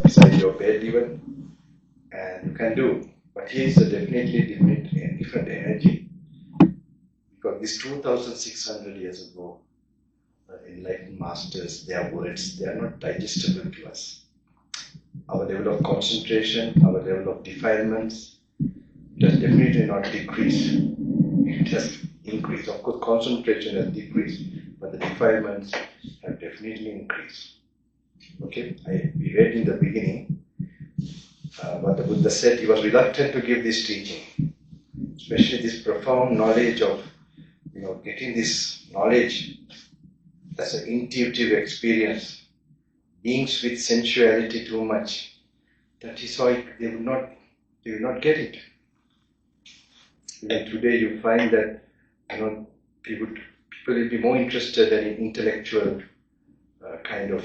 beside your bed even, and you can do. But here is a definitely different energy, because this 2,600 years ago, enlightened masters, their words, they are not digestible to us. Our level of concentration, our level of defilements, it has definitely not decreased. It has increased. Of course, concentration has decreased, but the defilements have definitely increased. Okay, we read in the beginning what the Buddha said. He was reluctant to give this teaching, especially this profound knowledge of, getting this knowledge as an intuitive experience. Beings with sensuality too much, that is why they will not get it. Even today, you find that people will be more interested in intellectual kind of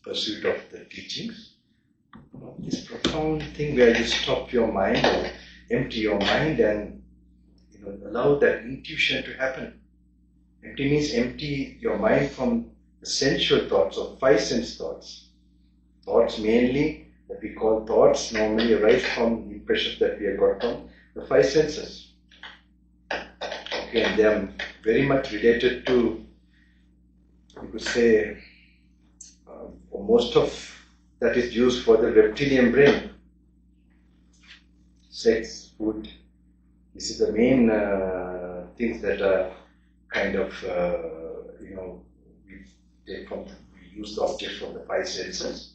pursuit of the teachings. This profound thing where you stop your mind, or empty your mind, and allow that intuition to happen. Empty means empty your mind from the sensual thoughts or five sense thoughts. Thoughts mainly that we call thoughts normally arise from the impressions that we have got from the five senses. Okay, and they are very much related to, you could say, most of that is used for the reptilian brain. Sex, food, this is the main things that are kind of, we use the objects from the five senses.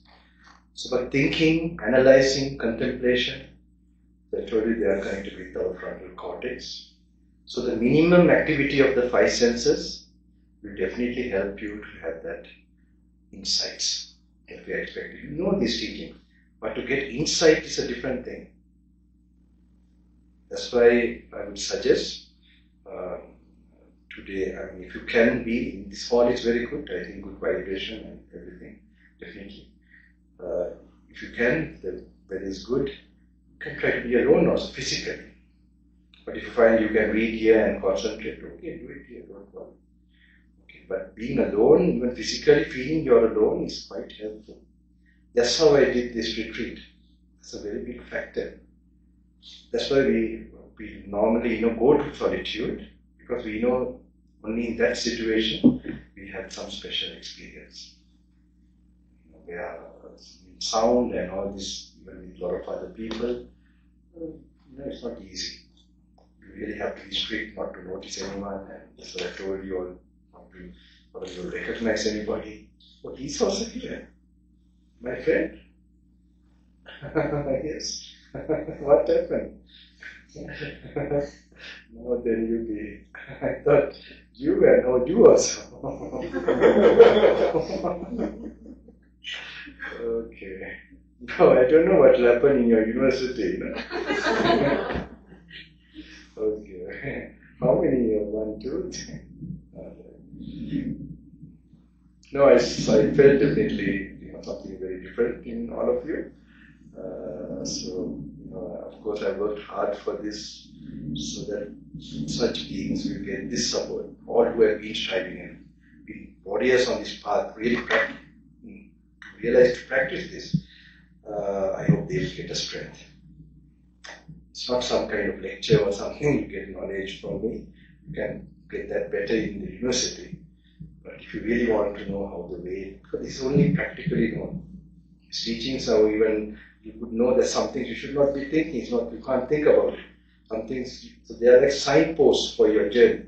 So, but thinking, analyzing, contemplation, I told you they are connected with our frontal cortex. So the minimum activity of the five senses will definitely help you to have that insights that we are expecting. You know these teachings, but to get insight is a different thing. That's why I would suggest today, if you can be in this hall, it's very good. I think good vibration and everything, definitely. If you can, the weather is good. You can try to be alone also physically. But if you find you can read here and concentrate, okay, do it here, don't worry. Okay, but being alone, even physically feeling you're alone, is quite helpful. That's how I did this retreat. It's a very big factor. That's why we normally go to solitude, because we know only in that situation we have some special experience. Where sound and all this, even with a lot of other people, it's not easy. You really have to be strict not to notice anyone, and that's what I told you all, not to recognize anybody. Oh, he's also here. My friend? Yes. What happened? No, then you be. I thought you were, no, you also. Okay. No, I don't know what will happen in your university. Okay. How many? 1, 2, 3? No, I felt definitely something very different in all of you. So, of course, I worked hard for this, so that such beings will get this support. All who have been striving and been warriors on this path, really realize to practice this. I hope they will get a strength. It's not some kind of lecture or something. You get knowledge from me. You can get that better in the university. But if you really want to know how the way, because this is only practically known. His teachings are even, you could know that some things you should not be thinking. It's not, you can't think about it. Some things, so they are like signposts for your journey.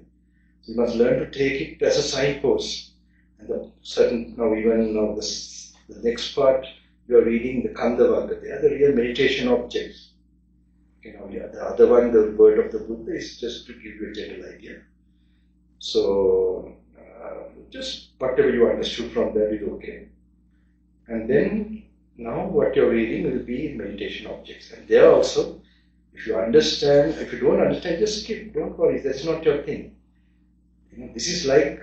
So you must learn to take it as a signpost. And the certain, the next part you are reading, the Kandavaka, they are the real meditation objects. The other one, the word of the Buddha, is just to give you a general idea. So, just whatever you understood from that is okay. And then, now what you're reading will be meditation objects. And there also, if you understand, if you don't understand, just skip, don't worry, that's not your thing. This is like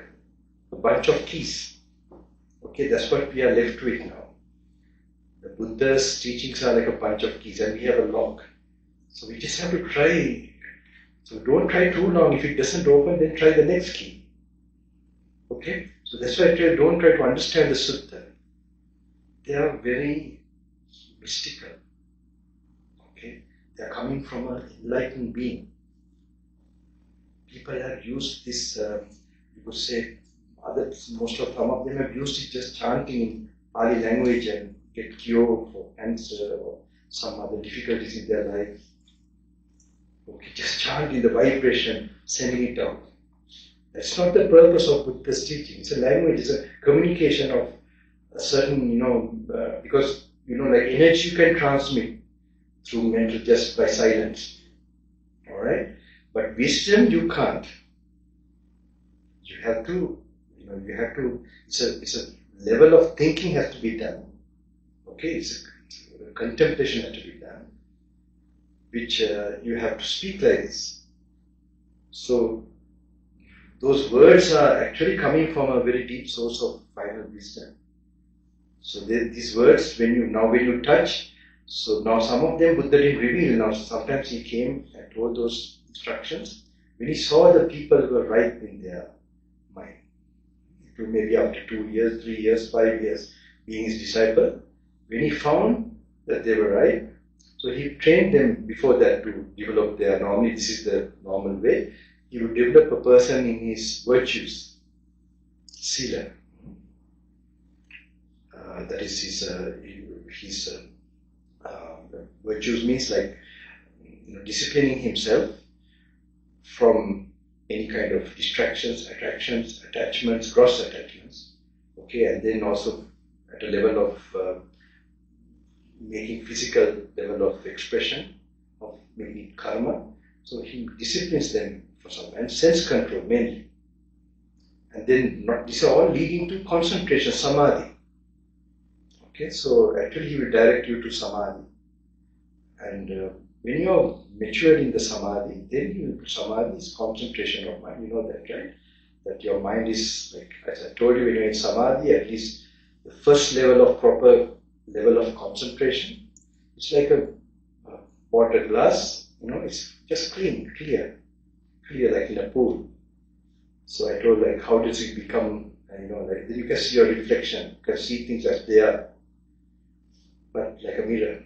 a bunch of keys. Okay, that's what we are left with now. The Buddha's teachings are like a bunch of keys, and we have a lock. So we just have to try. So don't try too long. If it doesn't open, then try the next key. Okay? So that's why I tell you, don't try to understand the sutta. they are very mystical. Okay, they are coming from an enlightened being. People have used this, you could say, most of some of them have used it just chanting in Pali language and get cure for cancer or some other difficulties in their life. Okay, just chanting the vibration, sending it out. That's not the purpose of Buddha's teaching. It's a language, it's a communication of a certain, because, like energy you can transmit through mental just by silence. Alright? But wisdom you can't. You have to, it's a level of thinking has to be done. Okay? It's a contemplation has to be done, which you have to speak like this. So, those words are actually coming from a very deep source of final wisdom. So these words, when you touch, so now some of them Buddha didn't reveal. Now sometimes he came and told those instructions when he saw the people were right in their mind. Maybe after 2 years, 3 years, 5 years being his disciple, when he found that they were right, so he trained them before that to develop their, normally this is the normal way, he would develop a person in his virtues, sila. That is his virtues means like disciplining himself from any kind of distractions, attractions, attachments, gross attachments. Okay, and then also at a level of making physical level of expression of maybe karma. So he disciplines them for some, and sense control mainly. And then these are all leading to concentration, samadhi. Okay, so actually he will direct you to samadhi. And when you are matured in the samadhi, then samadhi is concentration of mind. You know that, right? That your mind is, like as I told you, when you're in samadhi, at least the first level of proper level of concentration, it's like a water glass, it's just clear like in a pool. So I told like how does it become, like you can see your reflection, you can see things as they are, but like a mirror.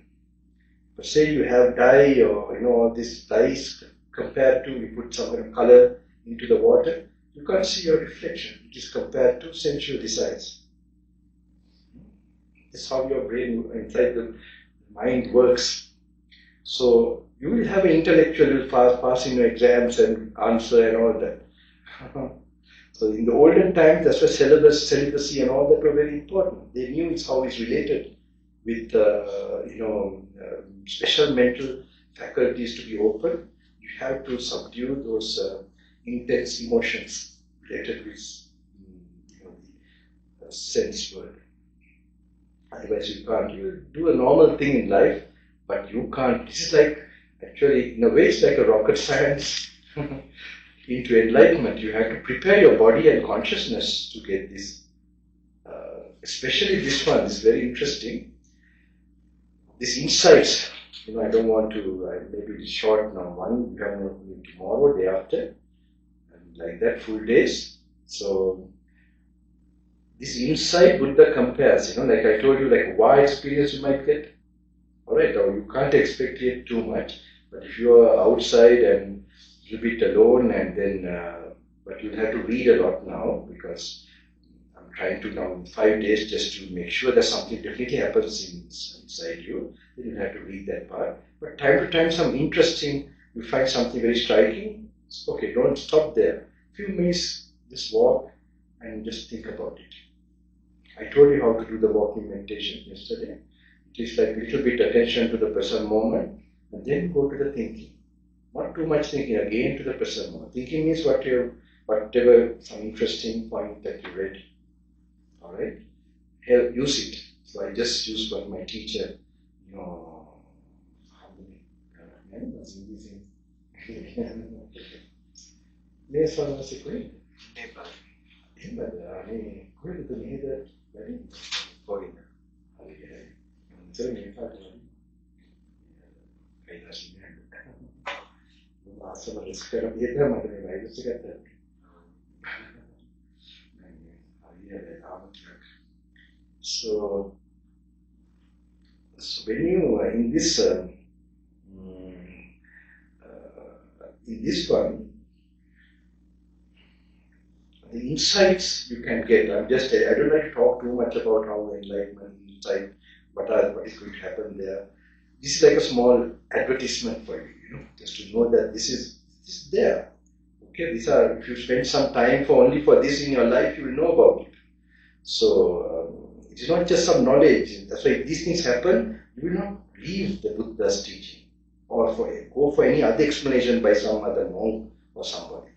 But say you have dye or all these dyes compared to, you put some kind of color into the water, you can't see your reflection. It is compared to sensual desires. That's how your brain inside the mind works. So you will have an intellectual, you will pass in your exams and answer and all that. So in the olden times, that's why celibacy and all that were very important. They knew how it's related with special mental faculties to be open. You have to subdue those intense emotions related with the sense world. Otherwise you can't. You do a normal thing in life, but you can't. This is like, actually, in a way, it's like a rocket science into enlightenment. You have to prepare your body and consciousness to get this. Especially this one is very interesting. These insights, I don't want to, maybe it's short now. One, you have tomorrow, day after, and like that, full days. So, this insight Buddha compares, like I told you, like why experience you might get. Alright, now you can't expect it too much, but if you are outside and a little bit alone, and then, but you'll have to read a lot now, because I'm trying to now in 5 days just to make sure that something definitely happens inside you. Then you'll have to read that part. But time to time, some interesting, you find something very striking. Okay, don't stop there. Few minutes, just walk and just think about it. I told you how to do the walking meditation yesterday. It is like a little bit attention to the present moment, and then go to the thinking. Not too much thinking, again to the present moment. Thinking means whatever some interesting point that you read. Alright? Use it. So I just used what my teacher, So So when you in this one, the insights you can get. I don't like to talk too much about how enlightenment, insight, what is going to happen there. This is like a small advertisement for you, just to know that this is there. Okay, if you spend some time only for this in your life, you will know about it. So it is not just some knowledge. That's why if these things happen, you will not leave the Buddha's teaching or go for any other explanation by some other monk or somebody.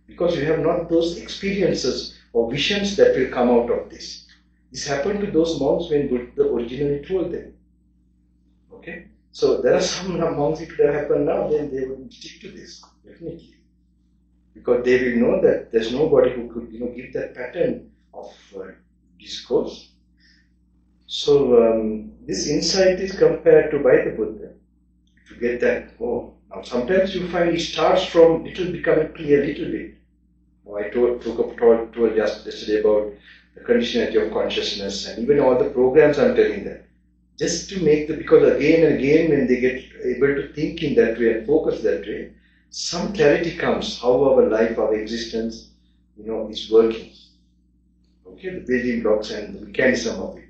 Because you have not those experiences or visions that will come out of this. This happened to those monks when Buddha originally told them. Okay? So there are some monks, if it had happened now, then they would stick to this, definitely. Because they will know that there's nobody who could give that pattern of discourse. So this insight is compared to by the Buddha. To get that, now sometimes you find it starts from becoming clear a little bit. I told just yesterday about the conditionality of consciousness, and even all the programs I'm telling them. Just to make because again and again when they get able to think in that way and focus that way, some clarity comes how our life, our existence, is working. Okay, the building blocks and the mechanism of it.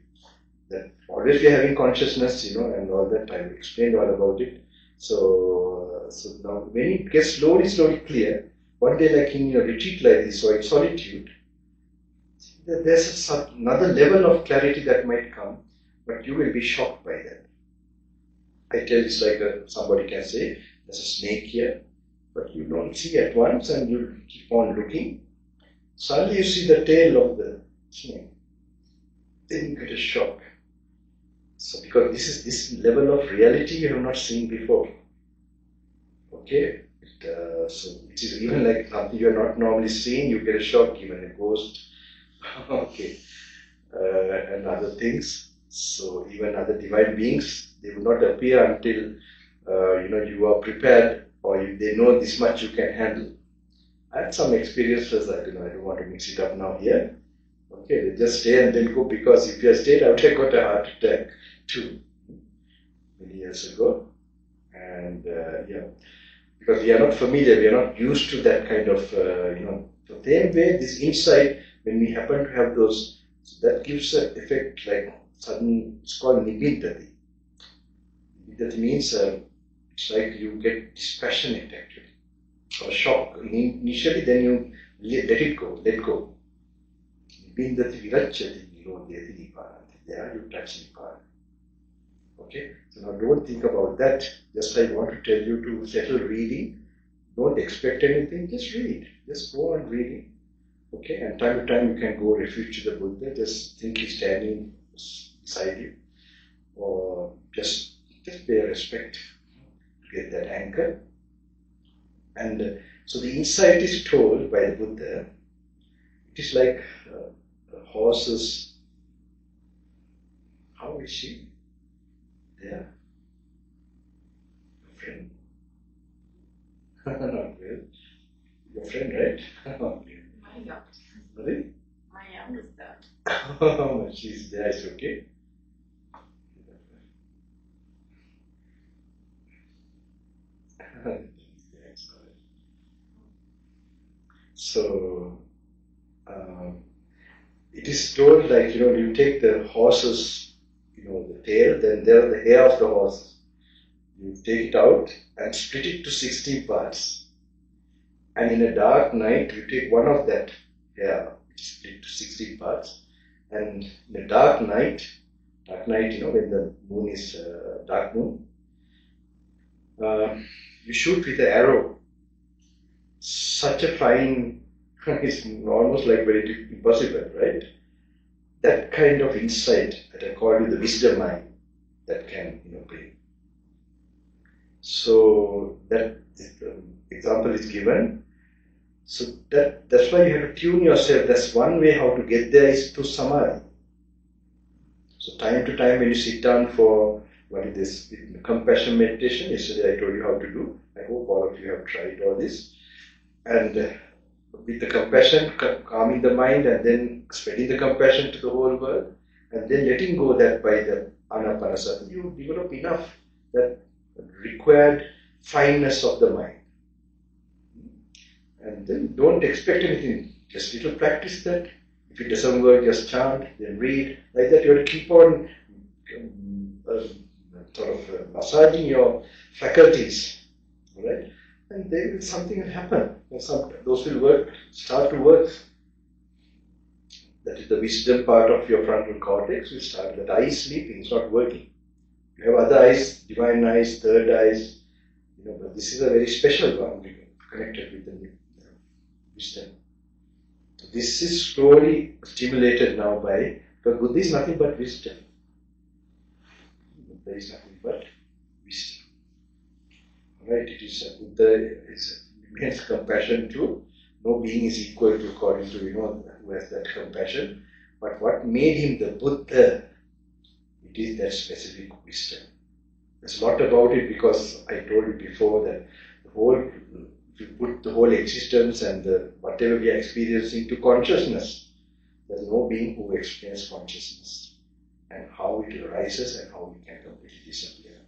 That always we are having consciousness, and all that. I've explained all about it. So now when it gets slowly clear, one day like in a retreat like this or in solitude, there's another level of clarity that might come, but you will be shocked by that. I tell it's like somebody can say, there's a snake here, but you don't see at once and you keep on looking. Suddenly you see the tail of the snake. Then you get a shock. So because this level of reality you have not seen before. Okay? So it is even like something you are not normally seeing, you get a shock, even a ghost. Okay. And other things. So even other divine beings, they will not appear until you are prepared or if they know this much you can handle. I had some experiences that I don't want to mix it up now here. Okay, they just stay and then go, because if you had stayed, I would have got a heart attack too many years ago. And because we are not familiar, we are not used to that kind of the same way this insight, when we happen to have those, so that gives an effect like sudden, it's called nibbidati. Nibbidati means it's like you get dispassionate actually, or shock initially, then you let go. Nibbidati virachyati nirodhyati nibbidati. There you touch nibbana. Okay, so now don't think about that. Just I want to tell you to settle reading. Don't expect anything, just read. Just go on reading. Okay, and time to time you can go refuge to the Buddha. Just think he's standing beside you. Or just pay respect to get that anchor. And so the insight is told by the Buddha. It is like horses. How is she? There. Your friend. Not well. Your friend, right? My youngest. Sorry? My youngest daughter. Oh, she's there, it's okay. So, it is told like, you take the horses, the tail, then there are the hair of the horse. You take it out and split it to 16 parts. And in a dark night, you take one of that hair, which is split to 16 parts. And in a dark night, when the moon is dark moon, you shoot with an arrow. Such a fine, it's almost like very impossible, right? That kind of insight that I call you the wisdom mind that can bring. So that example is given. So that's why you have to tune yourself. That's one way how to get there is through samadhi. So time to time when you sit down for compassion meditation, yesterday I told you how to do. I hope all of you have tried all this. And with the compassion, calming the mind and then spreading the compassion to the whole world, and then letting go that by the anapanasati, you develop enough that required fineness of the mind. And then don't expect anything, just little practice that. If it doesn't work, just chant, then read. Like that, you have to keep on massaging your faculties, right? And then something will happen. Those will work, start to work. That is the wisdom part of your frontal cortex will start. That eye is sleeping, it's not working. You have other eyes, divine eyes, third eyes, but this is a very special one connected with the wisdom. So this is slowly stimulated now by, because Buddha is nothing but wisdom. Buddha is nothing but wisdom. Right? It is Buddha is immense compassion too. No being is equal to, according to who has that compassion. But what made him the Buddha? It is that specific wisdom. There's a lot about it, because I told you before that if you put the whole existence and whatever we are experiencing to consciousness, there's no being who explains consciousness and how it arises and how it can completely disappear.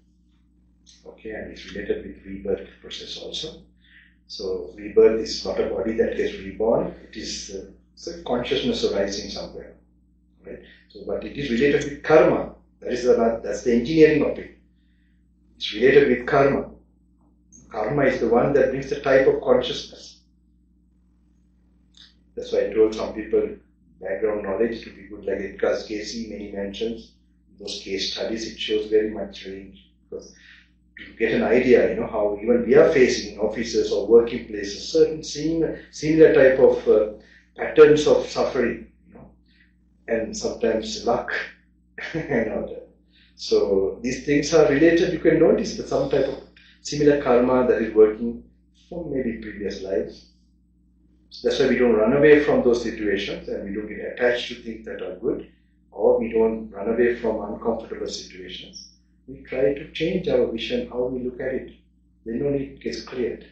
Okay, and it's related with rebirth process also. So rebirth is not a body that gets reborn, it is a consciousness arising somewhere. Right? So, but it is related with karma. That's the engineering of it. It's related with karma. Karma is the one that brings the type of consciousness. That's why I told some people background knowledge to be good, like Edgar's Casey, many mentions. Those case studies, it shows very much range. Because to get an idea, how even we are facing in offices or working places, certain similar type of patterns of suffering, and sometimes luck and all that. So these things are related. You can notice that some type of similar karma that is working from maybe previous lives. So that's why we don't run away from those situations, and we don't get attached to things that are good, or we don't run away from uncomfortable situations. We try to change our vision, how we look at it. Then only it gets cleared.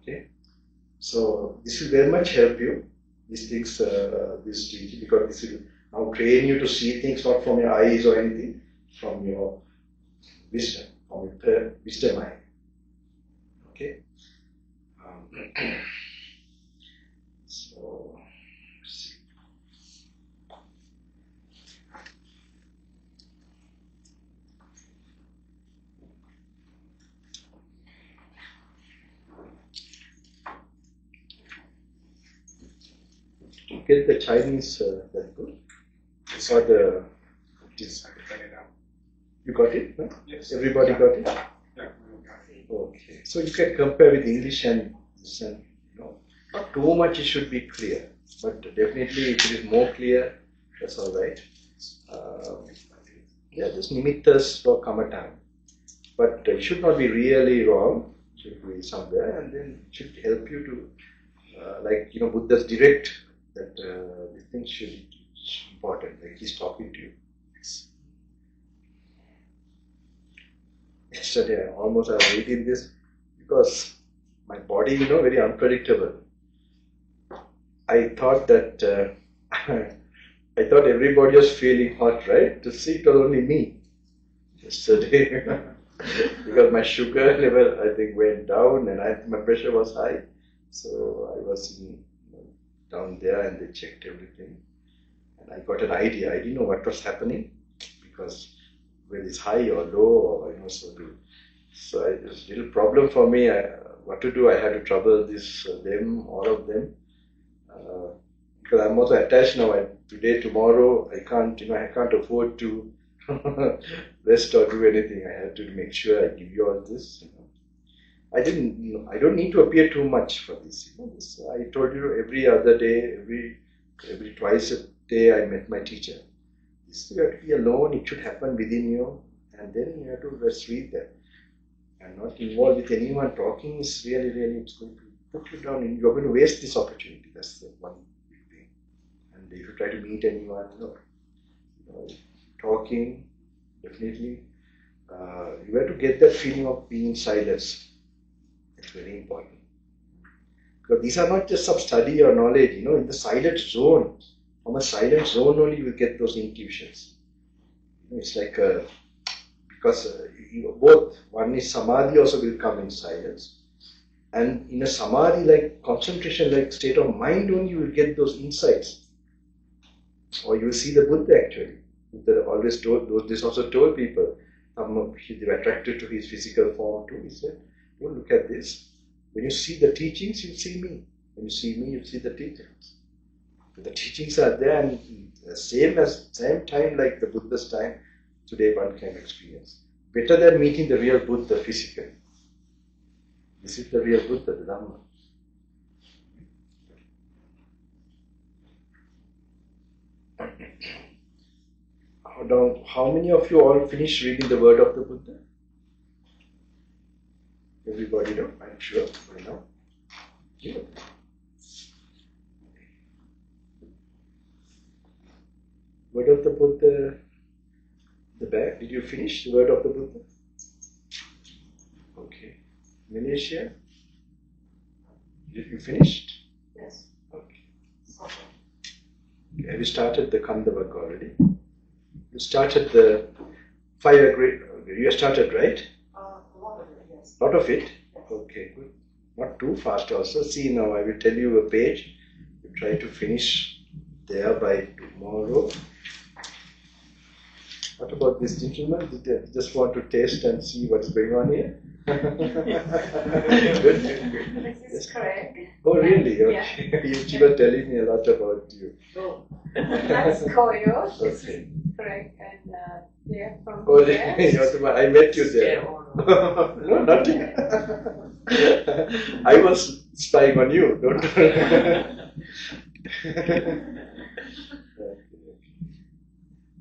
Okay? So this will very much help you, these things, this teaching, because this will now train you to see things not from your eyes or anything, from your wisdom, from your wisdom eye. Okay? So, let's see. Did you get the Chinese that good? I saw the. You got it? No? Yes. Everybody got it? Yeah. Okay. So you can compare with English and this, and not too much. It should be clear, but definitely if it is more clear, that's all right. Yeah, just nimittas for kamatan, but it should not be really wrong. It should be somewhere, and then it should help you to, Buddha's direct that this thing should be important. Like he's talking to you. Yesterday, I was reading this because my body, very unpredictable. I thought that I thought everybody was feeling hot, right? To see it was only me yesterday because my sugar level I think went down and my pressure was high, so I was down there and they checked everything, and I got an idea. I didn't know what was happening because whether it's high or low, or so it was a little problem for me. What to do? I had to trouble all of them, because I'm also attached now. Today, tomorrow, I can't afford to rest or do anything. I had to make sure I give you all this. I don't need to appear too much for this. I told you every other day, every twice a day, I met my teacher. You have to be alone, it should happen within you, and then you have to just read that. And not involved with anyone. Talking is really, it's going to put you down, and you're going to waste this opportunity. That's the one big thing. And if you try to meet anyone, talking, definitely, you have to get that feeling of being in silence. It's very important. Because these are not just some study or knowledge, in the silent zone. From a silent zone only you will get those intuitions. It's like because both, one is samadhi also will come in silence, and in a samadhi like concentration like state of mind only you will get those insights, or you will see the Buddha actually. Buddha always told this, also told people, they were attracted to his physical form too. He said, don't look at this. When you see the teachings, you see me. When you see me, you see the teachings. The teachings are there, and same time like the Buddha's time, today one can experience. Better than meeting the real Buddha physically. This is the real Buddha, the Dhamma. How many of you all finished reading the word of the Buddha? Everybody know? I'm sure by now. Yeah. Word of the Buddha, the back. Did you finish the word of the Buddha? Okay. Malaysia? Did you finished? Yes. Okay. Have you started the Kandavak already? You started the 5 agreed. You have started, right? A lot of it, yes. Lot of it? Yes. Okay, good. Not too fast also. See, now I will tell you a page. You try to finish there by tomorrow. What about this gentleman? Did they just want to taste and see what's going on here? Good. This is correct. Oh, really? Yeah. Okay. You were telling me a lot about you. So, that's Koyo. This Okay. is correct. And they are from Oh, there. you're the one. I met you there. No, nothing. I was spying on you. Don't.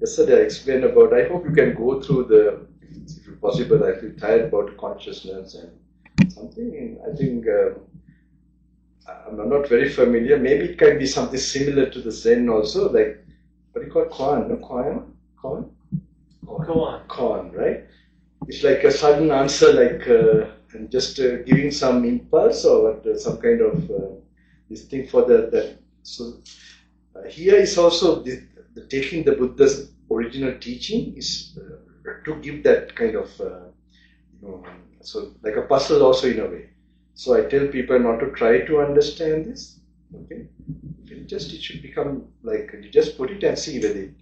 Yesterday I explained about, I hope you can go through the, if possible, I feel tired about consciousness and something. I think I'm not very familiar. Maybe it can be something similar to the Zen also, like, what do you call koan? No? Koan? Koan, right? It's like a sudden answer, like, and just giving some impulse or what, some kind of this thing for that. So here is also the taking the Buddha's original teaching is to give that kind of, so like a puzzle also in a way. So I tell people not to try to understand this. Okay, it should become like you just put it and see whether it,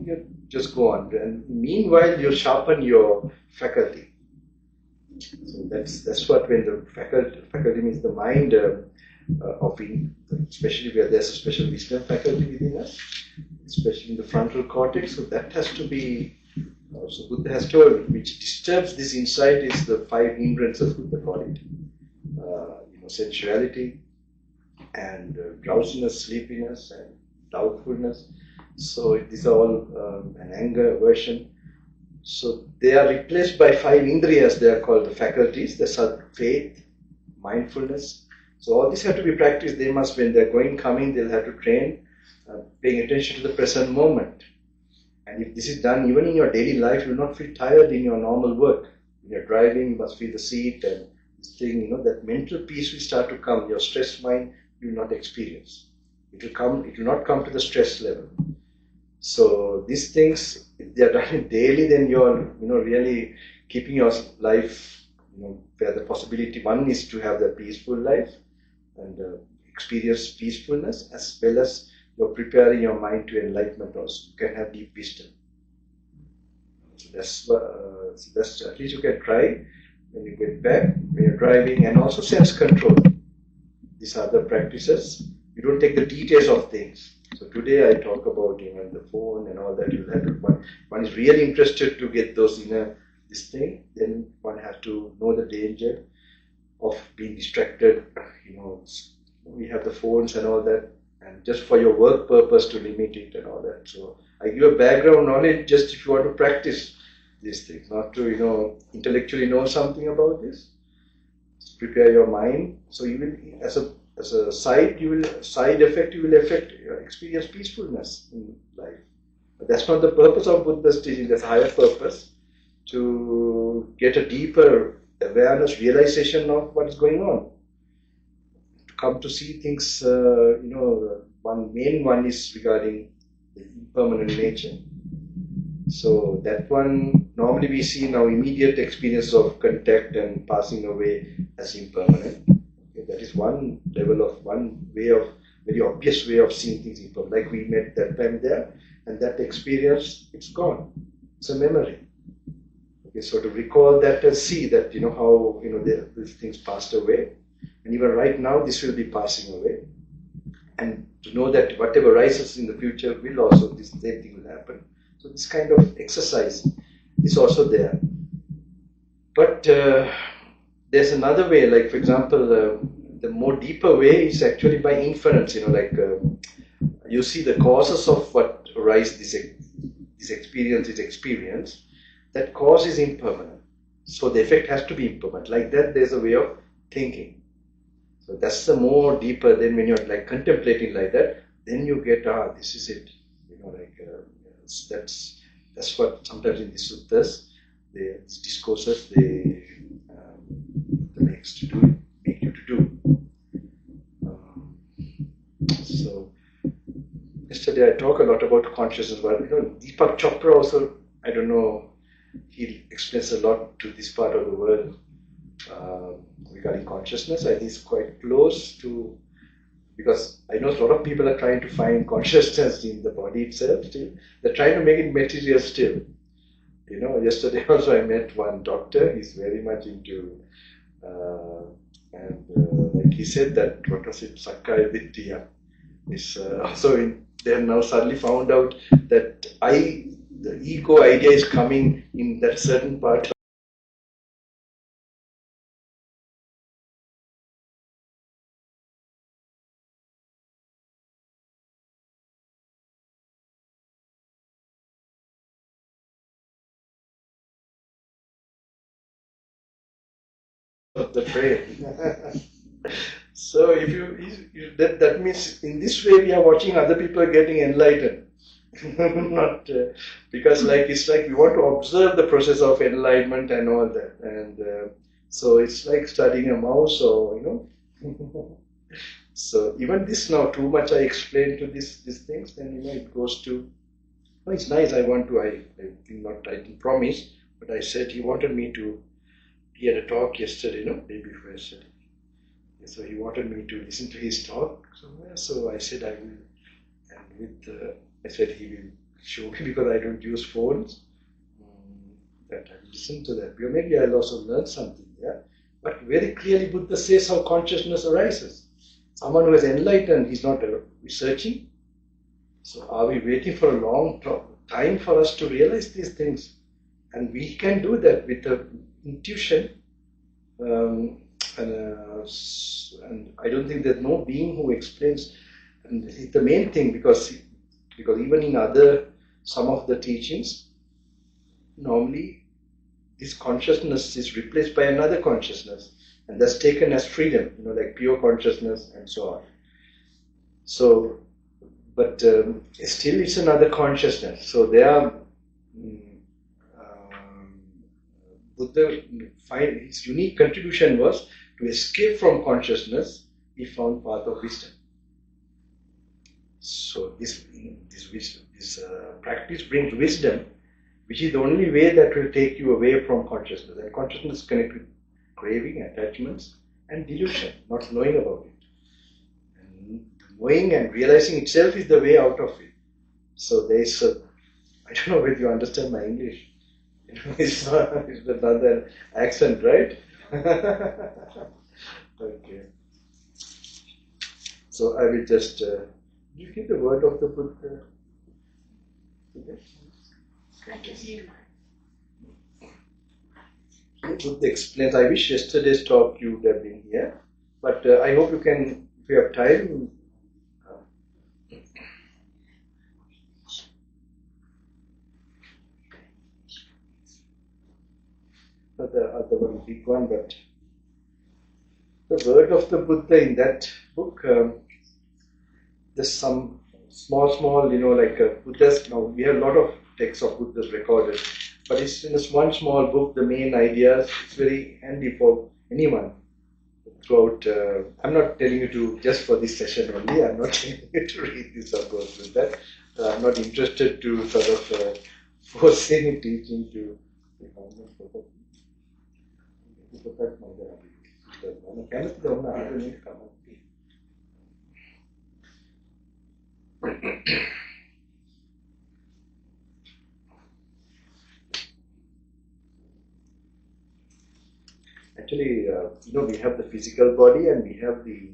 you just go on. And meanwhile, you sharpen your faculty. So that's what when the faculty means the mind especially where there's a special wisdom faculty within us, especially in the frontal cortex. So that has to be. So Buddha has told, which disturbs this insight is the 5 hindrances, Buddha call it. Sensuality and drowsiness, sleepiness, and doubtfulness. So these are all an anger, aversion. So they are replaced by 5 indriyas. They are called the faculties. That's faith, mindfulness. So all these have to be practiced. They must, when they're coming, they'll have to train, paying attention to the present moment. And if this is done even in your daily life, you will not feel tired in your normal work. When you're driving, you must feel the seat and this thing, that mental peace will start to come. Your stressed mind you will not experience. It will not come to the stress level. So these things, if they are done daily, then you're, really keeping your life, where the possibility, one is to have the peaceful life and experience peacefulness, as well as you're preparing your mind to enlightenment also. You can have deep wisdom. So that's at least you can try when you get back, when you're driving, and also self-control. These are the practices. You don't take the details of things. So today I talk about the phone and all that. You have to, one is really interested to get those this thing. Then one has to know the danger of being distracted. We have the phones and all that, and just for your work purpose to limit it and all that. So I give a background knowledge just if you want to practice these things, not to intellectually know something about this. Prepare your mind. So you will, as a side effect, you will experience peacefulness in life. But that's not the purpose of Buddha's teaching. There's a higher purpose to get a deeper awareness, realization of what is going on. To come to see things, one is regarding the impermanent nature. So that one, normally we see now immediate experience of contact and passing away as impermanent. Okay, that is one level of, one way of, very obvious way of seeing things impermanent. Like we met that time there, and that experience, it's gone. It's a memory. Okay, so to recall that and see that, how, these things passed away. And even right now, this will be passing away. And to know that whatever rises in the future will also, this same thing will happen. So this kind of exercise is also there. But there's another way, like for example, the more deeper way is actually by inference, you see the causes of what arise, this experience, that cause is impermanent. So the effect has to be impermanent. Like that, there's a way of thinking. So that's the more deeper. Then when you're like contemplating like that, then you get, this is it. That's what sometimes in the suttas, these discourses, they make you to do. So yesterday I talked a lot about consciousness, but Deepak Chopra also, I don't know, he explains a lot to this part of the world regarding consciousness. I think it's quite close to, because I know a lot of people are trying to find consciousness in the body itself still. They're trying to make it material still. Yesterday also I met one doctor. He's very much into, like he said that, what was it, Sakkaya Vidya is also they have now suddenly found out that the ego idea is coming in that certain part of the brain. So that means in this way we are watching other people getting enlightened. Not because it's like we want to observe the process of enlightenment and all that, and so it's like studying a mouse, or So even this now, too much I explain to these things, then it goes to, it's nice. I didn't promise, but I said he wanted me to. He had a talk yesterday, day before yesterday. So he wanted me to listen to his talk somewhere. So I said I will, and I said he will show me because I don't use phones. That I will listen to that. Because maybe I'll also learn something there. But very clearly, Buddha says how consciousness arises. Someone who is enlightened, he's not researching. So are we waiting for a long time for us to realize these things? And we can do that with the intuition. And I don't think there's no being who explains. And it's the main thing, because even in some of the teachings, normally this consciousness is replaced by another consciousness, and that's taken as freedom, like pure consciousness and so on. So, but still it's another consciousness. So there are, Buddha his unique contribution was to escape from consciousness. He found path of wisdom. So this practice brings wisdom, which is the only way that will take you away from consciousness. And consciousness is connected with craving, attachments, and delusion, not knowing about it. And knowing and realizing itself is the way out of it. So there is I don't know whether you understand my English. It's another accent, right? Okay. So I will just. Did you get the word of the Buddha? Buddha explains. I wish yesterday's talk you would have been here, but I hope you can, if you have time. Not the other one, big one, but the word of the Buddha in that book. There's some small, like Buddha's. Now we have a lot of texts of Buddha's recorded, but it's in this one small book. The main ideas. It's very handy for anyone. Throughout, I'm not telling you to just for this session only. I'm not telling you to read this or go through that. I'm not interested to sort of force any teaching to actually, we have the physical body and we have the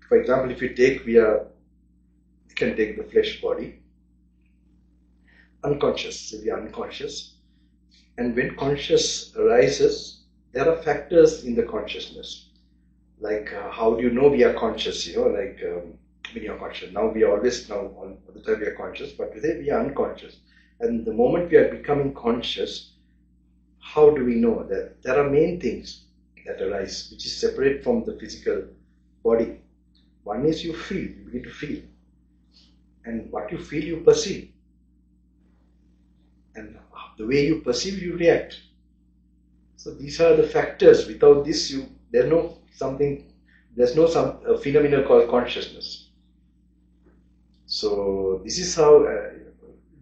for example, if you take, we can take the flesh body, unconscious, so we are unconscious, and when conscious arises, there are factors in the consciousness, like how do you know we are conscious, when you are conscious. Now we are always, all the time we are conscious, but today we are unconscious, and the moment we are becoming conscious, how do we know that there are main things that arise, which is separate from the physical body. One is you feel, you begin to feel. And what you feel, you perceive. And the way you perceive, you react. So these are the factors. Without this, there's no phenomenon called consciousness. So this is how,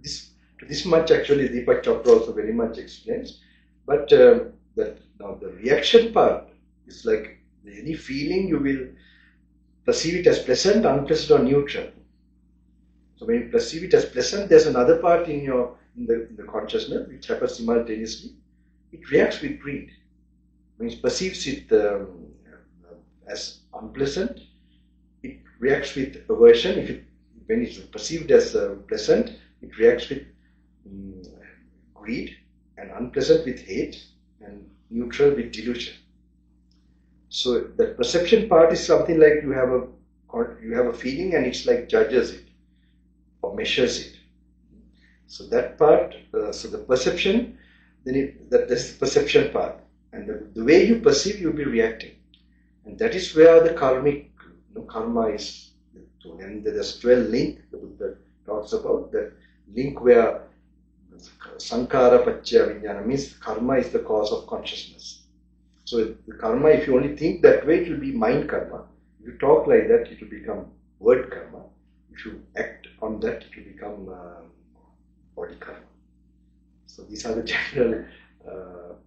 this much actually Deepak Chopra also very much explains. But now the reaction part is like any feeling, you will perceive it as pleasant, unpleasant, or neutral. So when you perceive it as pleasant, there's another part in the consciousness which happens simultaneously. It reacts with greed. When it perceives it as unpleasant, it reacts with aversion. When it's perceived as pleasant, it reacts with greed, and unpleasant with hate, and neutral with delusion. So the perception part is something like you have a feeling, and it's like judges it or measures it. So that part, so the perception, that's the perception part, and the way you perceive, you'll be reacting, and that is where the karma is. And there's 12 link the Buddha talks about, that link where Sankara Pacchaya Vijnana means karma is the cause of consciousness. So the karma, if you only think that way, it will be mind karma. If you talk like that, it will become word karma. If you act on that, it will become body karma. So these are the general.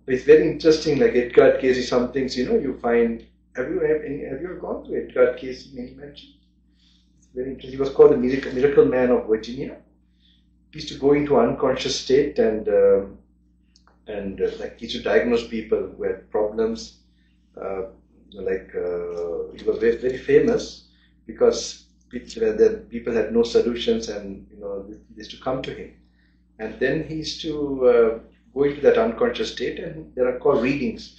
It's very interesting. Like Edgar Cayce, some things you find. Have you ever gone to Edgar Cayce? Many mentioned. It's very interesting. He was called the miracle man of Virginia. He used to go into unconscious state and like he used to diagnose people who had problems. He was very, very famous because people had no solutions, and they used to come to him. And then he used to go into that unconscious state, and there are called readings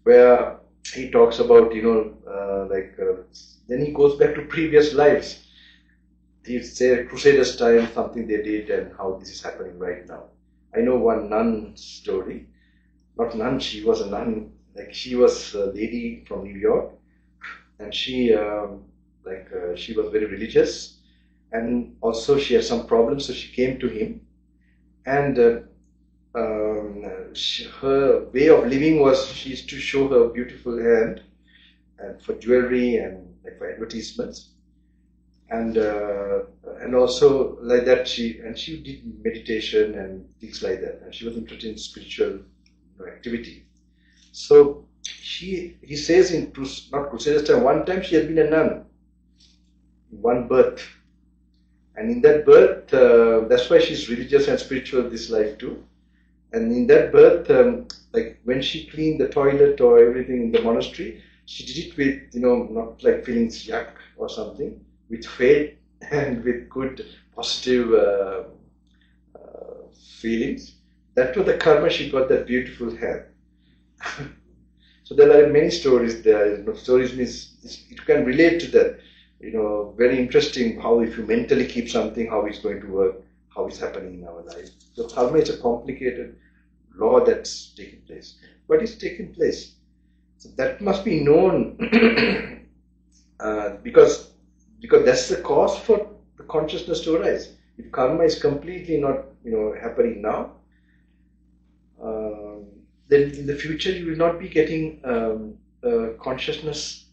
where he talks about then he goes back to previous lives. He say Crusaders time, something they did, and how this is happening right now. I know one nun story. Not nun, she was a nun. Like she was a lady from New York, and she was very religious, and also she had some problems, so she came to him, and her way of living was she used to show her beautiful hand, and for jewelry and like for advertisements. And also like that she did meditation and things like that, and she was interested in spiritual activity. So he says in not Crusaders time, one time she had been a nun, one birth, and in that birth that's why she's religious and spiritual this life too. And in that birth, like when she cleaned the toilet or everything in the monastery, she did it with not like feeling yuck or something, with faith and with good positive feelings. That was the karma she got, that beautiful hair. So there are many stories there. Stories means you can relate to that. Very interesting how if you mentally keep something, how it's going to work, how it's happening in our life. So karma is a complicated law that's taking place. But it's taking place. So that must be known because that's the cause for the consciousness to arise. If karma is completely not happening now, then in the future you will not be getting consciousness.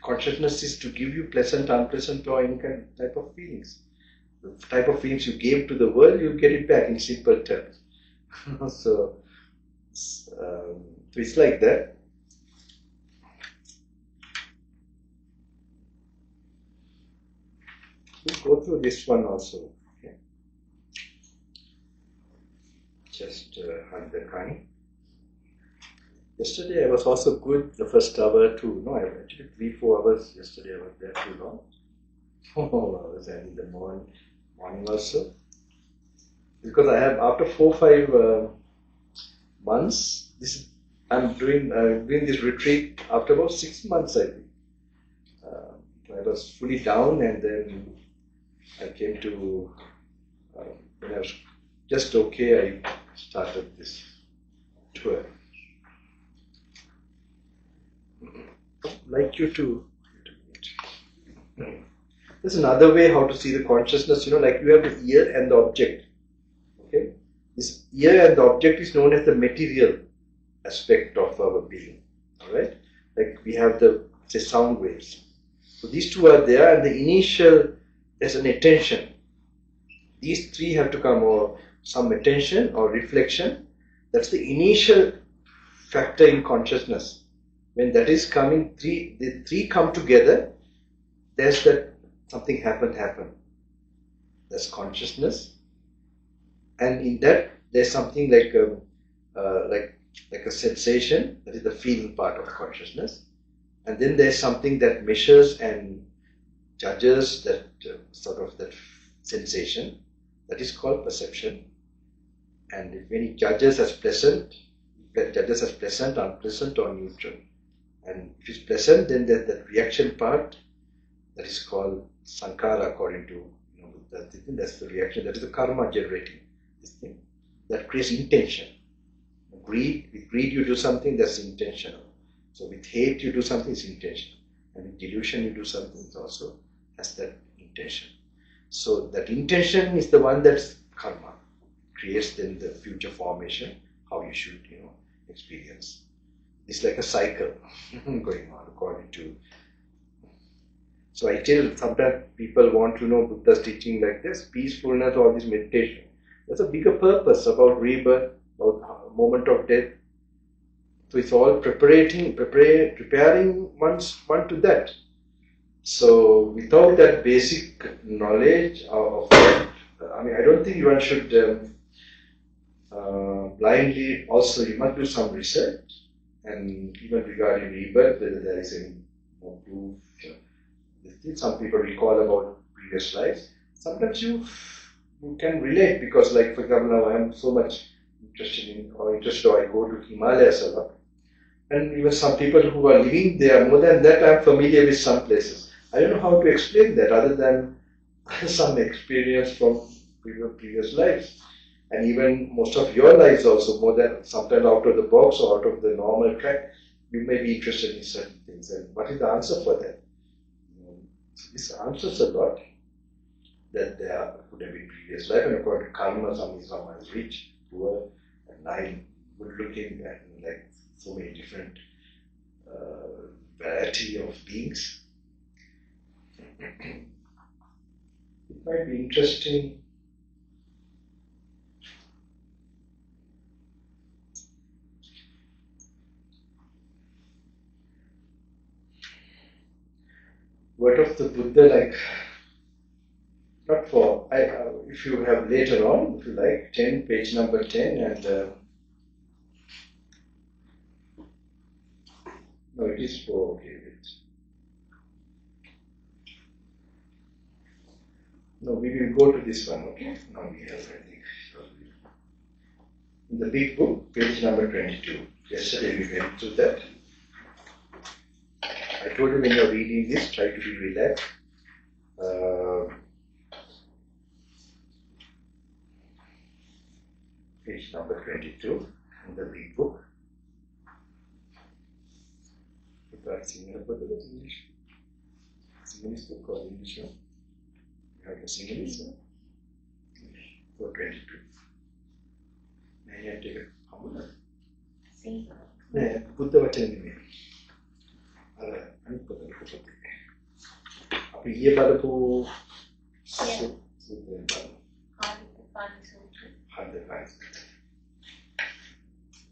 Consciousness is to give you pleasant, unpleasant, or any kind type of feelings. the type of feelings you gave to the world, you get it back in simple terms. So it's like that. We'll go through this one also. Okay. Just hug the kind. Yesterday I was also good the first hour too. No, I actually 3-4 hours yesterday I was there too long. 4 hours and in the morning also. Because I have after 4-5 months, I'm doing this retreat after about 6 months I think. I was fully down and then I came to when I was just okay, I started this tour. Like you too. There's another way how to see the consciousness, like you have the ear and the object. Okay? This ear and the object is known as the material aspect of our being. Alright? Like we have the, say, sound waves. So these two are there and the initial, there's an attention. These three have to come, or some attention or reflection. That's the initial factor in consciousness. When that is coming, the three come together, there's that something happened. There's consciousness, and in that there's something like a sensation, that is the feeling part of consciousness, and then there's something that measures and judges that sort of that sensation, that is called perception. And when it judges as pleasant, unpleasant, or neutral. And if it's pleasant, then there's that reaction part that is called sankhara, according to Buddha. That's the reaction, that is the karma generating this thing. That creates intention. With greed you do something, that's intentional. So with hate you do something, it's intentional. And with delusion you do something, it also has that intention. So that intention is the one that's karma. Creates then the future formation, how you should, experience. It's like a cycle going on according to. So I tell sometimes people want to know Buddha's teaching like this, peacefulness or this meditation. There's a bigger purpose about rebirth, about moment of death. So it's all preparing one to that. So without that basic knowledge of that, I don't think one should blindly. Also, you must do some research, and even regarding rebirth, whether there is any more proof. Some people recall about previous lives. Sometimes you can relate because, like for example, now I am so much interested, I go to Himalayas a lot. And even some people who are living there, more than that, I am familiar with some places. I don't know how to explain that other than some experience from previous lives. And even most of your lives also, more than sometimes out of the box or out of the normal track, you may be interested in certain things. And what is the answer for that? This answers a lot, that there could have been previous life, and according to karma, someone is rich, poor, and nine, good looking, and like so many different variety of beings. It might be interesting. Word of the Buddha, like, not for, if you have later on, if you like, page number 10, and no, it is for, okay, wait. No, we will go to this one, okay? Now we have, I think, in the big book, page number 22. Yesterday we went through that. I told you when you're reading this, try to be relaxed. Page number 22 in the big book. It's English. English book or English one? You have the English one? For 22. May I take a hammer? Buddha Vachana. අනිත් පොතේ අපි ඊයේ බලපු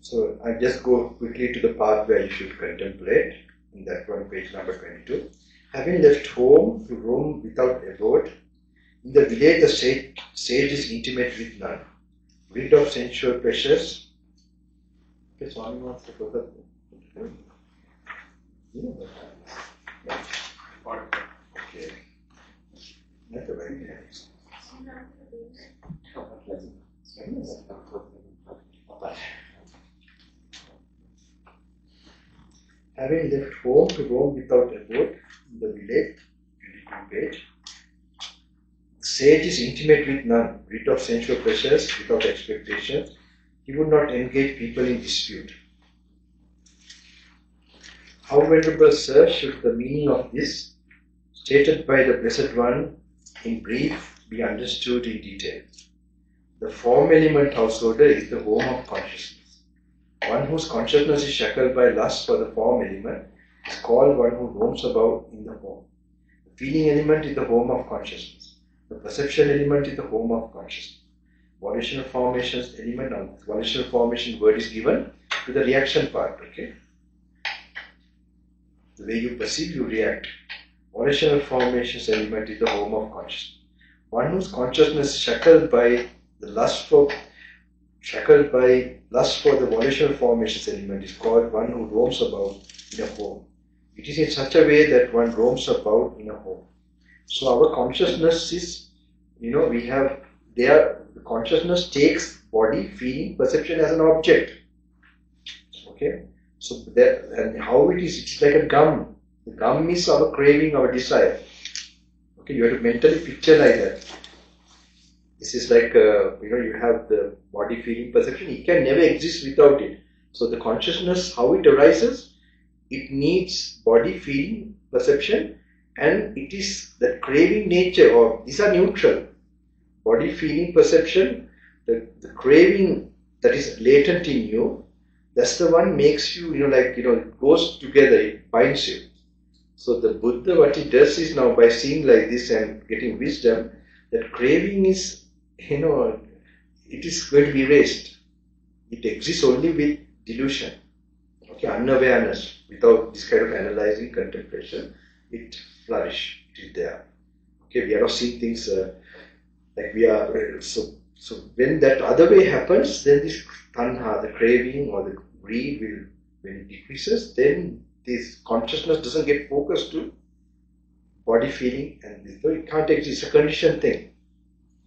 So I just go quickly to the part where you should contemplate. In that one, page number 22. Having left home to roam without abode, in the village the sage is intimate with none, rid of sensual pleasures. Okay, Swami wants to put that. Okay. Not the right hand. Having left home to roam without abode in the village, 22 page, the sage is intimate with none, rid of sensual pleasures, without expectations. He would not engage people in dispute. How, Venerable Sir, should the meaning of this, stated by the Blessed One in brief, be understood in detail? The form element householder is the home of consciousness. One whose consciousness is shackled by lust for the form element is called one who roams about in the home. The feeling element is the home of consciousness. The perception element is the home of consciousness. Volitional formations element, now volitional formation word is given to the reaction part, okay? The way you perceive, you react. Volitional formations element is the home of consciousness. One whose consciousness is shackled by the lust for the volitional formations element is called one who roams about in a home. It is in such a way that one roams about in a home. So our consciousness is, the consciousness takes body, feeling, perception as an object. Okay? So that, and how it is, it's like a gum. The gum is our craving, our desire. Okay, you have to mentally picture like that. This is like, you have the body, feeling, perception. It can never exist without it. So the consciousness, how it arises, it needs body, feeling, perception, and it is that craving nature, or these are neutral. Body, feeling, perception, the craving that is latent in you, that's the one makes you, it goes together, it binds you. So the Buddha, what he does is now, by seeing like this and getting wisdom, that craving is, it is going to be erased. It exists only with delusion. Okay, unawareness, without this kind of analyzing, contemplation, it flourishes, it is there. Okay, we are not seeing things like we are, so when that other way happens, then this tanha, the craving or the greed will, when it decreases, then this consciousness doesn't get focused to body, feeling, and this, so it can't exist, it's a conditioned thing.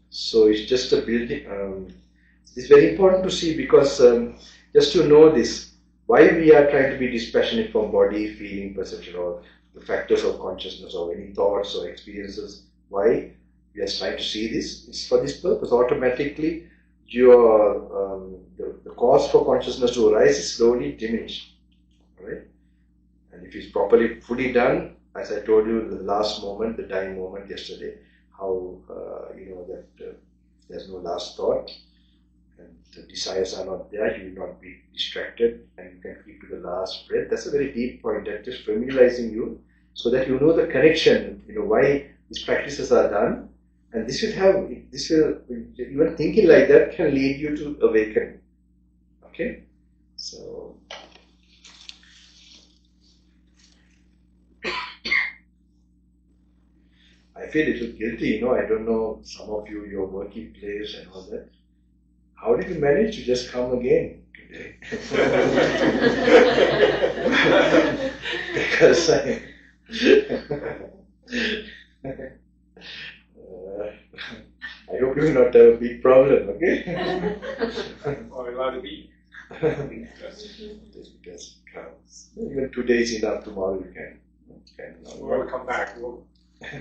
So it's just a building, it's very important to see, because just to know this, why we are trying to be dispassionate from body, feeling, perception, or the factors of consciousness, or any thoughts or experiences, why we are trying to see this, it's for this purpose. Automatically, the cause for consciousness to arise is slowly diminished. Right? And if it's properly, fully done, as I told you, the last moment, the dying moment yesterday, how that there's no last thought and the desires are not there, you will not be distracted and you can keep to the last breath. That's a very deep point, that just familiarizing you so that you know the connection, why these practices are done, and this will even thinking like that can lead you to awaken. Okay? So I feel a little guilty, I don't know, some of you, your working place and all that. How did you manage to just come again today? Because I hope you will not have a big problem, okay? Or allowed to be. Just because it counts. Even 2 days enough, tomorrow you can. We'll come back.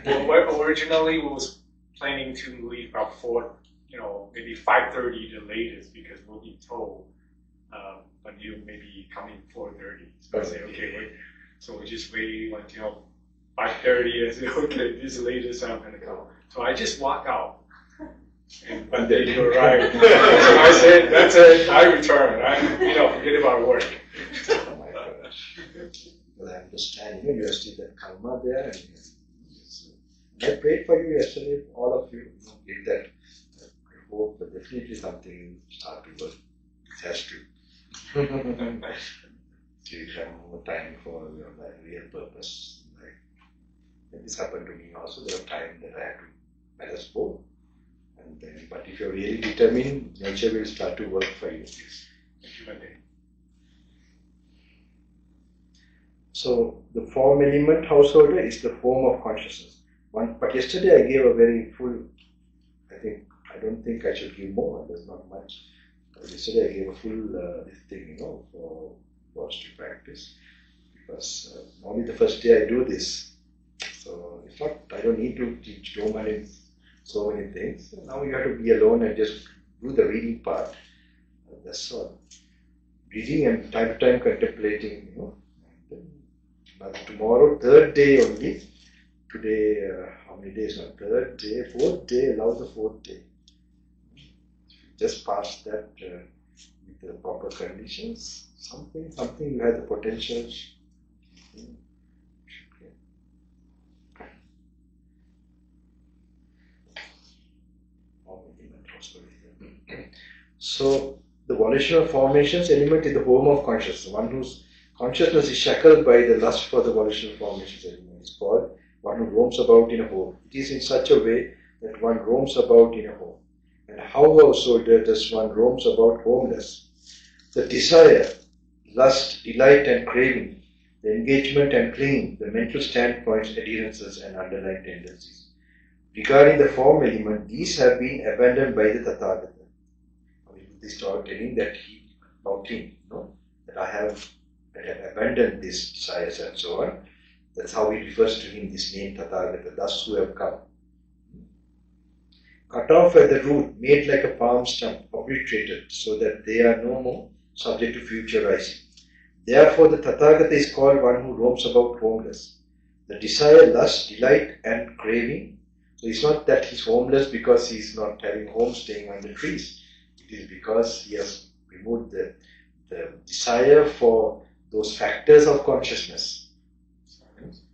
Originally, we was planning to leave about 4, maybe 5:30 the latest, because we'll be told, but you maybe coming 4:30. So I say, okay, wait. So we just wait until 5:30 and say, okay, this is the latest I'm going to come. So I just walk out. But then you arrive. So I said, that's it, I return. Forget about work. Oh my gosh. Well, I understand, you have still that karma there. And I prayed for you yesterday, all of you, get that. I hope that definitely something will start to work. It has to. So you have more time for your real purpose. Like this happened to me also. There was time that I had to balance both. And then, but if you're really determined, nature will start to work for you. So the form element householder is the form of consciousness. But yesterday I gave a very full. I don't think I should give more. There's not much. Yesterday I gave a full this thing, for positive practice, because only the first day I do this. So it's not. I don't need to teach so many things. So now you have to be alone and just do the reading part. That's all. Reading and time to time contemplating. But tomorrow, third day only. Today, how many days? No, third day, fourth day. Allow the fourth day. Just pass that with the proper conditions. Something you have the potential. So the volitional formations element is the home of consciousness. One whose consciousness is shackled by the lust for the volitional formations element is called one who roams about in a home. It is in such a way that one roams about in a home. And how also does one roams about homeless? The desire, lust, delight and craving, the engagement and clinging, the mental standpoints, adherences and underlying tendencies. Regarding the form element, these have been abandoned by the Tathagata. Buddhist are telling that about him, that I have abandoned these desires and so on. That's how he refers to him, this name Tathagata, thus who have come. Cut off at the root, made like a palm stump, obliterated, so that they are no more subject to future rising. Therefore, the Tathagata is called one who roams about homeless. The desire, lust, delight, and craving. So it's not that he's homeless because he's not having home, staying under trees. It is because he has removed the desire for those factors of consciousness.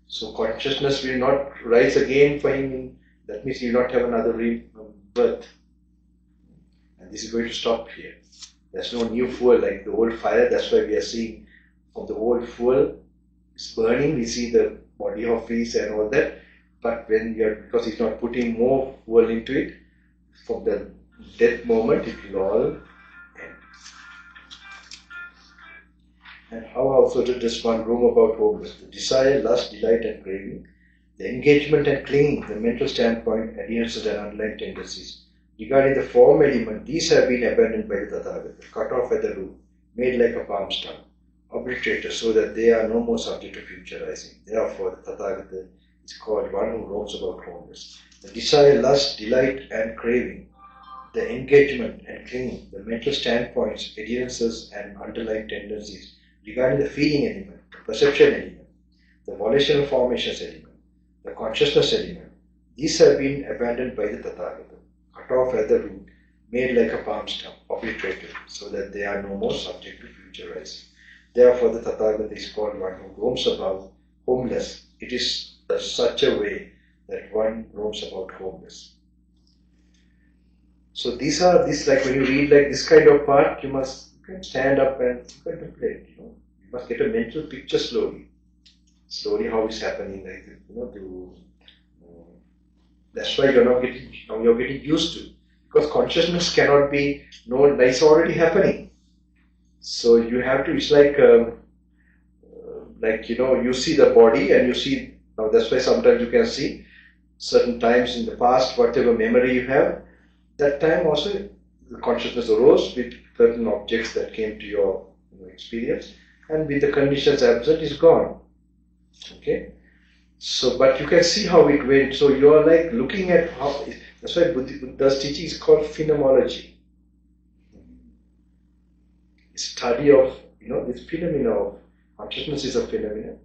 So consciousness will not rise again for him. That means he will not have another rebirth. And this is going to stop here. There's no new fuel like the old fire. That's why we are seeing from the old fuel is burning. We see the body of peace and all that. But because he's not putting more fuel into it, from the death moment it will all end. And how also does one roam about homeless? The desire, lust, delight and craving, the engagement and clinging, the mental standpoint, adherences and underlying tendencies. Regarding the form element, these have been abandoned by the Tathagata, cut off at the root, made like a palm stump, obliterated so that they are no more subject to future rising. Therefore, the Tathagata is called one who roams about homeless. The desire, lust, delight and craving, the engagement and clinging, the mental standpoints, adherences and underlying tendencies. Regarding the feeling element, the perception element, the volitional formations element, the consciousness element, these have been abandoned by the Tathagata, cut off at the root, made like a palm stump, obliterated, so that they are no more subject to future rising. Therefore, the Tathagata is called one who roams about homeless. It is such a way that one roams about homeless. So these like when you read like this kind of part, you can stand up and contemplate, You must get a mental picture slowly how it's happening, that's why you're getting used to, because consciousness cannot be known, it's already happening. So you have to, it's like you see the body and you see, now that's why sometimes you can see certain times in the past, whatever memory you have, that time also the consciousness arose with certain objects that came to your experience, and with the conditions absent is gone. Okay? So, but you can see how it went. So you are like looking at how, that's why Buddha's teaching is called phenomenology. Study of, this phenomena of consciousness is a phenomenon.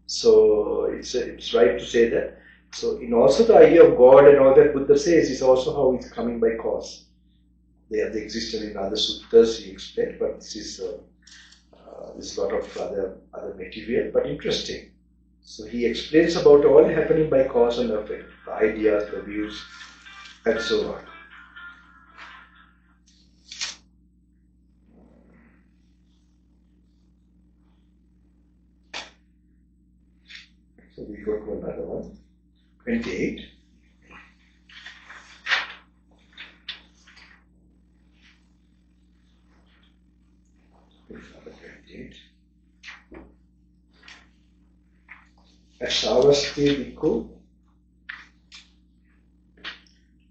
So it's right to say that. So in also the idea of God and all that Buddha says is also how it's coming by cause. They existed in other suttas he explained, but this is a lot of other material, but interesting. So he explains about all happening by cause and effect, the ideas, the views, and so on. So we go to another one, 28. Number 28. At Savasti Bhikkhu,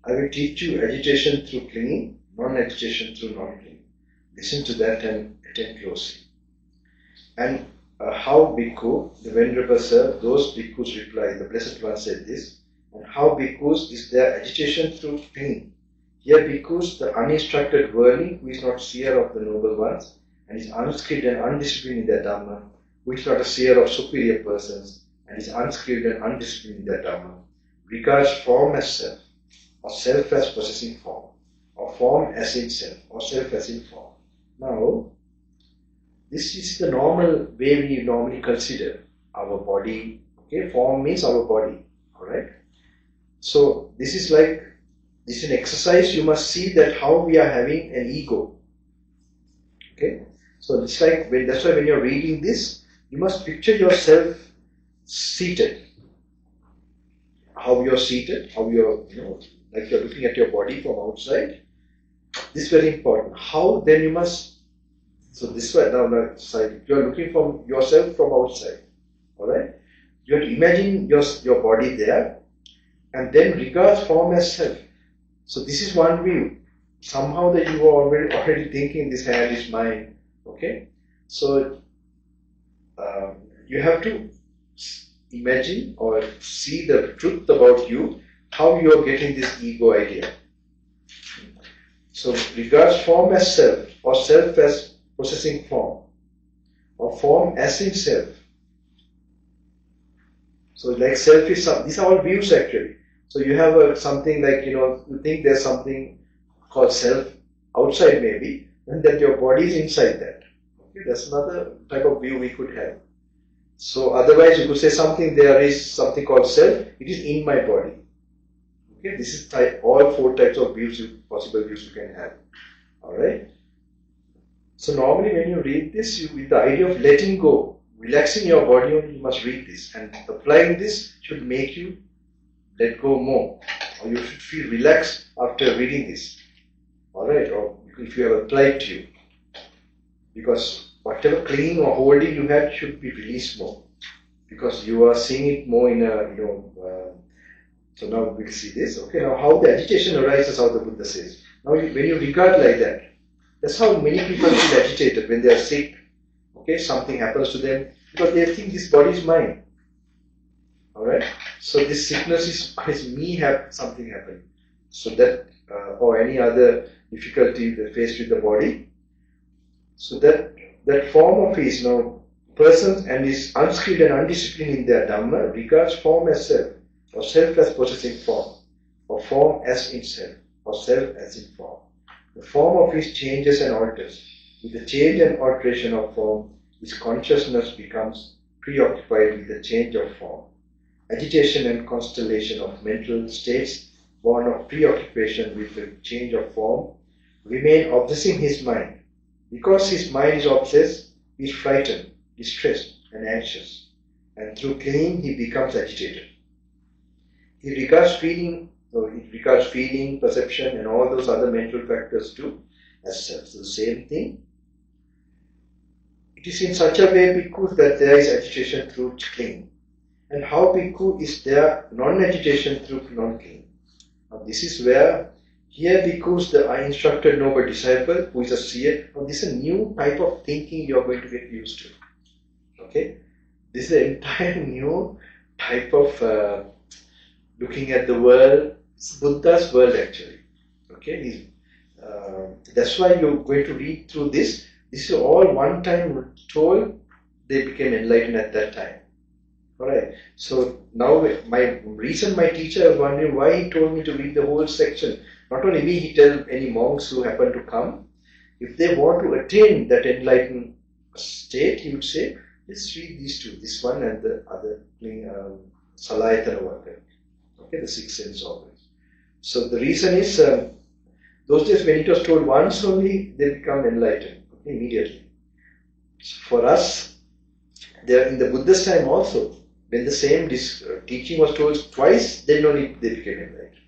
I will teach you agitation through clinging, non-agitation through non-clinging. Listen to that and attend closely. And how Bhikkhu, the Venerable Sir, those Bhikkhus reply, the Blessed One said this, and how Bhikkhus is their agitation through clinging. Here Bhikkhus, the uninstructed worldling, who is not seer of the noble ones, and is unskilled and undisciplined in their Dhamma, who is not a seer of superior persons, and is unskilled and undisciplined in their Dhamma, regards form as self, or self as possessing form, or form as in self, or self as in form. Now, this is the normal way we normally consider our body. Okay, form means our body. Alright? So this is an exercise. You must see that how we are having an ego. Okay? So it's like that's why when you're reading this, you must picture yourself seated. How you're seated, how you're, like you're looking at your body from outside. This is very important. How then you must. So this way now, you are looking from yourself from outside. Alright? You have to imagine your body there and then regard form as self. So this is one view. Somehow that you are already thinking this hand is mine. Okay? So you have to imagine or see the truth about you, how you are getting this ego idea. So regards form as self, or self as possessing form, or form as in self. So like self is these are all views actually. So you have something like, you think there's something called self outside maybe, and that your body is inside that. Okay, that's another type of view we could have. So otherwise you could say there is something called self, it is in my body. Okay, this is all four types of views, possible views you can have. Alright? So normally when you read this, with the idea of letting go, relaxing your body only, you must read this. And applying this should make you let go more. Or you should feel relaxed after reading this. Alright? Or if you have applied to you. Because whatever clinging or holding you had should be released more. Because you are seeing it more in a, so now we'll see this. Okay, now how the agitation arises, how the Buddha says. Now when you regard like that, that's how many people feel agitated when they are sick. Okay, something happens to them because they think this body is mine. Alright, so this sickness is me, have something happen. So that, or any other difficulty they face with the body. So that form of his, person and is unskilled and undisciplined in their Dhamma regards form as self, or self as possessing form, or form as in self, or self as in form. The form of his changes and alters. With the change and alteration of form, his consciousness becomes preoccupied with the change of form. Agitation and constellation of mental states born of preoccupation with the change of form remain obsessing his mind. Because his mind is obsessed, he is frightened, distressed, and anxious, and through clinging he becomes agitated. He regards feeling, perception, and all those other mental factors too as self. So the same thing. It is in such a way, Bhikkhu, that there is agitation through clinging. And how Bhikkhu is there non-agitation through non-clinging. Now this is where, here Bhikkhus, the instructed noble disciple, who is a seer, now this is a new type of thinking you are going to get used to. Okay? This is an entire new type of looking at the world. It's Buddha's world actually. Okay? That's why you're going to read through this. This is all one time told, they became enlightened at that time. Alright, so now my teacher was wondering why he told me to read the whole section. Not only me, he tell any monks who happen to come, if they want to attain that enlightened state, he would say, Just read these two, this one and the other, Salayatana Varga. Okay, the six sense organs. So the reason is, those days when it was told once only, they become enlightened, okay, immediately. So for us, there in the Buddha's time also, when the same teaching was told twice, then only they became enlightened.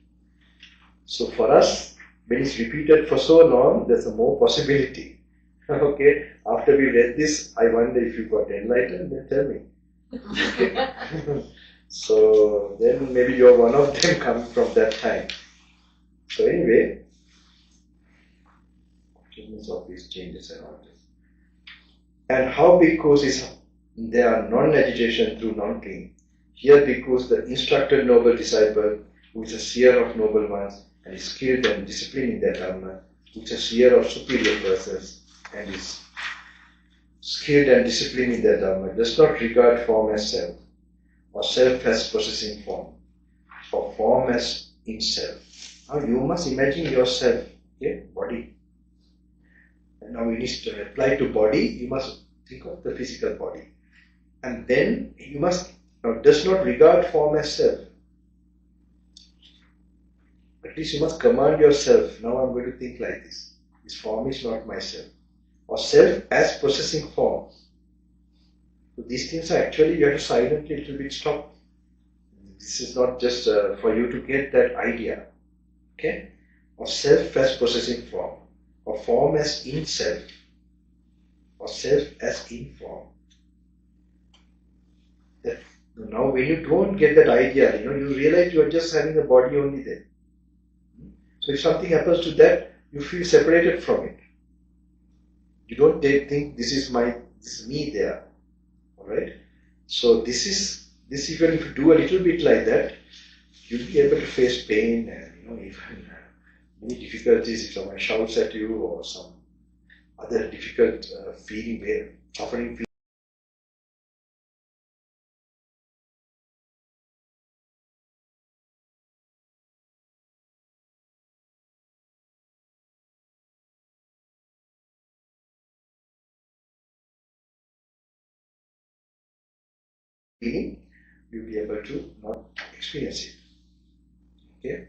So for us, when it's repeated for so long, there's a more possibility. Okay, after we read this, I wonder if you got enlightened, then tell me. Okay. So then maybe you're one of them coming from that time. So anyway, of these changes and all this. And how bhikkhus is, they are non-agitation through non-clinging. Here bhikkhus, the instructed noble disciple, who is a seer of noble ones, and is skilled and disciplined in their Dhamma, who is a seer of superior persons, and is skilled and disciplined in their Dhamma, does not regard form as self, or self as possessing form, or form as in self. Now you must imagine yourself, okay, body. And now it is to apply to body, you must think of the physical body. And then you must, now does not regard form as self. At least you must command yourself, now I'm going to think like this. This form is not myself. Or self as possessing form. So these things are actually, you have to silently a little bit stop. This is not just for you to get that idea. Okay? Or self as possessing form. Or form as in self. Or self as in form. That, now when you don't get that idea, you realize you are just having a body only there. So if something happens to that, you feel separated from it. You don't think this is me there. Alright? So this even if you do a little bit like that, you'll be able to face pain and even many difficulties if someone shouts at you or some other difficult suffering feeling, you'll be able to not experience it. Okay?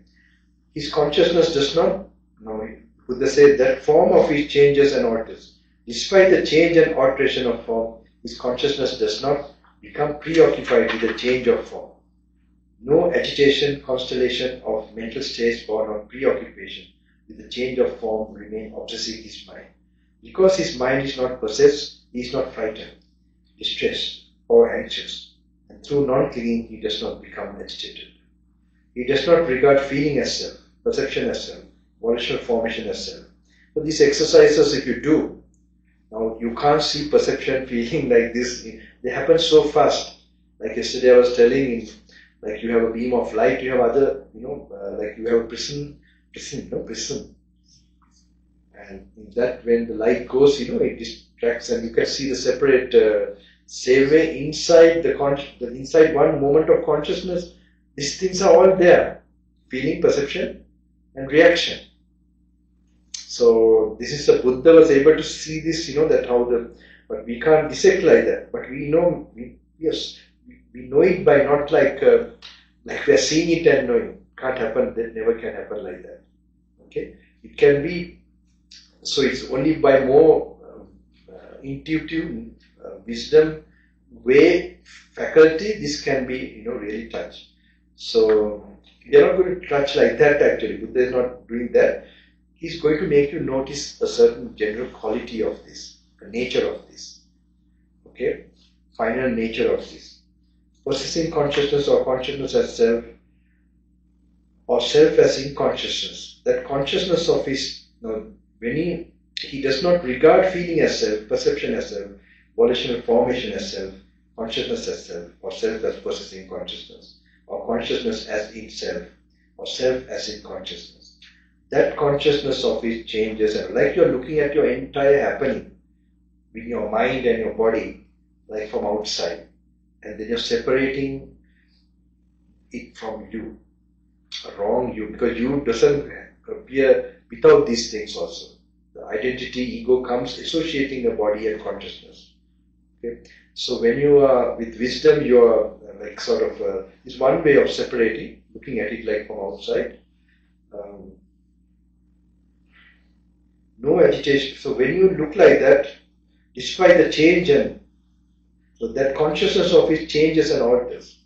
His consciousness does not, Buddha said that form of his changes and alters. Despite the change and alteration of form, his consciousness does not become preoccupied with the change of form. No agitation, constellation of mental states born of preoccupation with the change of form remain obsessing his mind. Because his mind is not possessed, he is not frightened, distressed, or anxious. And through non-clinging, he does not become agitated. He does not regard feeling as self, perception as self, volitional formation as self. So these exercises, if you do, now you can't see perception, feeling like this. They happen so fast. Like yesterday I was telling, like you have a beam of light, you have other, like you have a prism. And in that, when the light goes, it distracts, and you can see the separate, same way inside inside one moment of consciousness, these things are all there. Feeling, perception, and reaction. So this is the Buddha was able to see this, that but we can't dissect like that. But we know, we know it by not like we are seeing it and knowing. Can't happen, that never can happen like that. Okay? It can be, so it's only by more intuitive wisdom, way, faculty, this can be, really touched. So, we are not going to touch like that actually. Buddha is not doing that. He's going to make you notice a certain general quality of this, the nature of this. Okay? Final nature of this. Possessing consciousness or consciousness as self, or self as inconsciousness. That consciousness of his, when he does not regard feeling as self, perception as self, volitional formation as self, consciousness as self, or self as possessing consciousness, or consciousness as in self, or self as in consciousness. That consciousness of it changes, and like you're looking at your entire happening with your mind and your body, like from outside, and then you're separating it from you, a wrong you, because you doesn't appear without these things also. The identity, ego comes associating the body and consciousness. Okay, so when you are with wisdom, you are like sort of it's one way of separating, looking at it like from outside. No agitation. So when you look like that, despite the change, and so that consciousness of it changes and alters.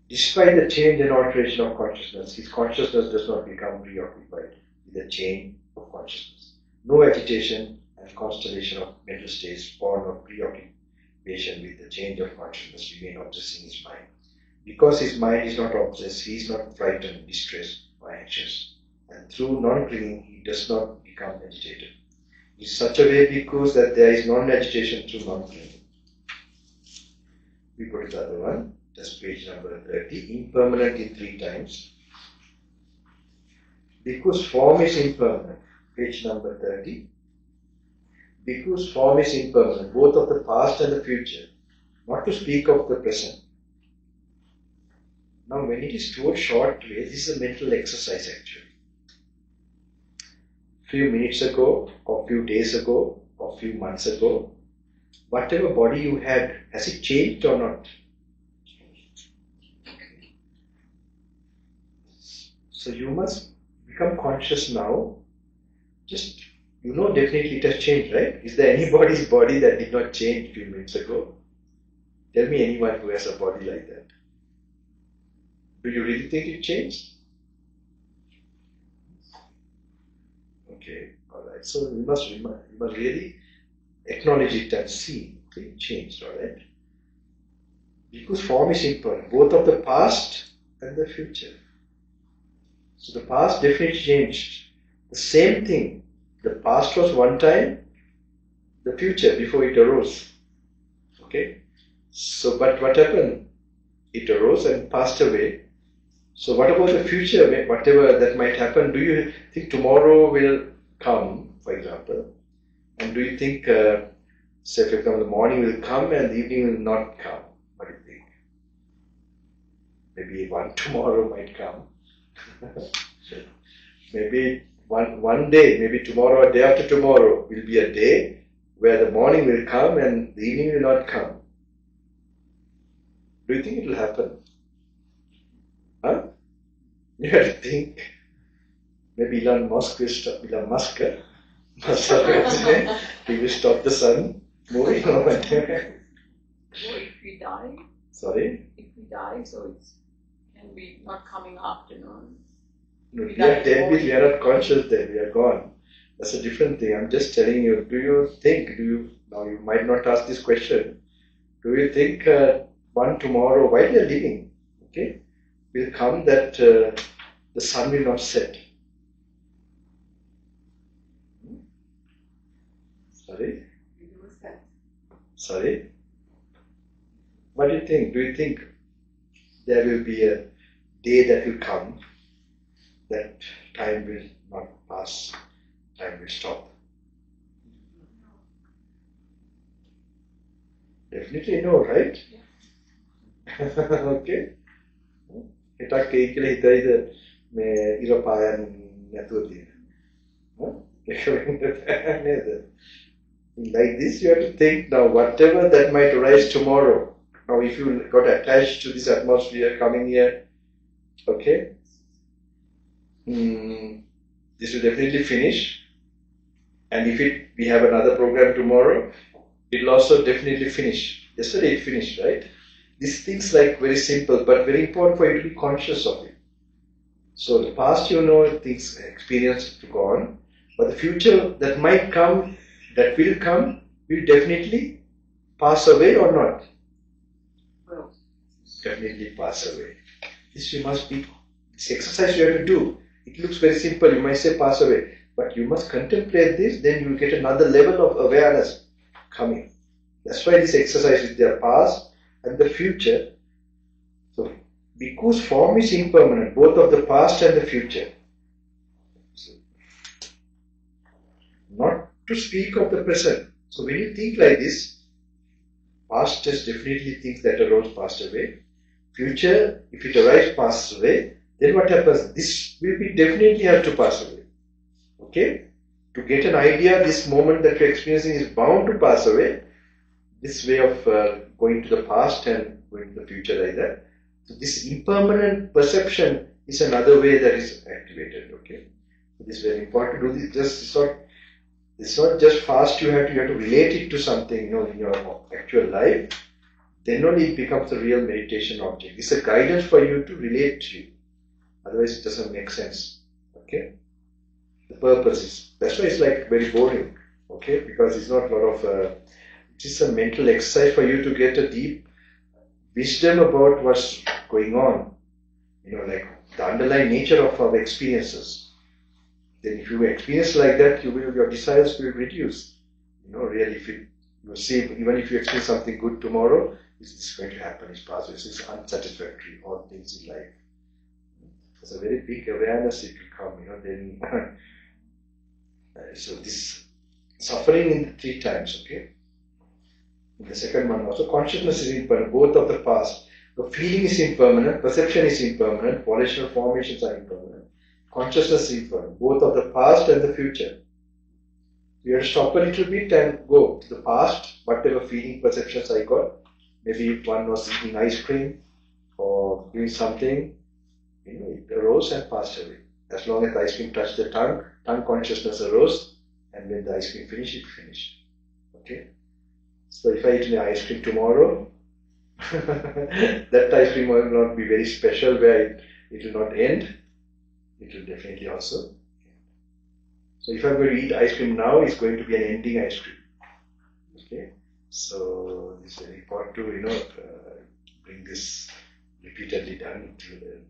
Despite the change and alteration of consciousness, his consciousness does not become preoccupied with the change of consciousness. No agitation and constellation of mental states born of preoccupation with the change of consciousness remain obsessing his mind. Because his mind is not obsessed, he is not frightened, distressed, or anxious. And through non-clinging, he does not become agitated. In such a way, because that there is non-agitation through non-clinging. We go to the other one. That's page number 30. Impermanent in 3 times. Because form is impermanent. Page number 30. Because form is impermanent, both of the past and the future. Not to speak of the present. Now, when it is told short way, this is a mental exercise actually. Few minutes ago, or few days ago, or few months ago, whatever body you had, has it changed or not? So you must become conscious now. Just, you know, definitely it has changed, right? Is there anybody's body that did not change a few minutes ago? Tell me anyone who has a body like that. Do you really think it changed? Okay, alright. So you must really acknowledge it and see it changed, alright? Because form is impermanent, both of the past and the future. So the past definitely changed. The same thing. The past was one time, the future before it arose. Okay? So, but what happened? It arose and passed away. So what about the future, whatever that might happen? Do you think tomorrow will come, for example? And do you think, say for example, the morning will come and the evening will not come? What do you think? Maybe one tomorrow might come. Maybe one day, maybe tomorrow or day after tomorrow will be a day where the morning will come and the evening will not come. Do you think it will happen? Huh? You have to think. Maybe Elon Musk will stop. He will stop the sun moving. Or if we die. Sorry? If we die, so it can be not coming after, no? No, we are dead, we are not conscious then, we are gone. That's a different thing. I'm just telling you, now you might not ask this question, do you think one tomorrow, while you are living, okay, will come that the sun will not set? Sorry? Sorry? What do you think? Do you think there will be a day that will come that time will not pass, time will stop? Definitely no, right? Okay. Hitak ekala hitayida me ira payan nathuwa thiyena. Like this you have to think now, whatever that might arise tomorrow. Now if you got attached to this atmosphere coming here, okay, this will definitely finish. And if we have another program tomorrow, it will also definitely finish. Yesterday it finished, right? These things like very simple, but very important for you to be conscious of it. So the past, things, experience gone, but the future that might come, that will come, will definitely pass away or not? Well, definitely pass away. This exercise you have to do. It looks very simple, you might say pass away, but you must contemplate this, then you will get another level of awareness coming. That's why this exercise is their past and the future. So, because form is impermanent, both of the past and the future. So, not to speak of the present. So when you think like this, past is definitely things that arose, passed away. Future, if it arises, passes away. Then what happens? This will be definitely have to pass away. Okay? To get an idea, this moment that you're experiencing is bound to pass away. this way of going to the past and going to the future like that. So this impermanent perception is another way that is activated. Okay, so this is very important to do this. It's not just fast. You have to relate it to something, in your actual life. Then only it becomes a real meditation object. It's a guidance for you to relate to. Otherwise, it doesn't make sense. Okay, the purpose is, that's why it's like very boring. Okay, because it's not a lot of. It is a mental exercise for you to get a deep wisdom about what's going on. Like the underlying nature of our experiences. Then if you experience like that, your desires will reduce. Really, if you see, even if you experience something good tomorrow, this is going to happen, it's possible, it's unsatisfactory, all things in life. There's a very big awareness it will come, then. So this suffering in 3 times, okay? In the second one also, consciousness is impermanent, both of the past. The feeling is impermanent, perception is impermanent, volitional formations are impermanent. Consciousness is impermanent, both of the past and the future. You have to stop a little bit and go to the past, whatever feeling, perceptions I got. Maybe one was eating ice cream or doing something, it arose and passed away. As long as the ice cream touched the tongue consciousness arose, and when the ice cream finished, it finished. Okay? So if I eat an ice cream tomorrow, that ice cream will not be very special where it will not end. It will definitely also end. So if I'm going to eat ice cream now, it's going to be an ending ice cream. Okay? So it's very important to, bring this repeatedly done.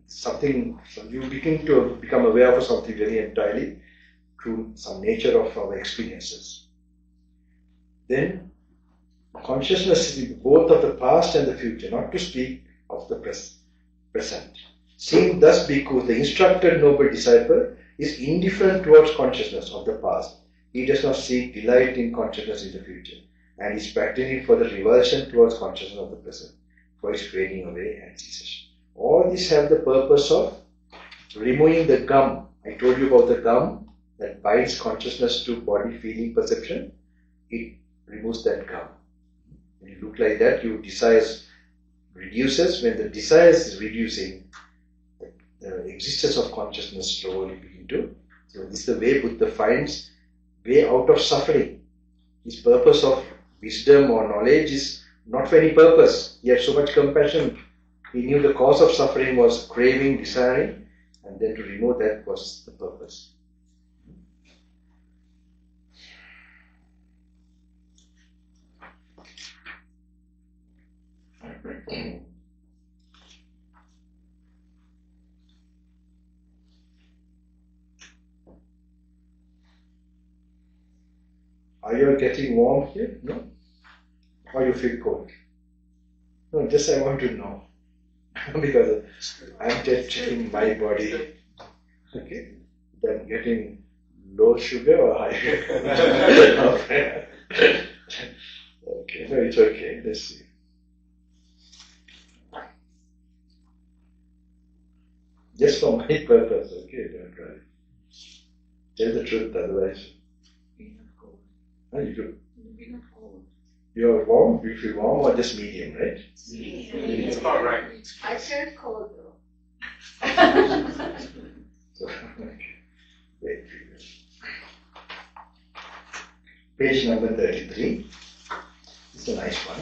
Something, so you begin to become aware of something very entirely through some nature of our experiences. Then consciousness is both of the past and the future, not to speak of the present. Seeing thus Bhikkhu, the instructed noble disciple, is indifferent towards consciousness of the past. He does not seek delight in consciousness in the future, and is practicing for the revulsion towards consciousness of the present, for its fading away and cessation. All these have the purpose of removing the gum. I told you about the gum that binds consciousness to body, feeling, perception. It removes that gum. When you look like that, your desires reduces. When the desires is reducing, the existence of consciousness slowly begin to. So this is the way Buddha finds way out of suffering. His purpose of wisdom or knowledge is not for any purpose. He had so much compassion. He knew the cause of suffering was craving, desiring, and then to remove that was the purpose. Are you getting warm here? No? Or you feel cold? No, just I want to know. Because I'm just checking my body. Okay? Then getting low sugar or high sugar? Okay, no, it's okay. Let's see. Just for my purpose, okay? Don't worry. Tell the truth, otherwise. You do. You're warm? You feel warm or just medium, right? It's about right. I felt cold though. So, okay. Wait. Page number 33. It's a nice one.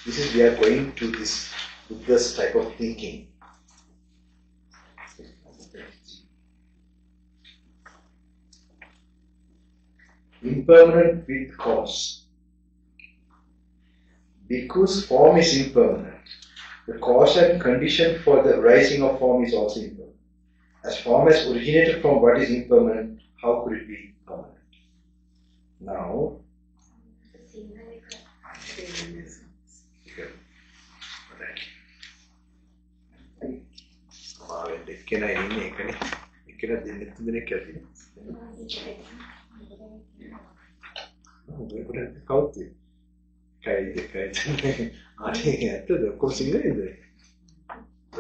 This is, we are going to this type of thinking. Impermanent with cause. Bhikkhu's form is impermanent. The cause and condition for the arising of form is also impermanent. As form has originated from what is impermanent, how could it be permanent? Now,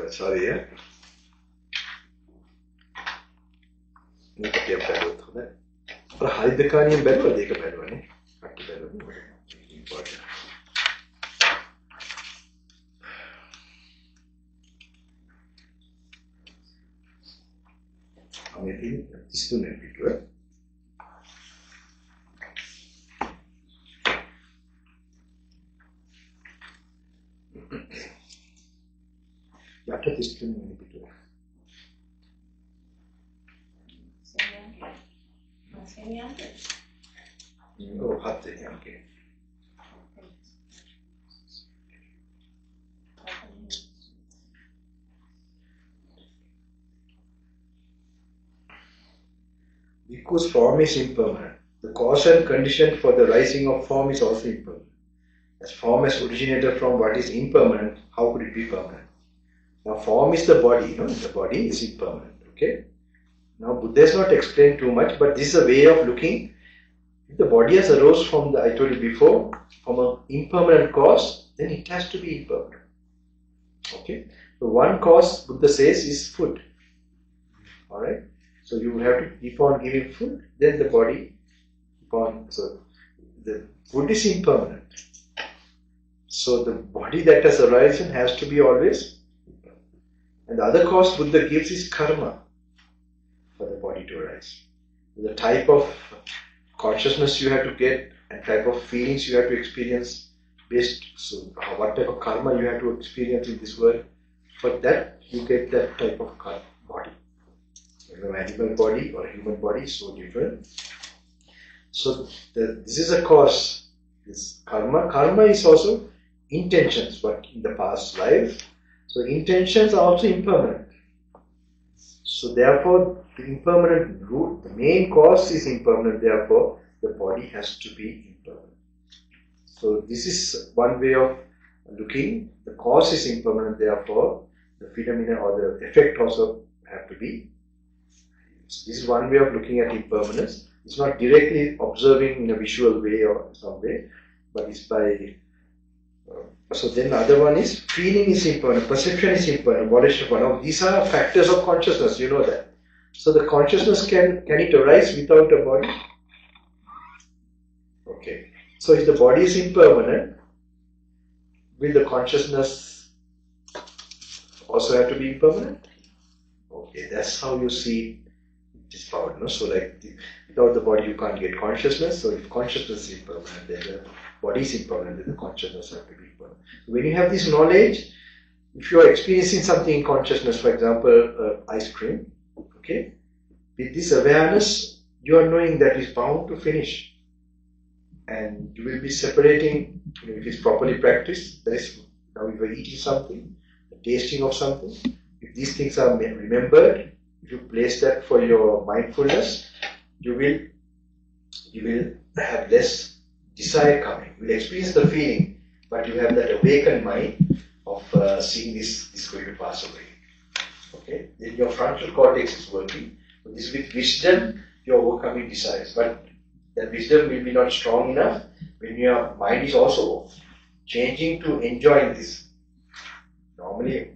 sorry, yeah. මේක තියම් බැලුවොත් හොඳයි. අර හයිද කාණියෙන් බැලුවද ඒක බැලුවනේ. කට්ටි බැලුවනේ. තිස්තුනෙන් පිටුව. යට තිස්තුනෙන් පිටුව. හත්වෙනි අංකය. Because form is impermanent. The cause and condition for the rising of form is also impermanent. As form has originated from what is impermanent, how could it be permanent? Now form is the body, no? The body is impermanent, okay? Now Buddha has not explained too much, but this is a way of looking. If the body has arose from the, I told you before, from an impermanent cause, then it has to be impermanent. Okay? So one cause Buddha says is food. Alright? So you will have to keep on giving food, then the body keep on. So the food is impermanent. So the body that has arisen has to be always impermanent. And the other cause Buddha gives is karma for the body to arise. The type of consciousness you have to get and type of feelings you have to experience based, so what type of karma you have to experience in this world, for that you get that type of body. An animal body or a human body is so different. So this is a cause. This karma is also intentions, but in the past life. So intentions are also impermanent. So therefore, the impermanent root, the main cause is impermanent. Therefore, the body has to be impermanent. So this is one way of looking. The cause is impermanent. Therefore, the phenomena or the effect also have to be. So this is one way of looking at impermanence. It's not directly observing in a visual way or some way, but it's by. So then the other one is feeling is impermanent, perception is impermanent, volition. Now these are factors of consciousness. You know that. So the consciousness can it arise without a body? Okay. So if the body is impermanent, will the consciousness also have to be impermanent? Okay, that's how you see this power. No? So like without the body you can't get consciousness. So if consciousness is impermanent, then the body is impermanent, then the consciousness has to be impermanent. So when you have this knowledge, if you are experiencing something in consciousness, for example, ice cream, okay, with this awareness, you are knowing that it's bound to finish. And you will be separating, if it's properly practiced, that is, now you are eating something, the tasting of something. If these things are remembered, if you place that for your mindfulness, you will have less desire coming. You will experience the feeling, but you have that awakened mind of seeing this going to pass away. Okay? Then your frontal cortex is working. So this with wisdom, you are overcoming desires. But that wisdom will be not strong enough when your mind is also changing to enjoying this. Normally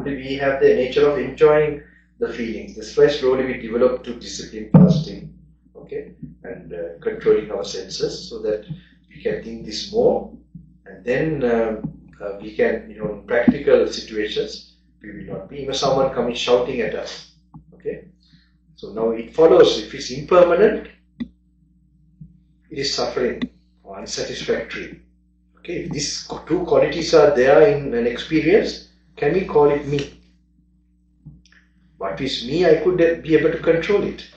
we have the nature of enjoying the feelings. That's why slowly we develop to discipline, fasting, okay, and controlling our senses so that we can think this more, and then we can, in practical situations, we will not be. Even someone coming shouting at us, okay. So now it follows. If it's impermanent, it is suffering or unsatisfactory. Okay, if these two qualities are there in an experience, can we call it me? What is me? I could be able to control it.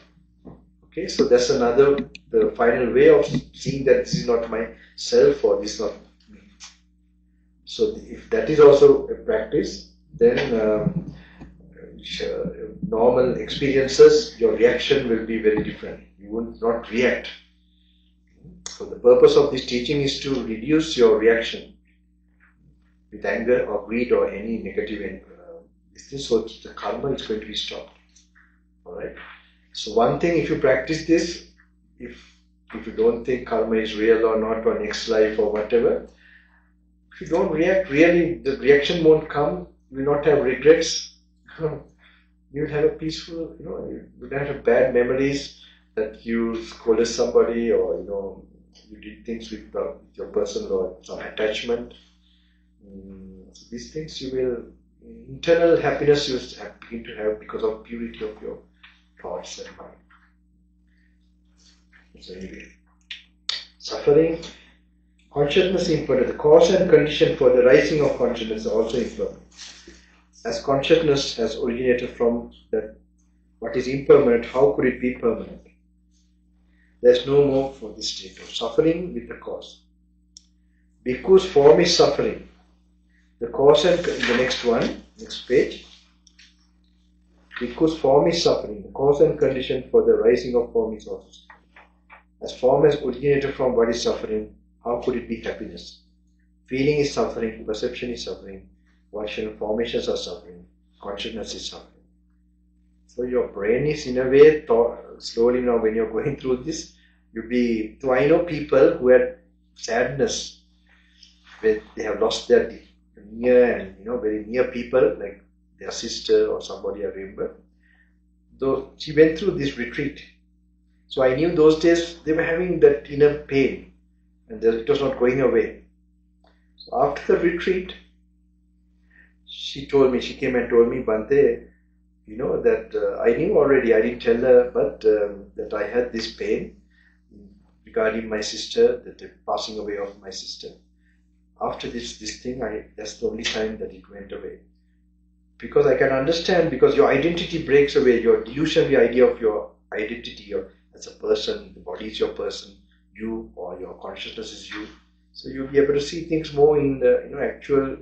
Okay, so that's the final way of seeing that this is not myself or this is not me. So if that is also a practice, then normal experiences, your reaction will be very different. You will not react. So the purpose of this teaching is to reduce your reaction with anger or greed or any negative so the karma is going to be stopped. Alright? So one thing, if you practice this, if you don't think karma is real or not, or next life or whatever, if you don't react, really the reaction won't come, you will not have regrets. You will have a peaceful, you will not have bad memories that you scolded somebody or, you did things with your person or some attachment. So these things you will, internal happiness you will begin to have because of purity of your thoughts and mind. So anyway, suffering, consciousness impermanent. The cause and condition for the rising of consciousness are also impermanent. As consciousness has originated from that what is impermanent, how could it be permanent? There is no more for this state of suffering with the cause. Bhikkhu's form is suffering. The cause and the next one, next page. Bhikkhu's form is suffering. The cause and condition for the rising of form is also suffering. As form has originated from what is suffering, how could it be happiness? Feeling is suffering, perception is suffering, volitional formations are suffering, consciousness is suffering. So your brain is in a way, slowly now when you're going through this, so I know people who had sadness when they have lost their near and very near people, like their sister or somebody I remember. Though she went through this retreat. So I knew those days they were having that inner pain and it was not going away. So after the retreat, she came and told me, Bante, that I knew already, I didn't tell her, but that I had this pain regarding my sister, the passing away of my sister. After this thing, that's the only time that it went away. Because I can understand, because your identity breaks away, your delusionary idea of your identity as a person, the body is your person, you or your consciousness is you. So you'll be able to see things more in the actual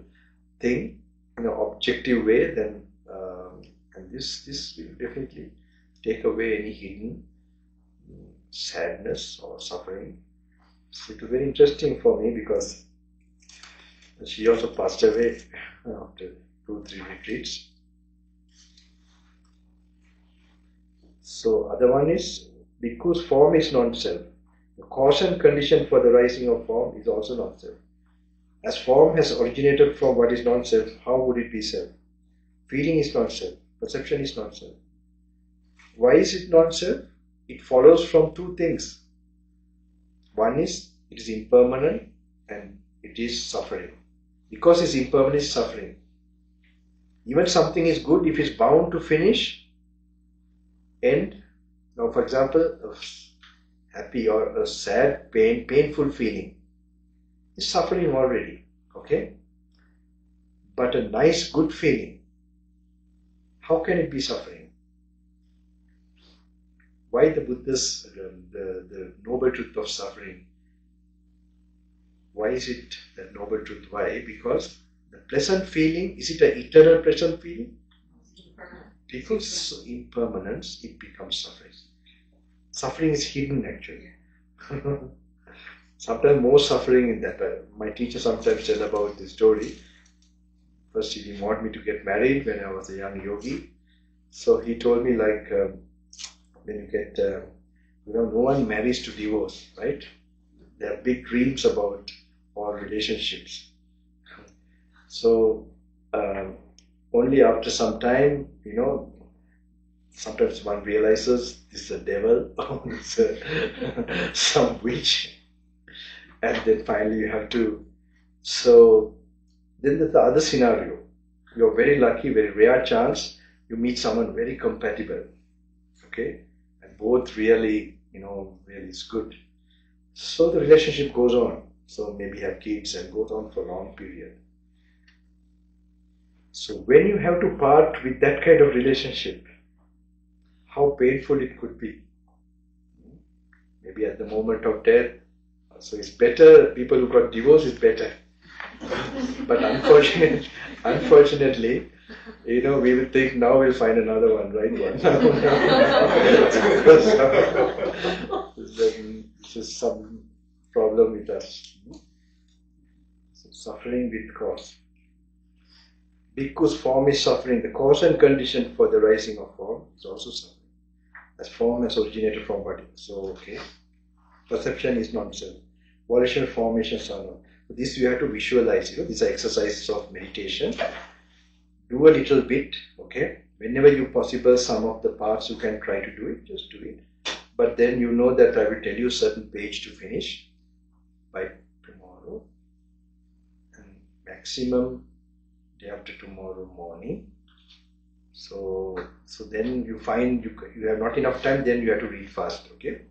thing, in an objective way, and this will definitely take away any hidden sadness or suffering. So it was very interesting for me because she also passed away after 2-3 retreats. So other one is Bhikkhu's form is non-self. The cause and condition for the rising of form is also non-self. As form has originated from what is non-self, how would it be self? Feeling is non-self. Perception is non-self. Why is it non-self? It follows from two things. One is it is impermanent and it is suffering. Because it's impermanent, it's suffering. Even something is good if it's bound to finish, end. Now, for example, a happy or a sad, painful feeling is suffering already. Okay? But a nice, good feeling, how can it be suffering? Why the Buddha's, the noble truth of suffering? Why is it that noble truth? Why? Because the pleasant feeling, is it an eternal pleasant feeling? Because impermanence, it becomes suffering. Suffering is hidden actually. Sometimes more suffering in that. My teacher sometimes tell about this story. First he didn't want me to get married when I was a young yogi. So he told me like, when you get, no one marries to divorce, right? There are big dreams about all relationships. So only after some time, sometimes one realizes this is a devil or it's some witch, and then finally you have to. So then there's the other scenario. You're very lucky, very rare chance, you meet someone very compatible, okay, and both really, really is good. So the relationship goes on. So maybe have kids and goes on for a long period. So when you have to part with that kind of relationship, how painful it could be. Maybe at the moment of death. So it's better, people who got divorced is better. But unfortunately, we will think now we'll find another one, right one. Because this is some problem with us. So suffering with cause. Bhikkhu's form is suffering. The cause and condition for the rising of form is also suffering. As form has originated from body. So, okay. Perception is non-self. Volitional formations are not. So this you have to visualize. These are exercises of meditation. Do a little bit, okay. Whenever you possible, some of the parts you can try to do it, just do it. But then you know that I will tell you a certain page to finish by tomorrow. And maximum day after tomorrow morning. So then you find you have not enough time, then you have to read fast, okay?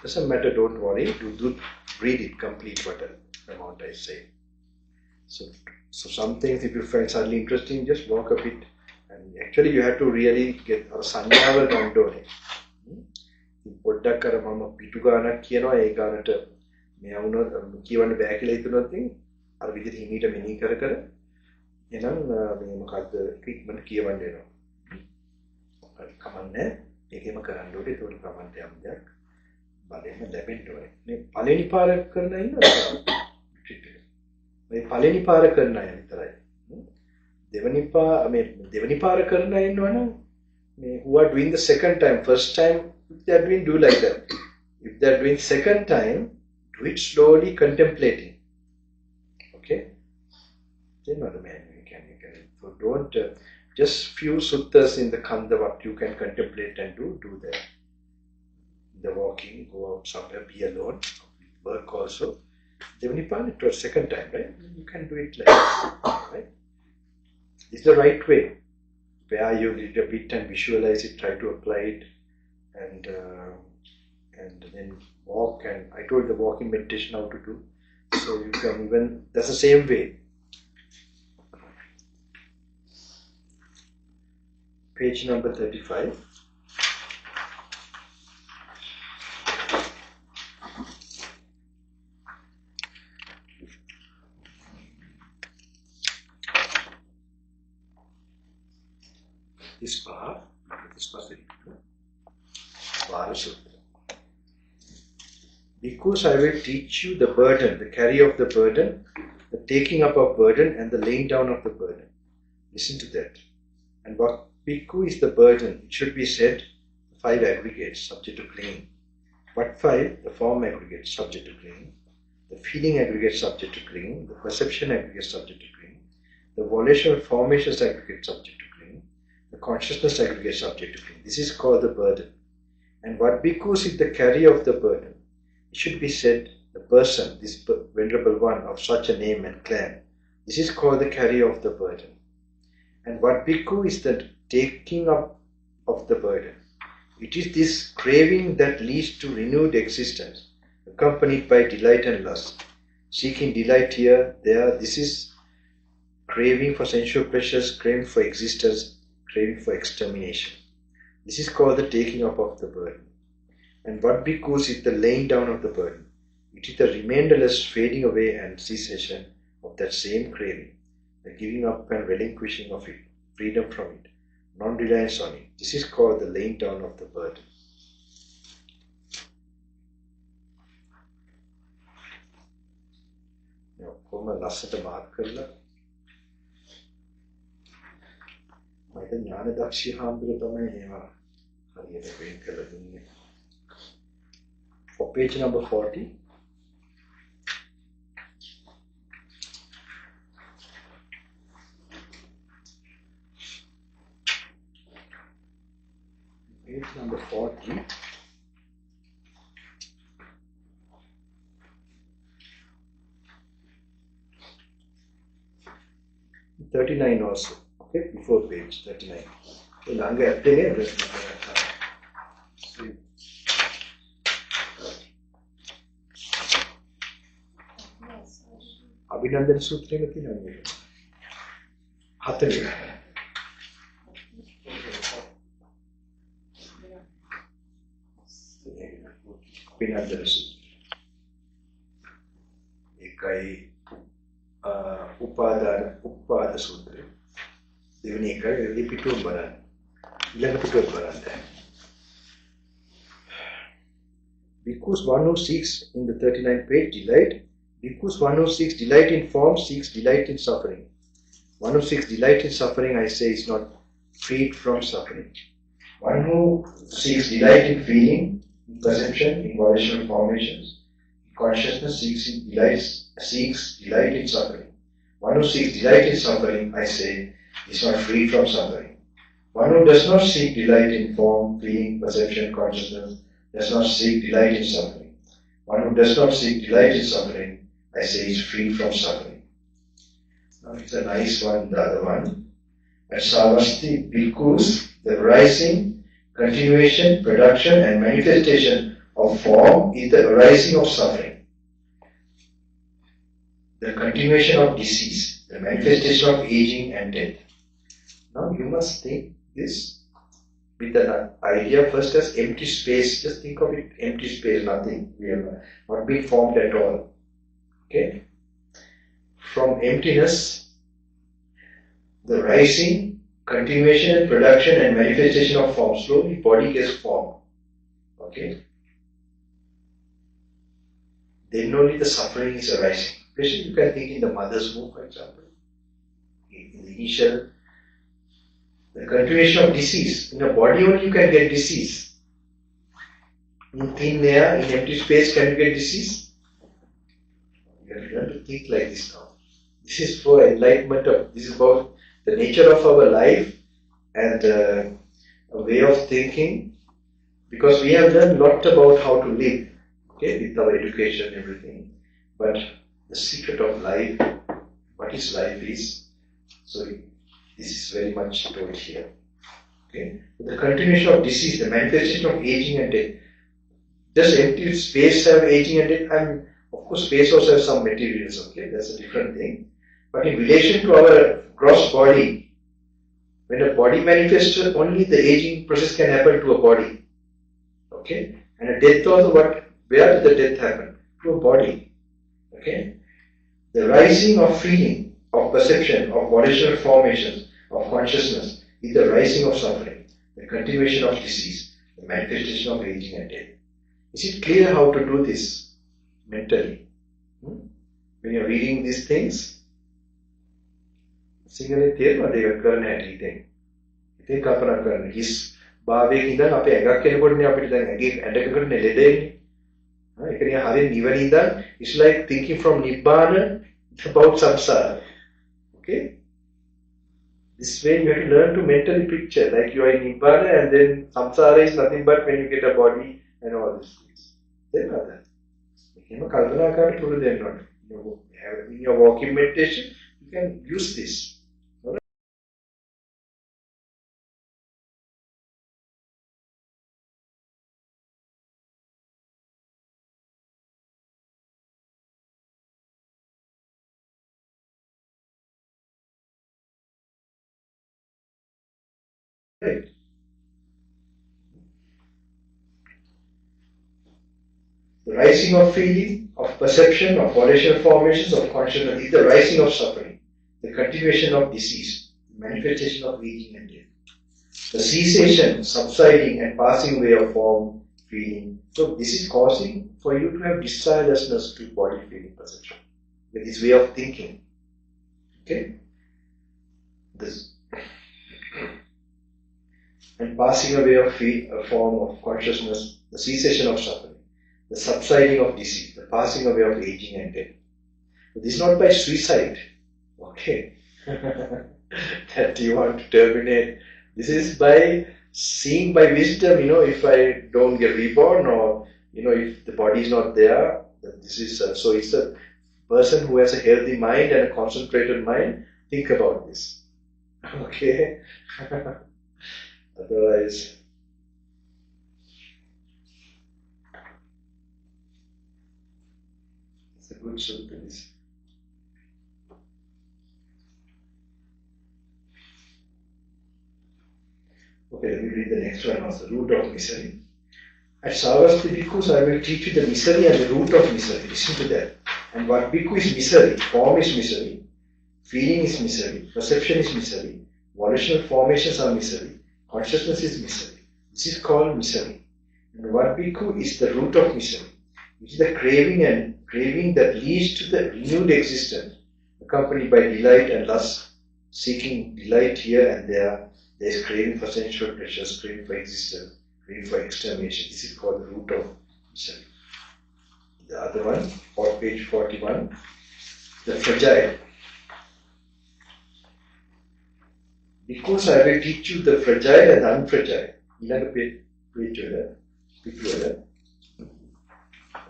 Doesn't matter, don't worry. Do read it, complete what amount I say. So some things, if you find suddenly interesting, just walk a bit. And actually, you have to really get a sanjava gandone. පොඩ්ඩක් අර මම පිටු ගානක් කියනවා ඒ ගානට මෙයා වුණොත් කියවන්න බෑ කියලා හිතනොත් අර විදිහට හිමීට මෙනෙහි කර කර එනම් මේ මොකද්ද ඉක්මනට කියවන්න වෙනවා. හරි කමන්නේ ඒකෙම කරන්න ඕනේ. ඒකට ප්‍රමාණයට යම් දෙයක් බලෙන්න ලැබෙන්න ඕනේ. මේ පළවෙනි පාර කරන ඉන්නවා. මේ පළවෙනි පාර කරන අය විතරයි. දෙවෙනි පාර කරන අය ඉන්නවනම් මේ who are doing the second time, first time if they are doing, do like that. If they are doing second time, do it slowly, contemplating. Okay? Then not the man you can. So don't just few suttas in the kanda what you can contemplate and do that. The walking, go out somewhere, be alone, work also. Devanipana, it was second time, right? You can do it like this, right? It's the right way. Where you read a bit and visualize it, try to apply it, and then walk. And I told the walking meditation how to do. So you can even, that's the same way. Page number 35. This part, because I will teach you the burden, the carry of the burden, the taking up of burden, and the laying down of the burden. Listen to that. And what bhikkhu is the burden? It should be said, the 5 aggregates subject to clinging. What 5? The form aggregates subject to clinging, the feeling aggregates subject to clinging, the perception aggregates subject to clinging, the volitional formations aggregates subject to clinging, the consciousness aggregates subject to clinging. This is called the burden. And what bhikkhus is the carrier of the burden? It should be said, the person, this Venerable one of such a name and clan. This is called the carrier of the burden. And what bhikkhu is the taking up of the burden? It is this craving that leads to renewed existence, accompanied by delight and lust. Seeking delight here, there, this is craving for sensual pleasures, craving for existence, craving for extermination. This is called the taking up of the burden. And what bhikkhus is the laying down of the burden? It is the remainderless fading away and cessation of that same craving, the giving up and relinquishing of it, freedom from it, non-reliance on it. This is called the laying down of the burden. Now, කොහොම ලස්සට Mark කරලා මම ඥානදක්ෂී හාමුදුරුවෝ තමයි මේවා හරියට වෙන් කරලා දුන්නේ. For page number 40. Page number 40. $39 also. Okay, before page 39. අභිනන්දන සූත්‍රයේ තියෙනවා මේක. 4 අභිනන්දන සූත්‍රය. එකයි උපාද සූත්‍රය. දෙවෙනි එකයි පිටුම් බලන්න. ඊළඟ පිටුම් බලන්න. Because one who seeks in the 39th page delight, because one who seeks delight in form seeks delight in suffering. One who seeks delight in suffering, I say, is not freed from suffering. One who seeks delight in feeling, in perception, in volitional formations, in consciousness seeks delight in suffering. One who seeks delight in suffering, I say, is not free from suffering. One who does not seek delight in form, feeling, perception, consciousness, does not seek delight in suffering. One who does not seek delight in suffering, I say, is free from suffering. Now it's a nice one, the other one. At Savasti, bhikkhus, the rising, continuation, production and manifestation of form is the arising of suffering, the continuation of disease, the manifestation of aging and death. Now you must think this with an idea first as empty space. Just think of it, empty space, nothing. We have not been formed at all. Okay? From emptiness, the rising, continuation and production and manifestation of form. Slowly body gets formed. Okay? Then only the suffering is arising. Especially you can think in the mother's womb, for example. In the initial, the continuation of disease. In the body only you can get disease. In thin air, in empty space, can you get disease? You have to learn to think like this now. This is for enlightenment of, this is about the nature of our life and a way of thinking, because we have learned a lot about how to live, okay, with our education and everything. But the secret of life, what is life is, so this is very much told here. Okay? The continuation of disease, the manifestation of aging and death. Does empty space have aging and death? And of course, space also has some materials, okay? That's a different thing. But in relation to our gross body, when a body manifests, only the aging process can happen to a body. Okay? And a death also, where did the death happen? To a body. Okay? The rising of feeling, of perception, of volitional formations, of consciousness is the rising of suffering, the continuation of disease, the manifestation of aging and death. Is it clear how to do this mentally? When you're reading these things, සිංහලේ තේරෙනවද ඒක කරන්න හැටි ඉතින්. ඉතින් කල්පනා කරන්න හිස් භාවයක ඉඳන් අපේ ඇඟක් කෙනකොටනේ අපිට දැන් ඇඟේ ඇඳකකටනේ ලෙඩ එන්නේ. ඒක නිකන් හරිය නිවන ඉඳන් it's like thinking from nibbana about samsara. Okay? This way you have to learn to mentally picture like you are in nibbana and then samsara is nothing but when you get a body and all these things. තේරෙනවද? මේකම කල්පනා කරන්න පුරුදු වෙන්න ඕනේ. In your walking meditation you can use this. Right. The rising of feeling, of perception, of volitional formations, of consciousness is the rising of suffering, the continuation of disease, the manifestation of aging and death. The cessation, subsiding and passing away of form, feeling. So this is causing for you to have desirelessness to body, feeling, perception. With this way of thinking. Okay? This. And passing away of a form of consciousness, the cessation of suffering, the subsiding of disease, the passing away of aging and death. But this is not by suicide, okay, that you want to terminate. This is by seeing by wisdom, if I don't get reborn or, if the body is not there, this is, so it's a person who has a healthy mind and a concentrated mind, think about this, okay. Otherwise, it's a good sutta. Okay, let me read the next one also, root of misery. At Sarvasthi Bhikkhus, I will teach you the misery and the root of misery. Listen to that. And what Bhikkhu is misery, form is misery, feeling is misery, perception is misery, volitional formations are misery, consciousness is misery. This is called misery. And what bhikkhu is the root of misery, which is the craving that leads to the renewed existence, accompanied by delight and lust, seeking delight here and there. There is craving for sensual pleasures, craving for existence, craving for extermination. This is called the root of misery. The other one, on page 41, the fragile. Because I will teach you the fragile and unfragile. ඊළඟ page වල පිටුවල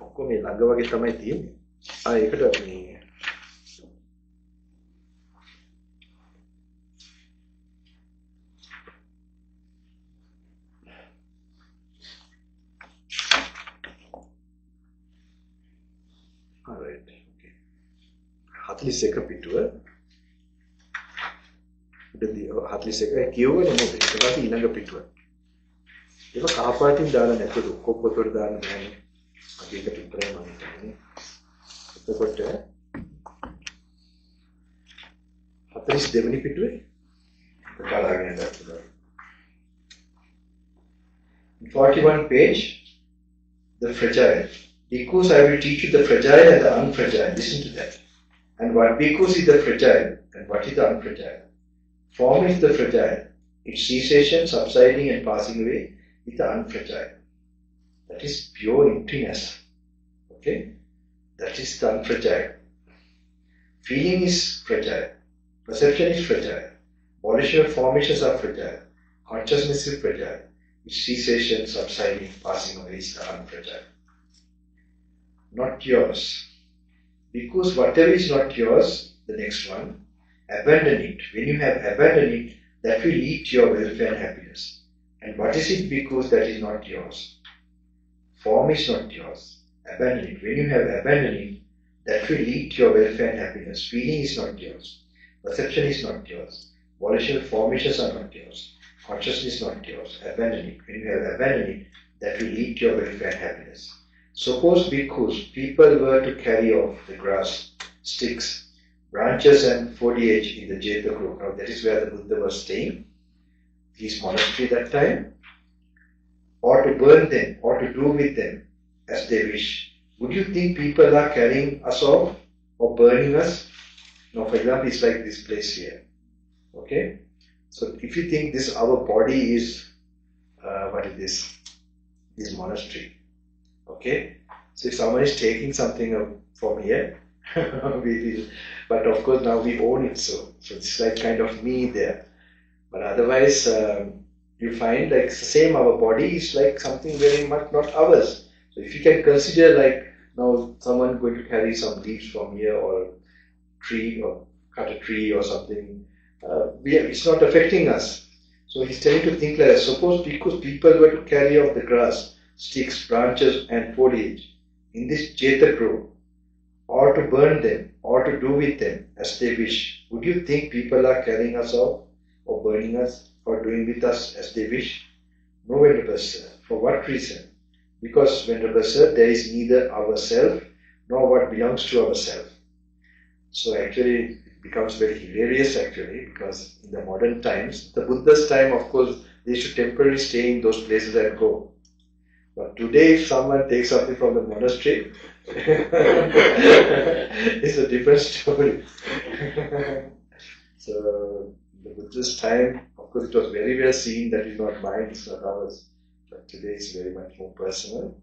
ඔක්කොම මේ ළඟ වගේ තමයි තියෙන්නේ. ඒකට මේ 41 පිටුව. උඩදී 41 කියවුව නෙමෙයි. ඒක ඊළඟ පිටුව. ඒක කහපාටින් දාලා නැතුව කොප්පතොට දාන්න බෑනේ. අපි ඒක විතරයි මම හිතන්නේ. එතකොට 42 වෙනි පිටුවේ බලාගෙන ඉඳලා 41 page, the fragile. Bhikkhus, I will teach you the fragile and the unfragile. Listen to that. And what bhikkhus is the fragile and what is the unfragile? Form is the fragile. Its cessation, subsiding and passing away is the unfragile. That is pure emptiness. Okay? That is the unfragile. Feeling is fragile. Perception is fragile. Volitional formations are fragile. Consciousness is fragile. Its cessation, subsiding, passing away is the unfragile. Not yours. Because whatever is not yours, the next one, abandon it. When you have abandoned it, that will lead to your welfare and happiness. And what is it because that is not yours? Form is not yours. Abandon it. When you have abandoned it, that will lead to your welfare and happiness. Feeling is not yours. Perception is not yours. Volitional formations are not yours. Consciousness is not yours. Abandon it. When you have abandoned it, that will lead to your welfare and happiness. Suppose bhikkhus, people were to carry off the grass, sticks, branches and foliage in the Jeta group. Now that is where the Buddha was staying, his monastery that time, or to burn them, or to do with them as they wish. Would you think people are carrying us off or burning us? Now for example, it's like this place here. Okay? So if you think this, our body is, what is this? This monastery. Okay? So if someone is taking something from here, we will, but of course now we own it, so it's like kind of me there. But otherwise, you find like it's the same, our body is like something very much not ours. So if you can consider like now someone going to carry some leaves from here or tree or cut a tree or something, it's not affecting us. So he's telling to think like that. Suppose because people were to carry off the grass, sticks, branches and foliage in this Jeta grove, or to burn them, or to do with them as they wish, would you think people are carrying us off, or burning us, or doing with us as they wish? No, Venerable Sir. For what reason? Because, Venerable Sir, there is neither ourself nor what belongs to ourself. So actually, it becomes very hilarious actually, because in the modern times, the Buddha's time, of course, they should temporarily stay in those places and go. But today, if someone takes something from the monastery, it's a different story. So, the Buddha's time, of course, it was very well seen that is not mine, it's not ours. But today it's very much more personal.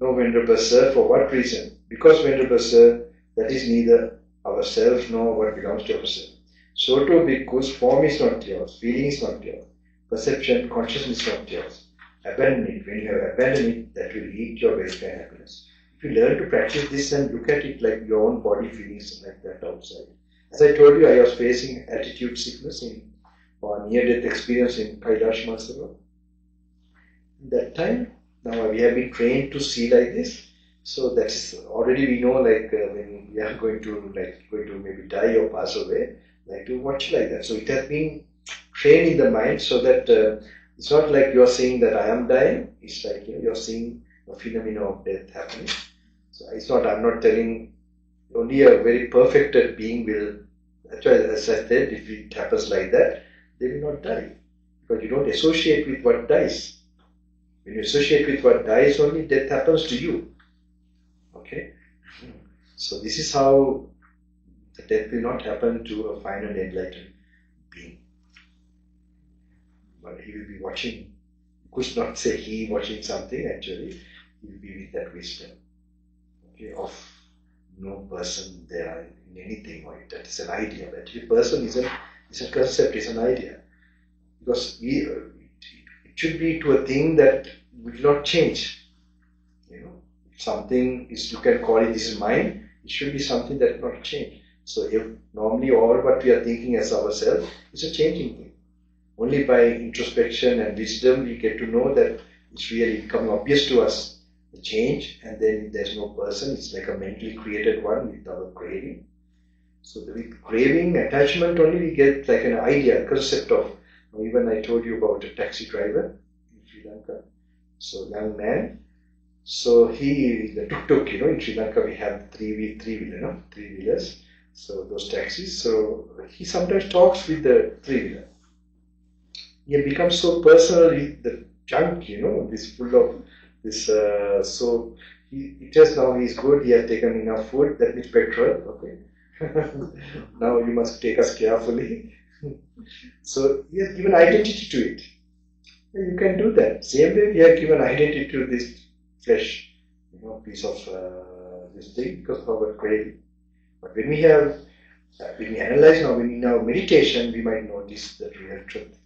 No, Venerable Sir, for what reason? Because, Venerable Sir, that is neither ourselves nor what belongs to ourselves. So too, bhikkhus, form is not yours, feeling is not yours, perception, consciousness is not yours. Abandon it. When you have abandoned it, that will lead to your welfare and happiness. If you learn to practice this and look at it like your own body feelings like that outside. As I told you, I was facing attitude sickness or near-death experience in Kailash Masala. That time, now we have been trained to see like this. So that is already we know like when we are going to maybe die or pass away, like to watch like that. So it has been trained in the mind so that it's not like you are saying that I am dying. It's like you're seeing a phenomenon of death happening. So it's not. I'm not telling. Only a very perfected being will. That's why, as I said, if it happens like that, they will not die because you don't associate with what dies. When you associate with what dies, only death happens to you. Okay. So this is how the death will not happen to a final enlightened being. But he will be watching. You could not say he watching something, actually. He will be with that wisdom. Okay, of no person there in anything, or that is an idea. That a person is a concept, is an idea. Because it should be to a thing that will not change. If something is, you can call it this is mine, it should be something that will not change. So if normally all what we are thinking as ourselves is a changing thing. Only by introspection and wisdom we get to know that it's really becoming obvious to us, the change, and then there's no person, it's like a mentally created one with our craving. So with craving, attachment only we get like an idea, concept of, even I told you about a taxi driver in Sri Lanka. So young man, so he, the tuk-tuk, in Sri Lanka we have three-wheelers, so those taxis. So he sometimes talks with the three-wheeler. He has become so personal with the junk, this full of this, so he tells now he's good, he has taken enough food, that means petrol, okay. Now you must take us carefully. So he has given identity to it. You can do that. Same way we have given identity to this flesh, piece of this thing because of our craving. But when we analyze now, in our meditation, we might notice the real truth.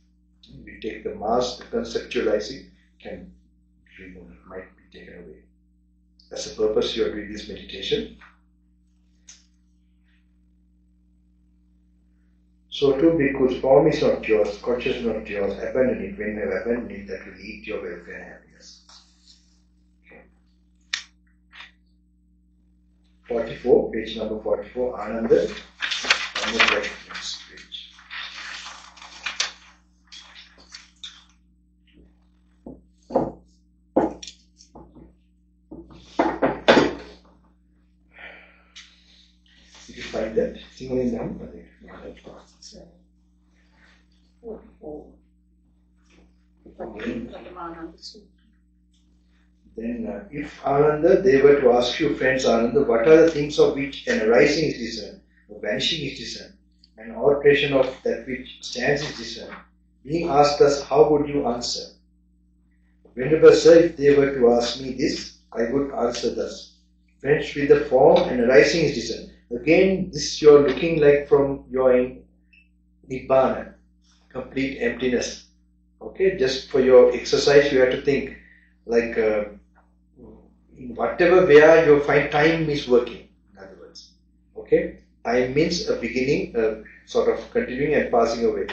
We take the mask, the conceptualizing can remove, might be taken away. That's the purpose you are doing this meditation. So two bhikkhus, form is not yours, consciousness is not yours, abandon it. When you have abandoned it, that will eat your welfare and happiness. Okay. 44, page number 44, Ananda. Almost like next page. Did you find that? Single in Dhamma? Then, if Ananda, they were to ask you, friends Ananda, what are the things of which an arising is discerned, or vanishing is discerned, and alteration of that which stands is discerned? Being asked thus, how would you answer? Venerable Sir, if they were to ask me this, I would answer thus. Friends, with the form and arising is discerned. Again, this you are looking like from your Nibbana, complete emptiness. Okay, just for your exercise, you have to think like in whatever where you find time is working. In other words, okay, time means a beginning, sort of continuing and passing away.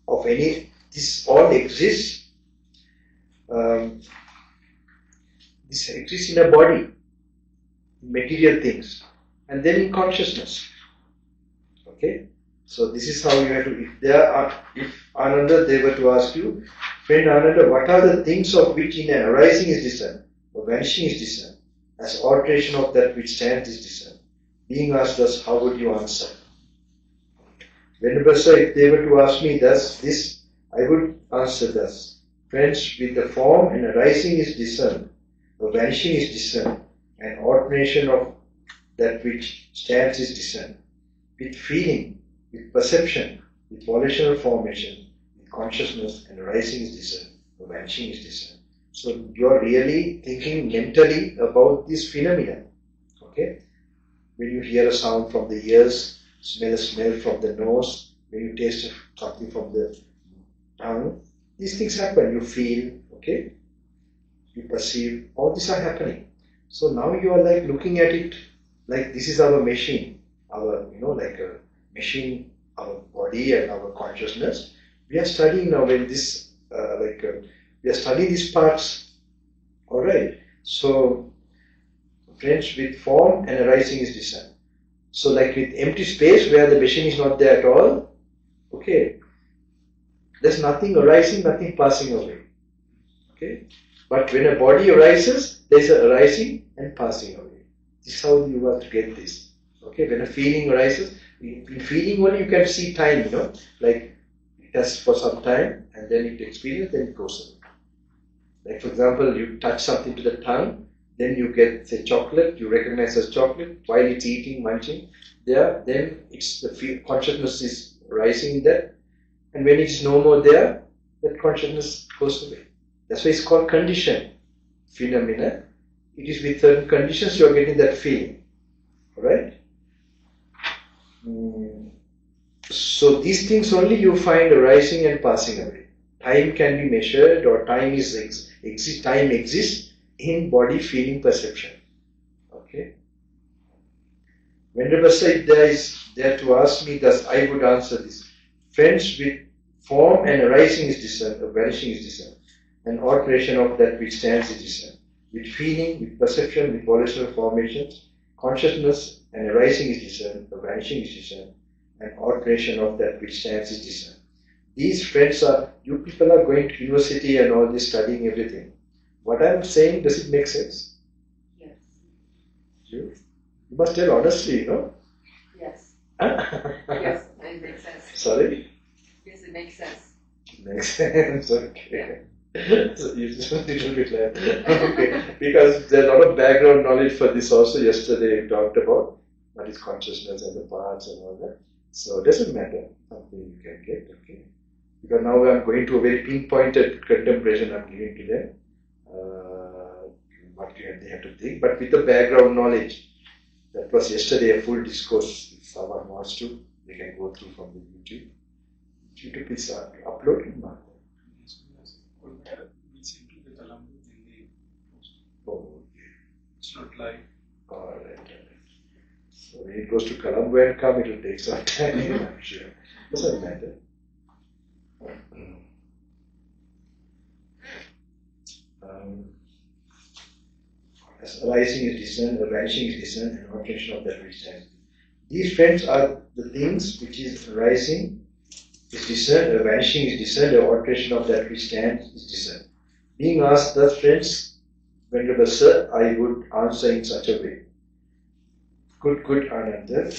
Of any, this all exists. This exists in a body, material things, and then in consciousness. Okay. So this is how you have to, if Ananda, they were to ask you, friend Ananda, what are the things of which in an arising is discerned, or vanishing is discerned, as alteration of that which stands is discerned? Being asked thus, how would you answer? Venerable Sir, if they were to ask me this, I would answer thus. Friends, with the form and arising is discerned, or vanishing is discerned, and alternation of that which stands is discerned. With feeling, with perception, with volitional formation, with consciousness, and arising is discerned, or vanishing is discerned. So you are really thinking mentally about this phenomenon. Okay? When you hear a sound from the ears, smell a smell from the nose, when you taste something from the tongue, these things happen. You feel, okay? You perceive, all these are happening. So now you are like looking at it like this is our machine, our, like a machine, our body and our consciousness. We are studying now in this, we are studying these parts. Alright. So, friends, with form and arising is discerned. So like with empty space where the machine is not there at all, okay, there's nothing arising, nothing passing away. Okay. But when a body arises, there's a arising and passing away. This is how you have to get this. Okay, when a feeling arises, in feeling only you can see time, like it has for some time and then it experiences, then it goes away. Like for example, you touch something to the tongue, then you get, say, chocolate, you recognize as chocolate, while it's eating, munching, there, then it's the consciousness is rising in that, and when it's no more there, that consciousness goes away. That's why it's called condition phenomena. It is with certain conditions you are getting that feeling. Alright? So these things only you find arising and passing away. Time can be measured, or time exists in body, feeling, perception. Okay? Venerable Sir, if there is there to ask me thus, I would answer this. Friends, with form and arising is discerned, or vanishing is discerned, and alteration of that which stands is discerned. With feeling, with perception, with volitional formations, consciousness, and arising is discerned, the vanishing is discerned, and alternation of that which stands is discerned. These friends are, you people are going to university and all this, studying everything. What I'm saying, does it make sense? Yes. You must tell honestly, no? Yes. Huh? Yes, it makes sense. Sorry? Yes, it makes sense. Makes sense, okay. So you just a little bit like, okay. Because there's a lot of background knowledge for this also. Yesterday we talked about what is consciousness and the parts and all that. So it doesn't matter, something you can get, okay. Because now I'm going to a very pinpointed contemplation I'm giving to them. What they have to think, but with the background knowledge. That was yesterday a full discourse. If someone wants to, they can go through from the YouTube. YouTube is uploaded now. Oh, It's not live. alright. So when it goes to Colombo and come, it will take some time, I'm sure. Doesn't matter. As arising is discerned, vanishing is discerned, and alternation of that which stands. These friends are the things which is arising is discerned, vanishing is discerned, the alteration of that which stands is discerned. Being asked, thus friends, Venerable Sir, I would answer in such a way. Good Ananda.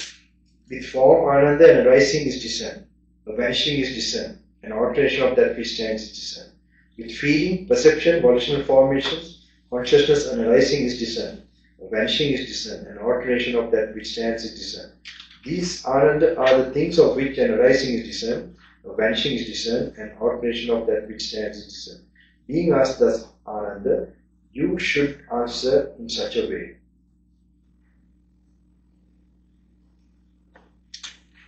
With form, Ananda, and arising is discerned. The vanishing is discerned. An alteration of that which stands is discerned. With feeling, perception, volitional formations, consciousness and arising is discerned. The vanishing is discerned. An alteration of that which stands is discerned. These Ananda are the things of which an arising is discerned, a vanishing is discerned, and alternation of that which stands is discerned. Being asked thus, Ananda, you should answer in such a way.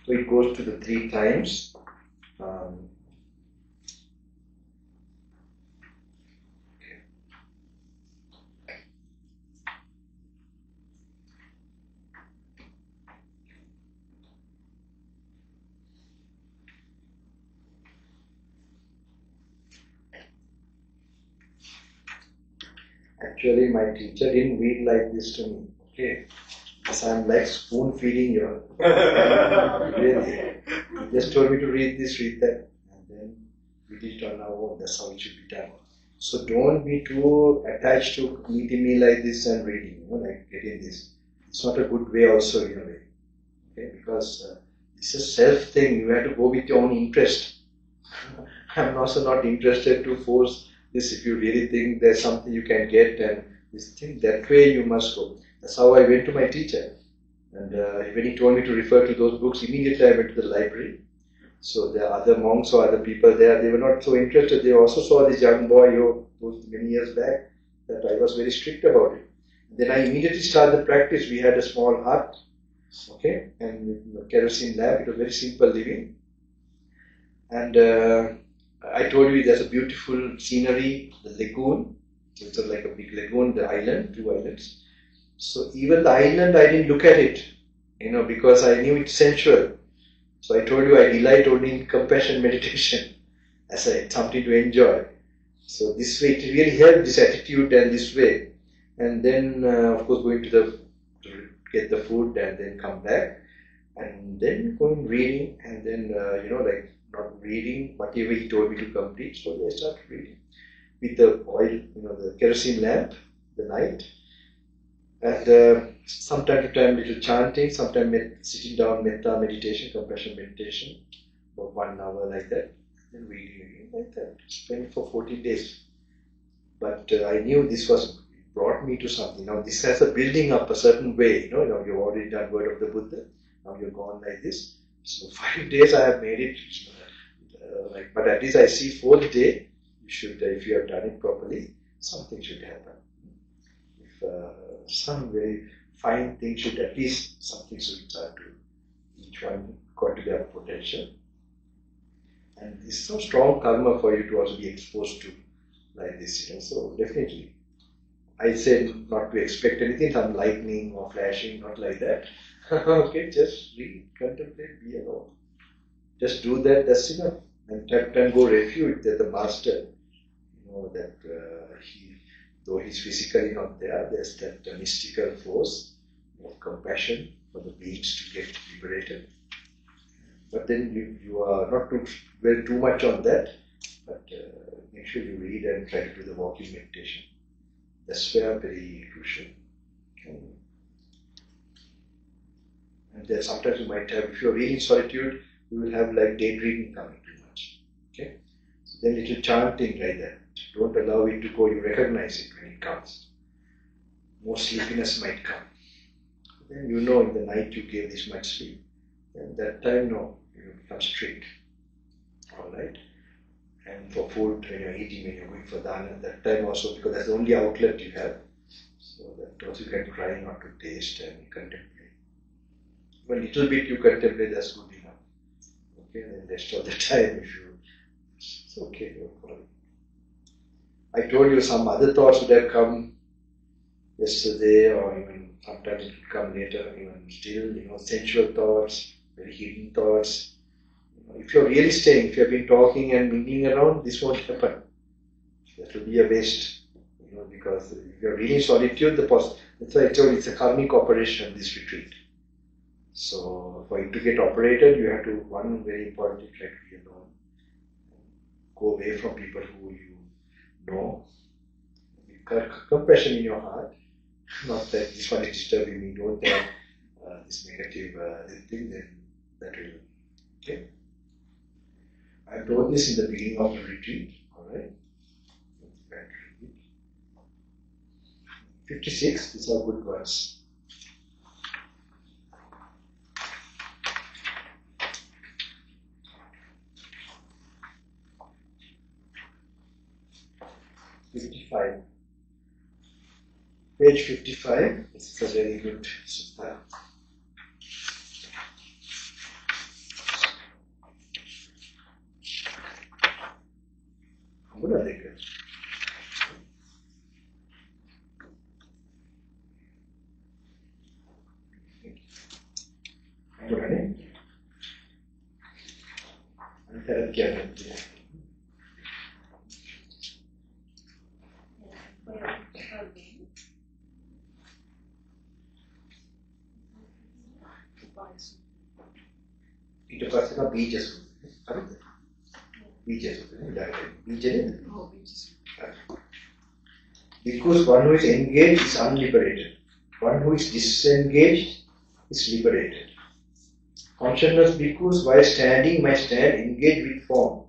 So it goes to the 3 times. Actually, my teacher didn't read like this to me. Okay. So I'm like spoon feeding you all. Really. He just told me to read this, read that. And then we did it on our own. That's how it should be done. So don't be too attached to meeting me like this and reading, like getting this. It's not a good way also in a way. Okay, because it's a self thing. You have to go with your own interest. I'm also not interested to force this. If you really think there's something you can get and this thing, that way you must go. That's how I went to my teacher. And when he told me to refer to those books, immediately I went to the library. So there are other monks or other people there. They were not so interested. They also saw this young boy those many years back that I was very strict about it. Then I immediately started the practice. We had a small hut, okay, and kerosene lamp. It was very simple living. And I told you there's a beautiful scenery, the lagoon. So it's like a big lagoon, the island, 2 islands. So even the island, I didn't look at it, because I knew it's sensual. So I told you I delight only in compassion meditation as something to enjoy. So this way, it really helped, this attitude and this way. And then, of course, going to get the food and then come back. And then going reading and then, not reading whatever he told me to complete. So I started reading with the oil, the kerosene lamp, the night. And from time to time little chanting, sometimes sitting down, metta meditation, compassion meditation, about 1 hour like that. Then reading like that. Spent for 14 days. But I knew this brought me to something. Now this has a building up a certain way. You've already done Word of the Buddha. Now you're gone like this. So 5 days I have made it. But at least I see 4th day, you should, if you have done it properly, something should happen. If some very fine thing should, at least something should start to each one according to their potential. And it's so strong karma for you to also be exposed to like this, so definitely. I said not to expect anything, some lightning or flashing, not like that. Okay, just read, contemplate, be alone. Just do that, that's enough. And that can go refuge that the master, that though he's physically not there, there's that mystical force of compassion for the beings to get liberated. But then you are not to dwell too much on that, but make sure you read and try to do the walking meditation. That's where very crucial. And then sometimes you might have, if you're really in solitude, you will have like daydreaming coming too much. Okay? So then little chanting like that. Don't allow it to go, you recognize it when it comes. More sleepiness might come. Then you know in the night you gave this much sleep. Then that time, no, you become strict. Alright? And for food, when you're eating, when you're going for dana, that time also, because that's the only outlet you have. So that also you can try not to taste and contemplate. When little bit you contemplate, that's good enough. Okay, then rest of the time, if you, it's okay, don't worry. I told you some other thoughts would have come yesterday, or even sometimes it would come later, even still, sensual thoughts, very hidden thoughts. If you're really staying, if you've been talking and mingling around, this won't happen. That will be a waste, because if you're really in solitude, that's why I told you it's a karmic operation, this retreat. So for it to get operated, you have to, one very important, try to be alone. Go away from people who you know. Compassion in your heart. Not that this one is disturbing me, don't have this negative thing, then that will. Okay. I told this in the beginning of the retreat. Alright. 56, these are good ones. Page 55, this is a very good sutta. ඊට පස්සේ තමයි බීජ සූත්‍රය. හරිද? බීජ සූත්‍රය නේද? බීජනේ. ඔව් බීජ. Because one who is engaged is unliberated. One who is disengaged is liberated. Consciousness because while standing might stand engaged with form,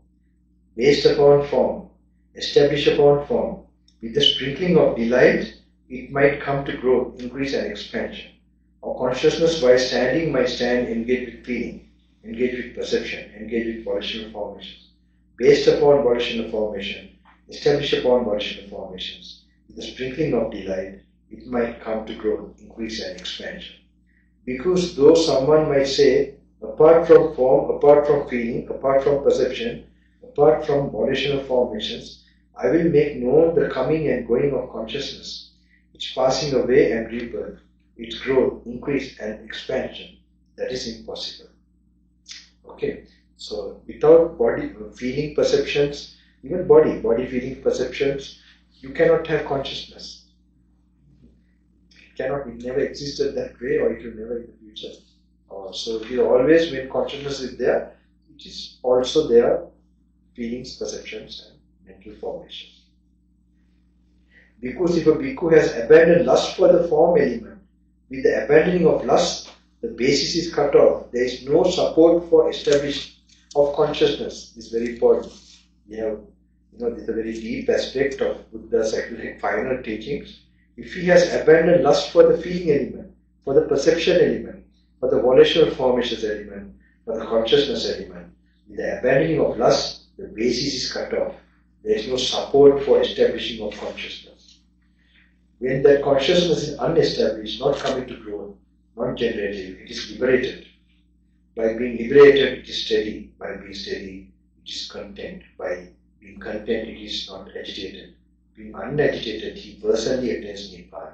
based upon form, established upon form. With the sprinkling of delight, it might come to growth, increase and expansion. Or consciousness while standing might stand engaged with feeling, engaged with perception, engaged with volitional formations. Based upon volitional formation, established upon volitional formations. With the sprinkling of delight, it might come to growth, increase and expansion. Because though someone might say, apart from form, apart from feeling, apart from perception, apart from volitional formations, I will make known the coming and going of consciousness, its passing away and rebirth, its growth, increase and expansion. That is impossible. Okay, so without body, feeling perceptions, even body feeling perceptions, you cannot have consciousness. It never existed that way, or it will never in the future. So it will always, when consciousness is there, it is also there, feelings, perceptions, and mental formations. Because if a bhikkhu has abandoned lust for the form element, with the abandoning of lust, the basis is cut off. There is no support for establishment of consciousness. This is very important. We have, this is a very deep aspect of Buddha's actually final teachings. If he has abandoned lust for the feeling element, for the perception element, for the volitional formations element, for the consciousness element, with the abandoning of lust, the basis is cut off. There is no support for establishing of consciousness. When that consciousness is unestablished, not coming to growth, not generative, it is liberated. By being liberated, it is steady. By being steady, it is content. By being content, it is not agitated. Being unagitated, he personally attains Nibbana.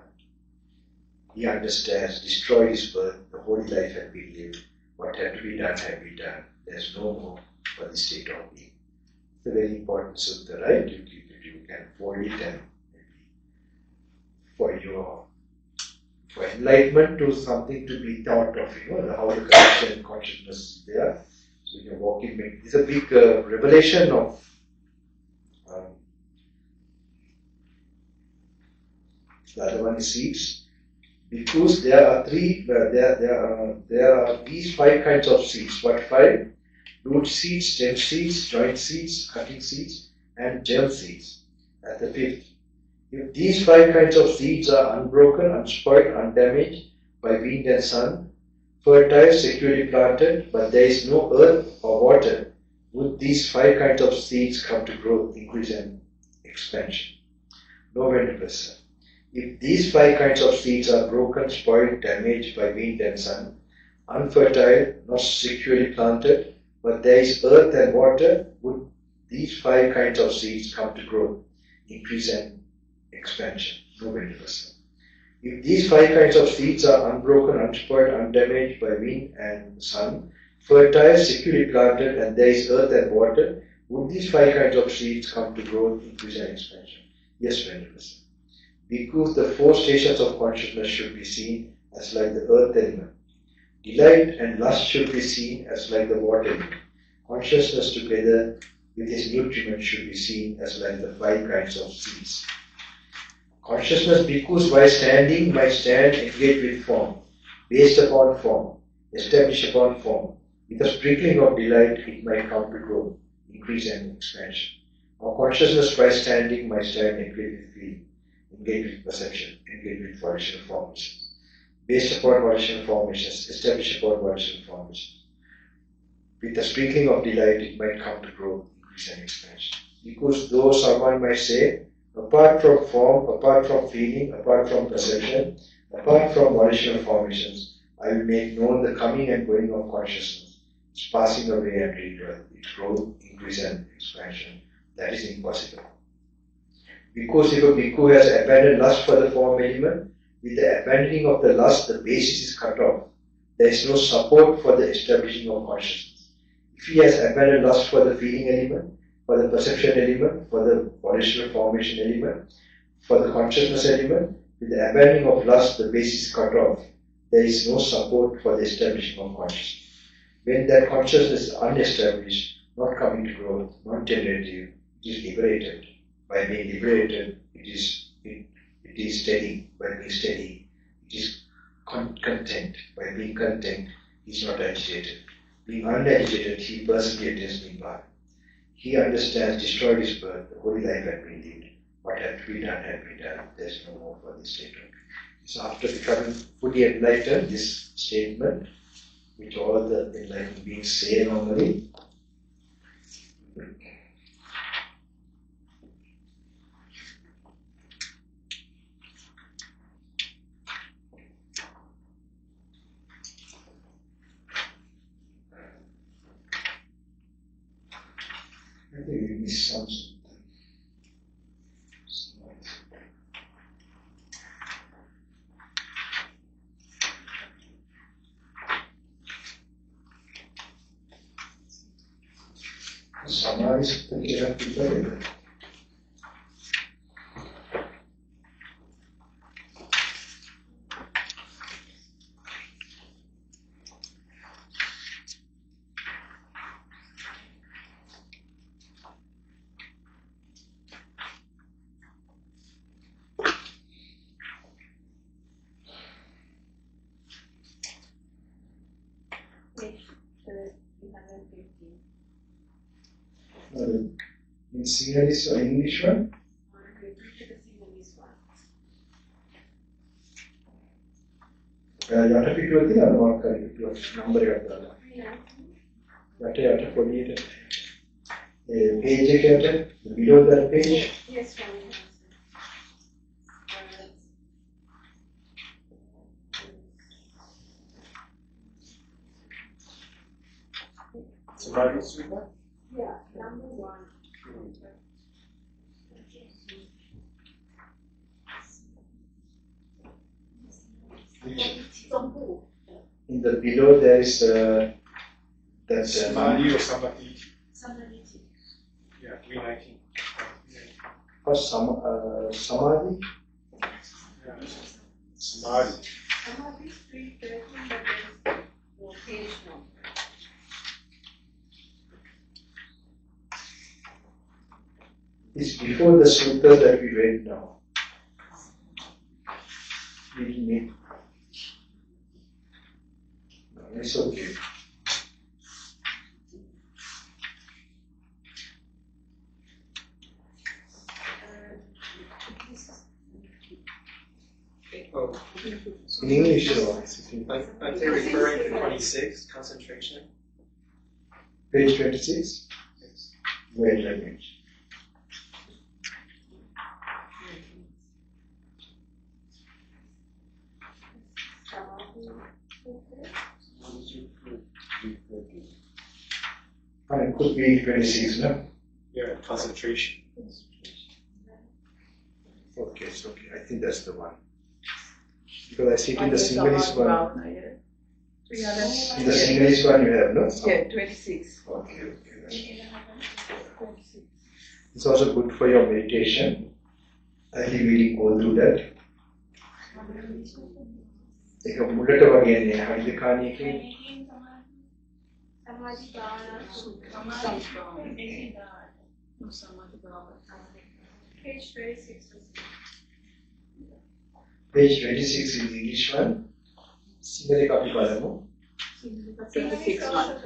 He understands, destroyed his birth, the holy life had been lived. What had to be done had been done. There is no more for the state of being. It's a very important sutta, right? You can fold it and maybe for enlightenment to something to be thought of, how the connection and consciousness is there. So you're walking, it's a big revelation of the other one is seeds. Because there are there are these 5 kinds of seeds. What 5? Root seeds, stem seeds, joint seeds, cutting seeds, and germ seeds. At the 5th. If these 5 kinds of seeds are unbroken, unspoiled, undamaged by wind and sun, fertile, securely planted, but there is no earth or water, would these 5 kinds of seeds come to growth, increase, and expansion? No, Venerable. If these 5 kinds of seeds are broken, spoiled, damaged by wind and sun, unfertile, not securely planted, but there is earth and water, would these 5 kinds of seeds come to growth, increase, and expansion? No, Venerable. If these 5 kinds of seeds are unbroken, unspoiled, undamaged by wind and sun, fertile, securely planted, and there is earth and water, would these 5 kinds of seeds come to growth, increase, and expansion? Yes, Venerable. Because the 4 stations of consciousness should be seen as like the earth element. Delight and lust should be seen as like the water element. Consciousness together with its nutriment should be seen as like the 5 kinds of seeds. Consciousness, because by standing, might stand engaged with form, based upon form, established upon form. With a sprinkling of delight, it might come to growth, increase, and expansion. Or consciousness by standing might stand engaged with feeling, engaged with perception, engaged with volitional formations. Based upon volitional formations, established upon volitional formations. With a sprinkling of delight, it might come to growth, increase, and expansion. Because though someone might say, apart from form, apart from feeling, apart from perception, apart from volitional formations, I will make known the coming and going of consciousness, its passing away and rebirth, its growth, increase, and expansion. That is impossible. Because if a bhikkhu has abandoned lust for the form element, with the abandoning of the lust, the basis is cut off. There is no support for the establishing of consciousness. If he has abandoned lust for the feeling element, for the perception element, for the volitional formation element, for the consciousness element, with the abandoning of lust, the basis is cut off. There is no support for the establishing of consciousness. When that consciousness is unestablished, not coming to growth, not generative, it is liberated. By being liberated, it is steady. By being steady, it is content. By being content, he is not agitated. Being unagitated, he perseveres in birth. He understands, destroyed his birth, the holy life had been lived. What had to be done had been done. There is no more for this statement. So after becoming fully enlightened, this statement, which all the enlightened beings say normally, I think we missed something. Samadhi is the killer people. In Sinhalese or English one? යට පිටුව තියෙනවා මොකක් හරි පිටුවක් number එකක් දාලා. යට පොඩියට ඒ page එකට below that page. Yes, yeah, number 1. In the below there is that Samadhi or Samadhi. Samadhi. Yeah, 319. Samadhi. Yeah. Samadhi. Some of these three careful, but there's no page number. It's before the sutta that we read now. We need. No, it's okay. Oh, In English, so aren't they referring to 26, concentration? page 26. Wait, let me. It could be 26, no? Yeah, concentration. Okay, it's okay. I think that's the one. Because I see it in the Sinhalese one. In the Sinhalese one you have, no? Yeah, 26. Okay. It's also good for your meditation. I think we will go through that. ඒක මුලට වගේ නේ හරිද කාණේ කියන්නේ Samadhi Page 26. Page 26 is the English one. Sinhala copy බලමු. 26 months.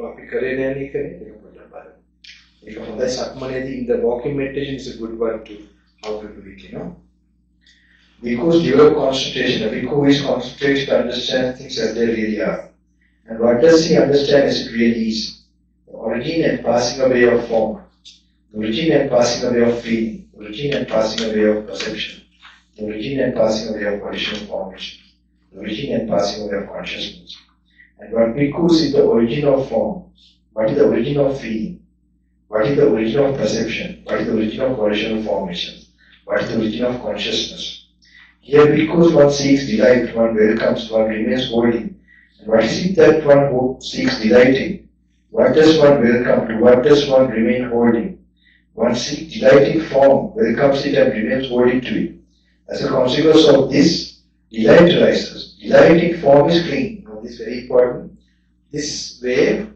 අපි කරේ නෑනේ කරේ ඒක පොඩ්ඩක් බලමු. ඒක හොඳයි සක්මනේදී in the walking meditation is a good one to how to do it, you know. Bhikkhus develop concentration. A bhikkhu is concentrated to understand things as they really are. And what does he understand as it really is? The origin and passing away of form, the origin and passing away of feeling, the origin and passing away of perception, the origin and passing away of conditional formation, the origin and passing away of consciousness. And what bhikkhus is the origin of form, what is the origin of feeling, what is the origin of perception, what is the origin of conditional formation, what is the origin of consciousness. Here bhikkhus one seeks delight, one welcomes, one remains holding. And what is it that one who seeks delighting? What does one welcome to? What does one remain holding? One seeks delighting form, welcomes it and remains holding to it. As a consequence of this, delight arises. Delighting form is clean. Now this is very important. This way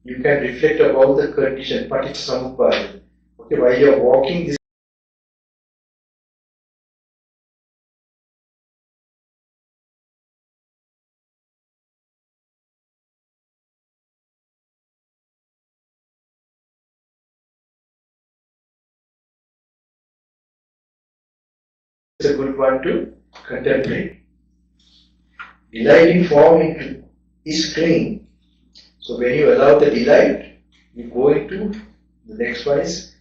you can reflect about the condition, paticca. Okay, while you are walking, this is a good one to contemplate. Delighting form is clean. So when you allow the delight, you go into the next one is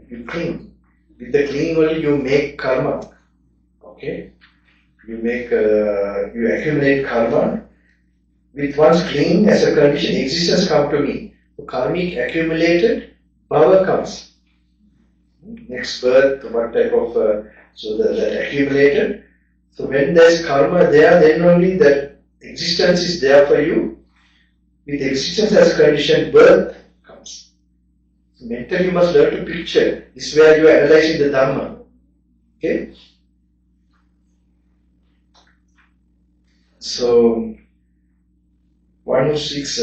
you clean. With the clean only you make karma. Okay, you accumulate karma. With one's clean as a condition, existence come to me. So karmic accumulated, power comes. Next birth, what type of so that accumulated. So when there's karma there, then only that existence is there for you. With existence as a condition, birth comes. So mentally you must learn to picture. This is where you are analyzing the Dhamma. Okay? So, one who seeks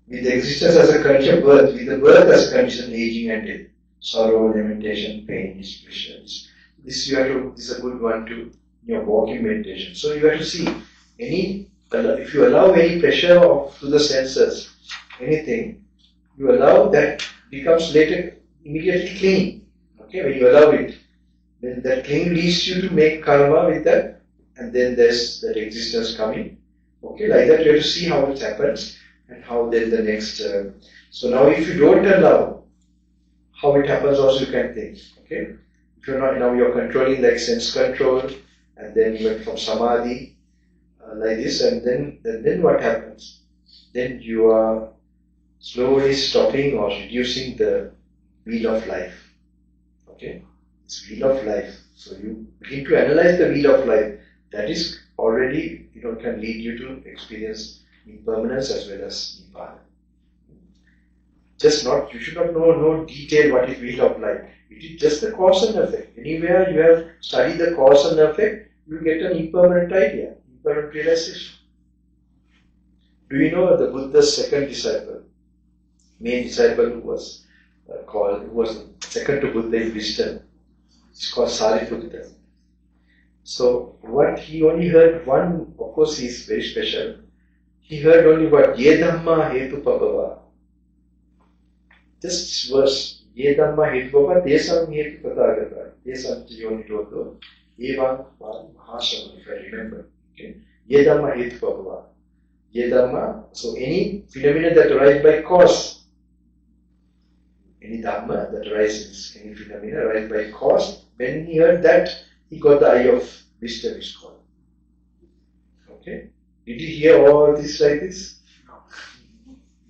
with the existence as a condition, birth, with the birth as a condition, aging and death, sorrow, lamentation, pain, displeasure. This is a good one to your walking meditation. So you have to see if you allow any pressure to the senses, anything, you allow that becomes later immediately clean. Okay, when you allow it, then that clean leads you to make karma with that, and then there's that existence coming. Okay, like that you have to see how it happens and how then the next. So now if you don't allow how it happens, also you can think. Okay, if you're not, now you're controlling like sense control, and then you went from samadhi. Like this, and then what happens? Then you are slowly stopping or reducing the wheel of life. Okay, it's wheel of life. So you begin to analyze the wheel of life. That is already can lead you to experience impermanence as well as nibbana. Just not, you should not know no detail what is wheel of life. It is just the cause and effect. Anywhere you have studied the cause and effect, you get an impermanent idea, impermanent realization. Do you know the Buddha's second disciple, main disciple who was who was second to Buddha in wisdom? It's called Sariputta. So what he only heard one, of course he is very special. He heard only what Ye Dhamma Hetu Pabhava. Just verse Ye Dhamma Hetu Pabhava Tesam Hetu Tathagata. Tesam Yoni Rodo Evam Mahasam, if I remember. Okay. Ye Dhamma Hetu Pabhava. Ye Dhamma, so any phenomena that arise by cause. Any Dhamma that arises, any phenomena arise by cause. When he heard that, he got the eye of wisdom, is called. Okay? Did you hear all this like this? No.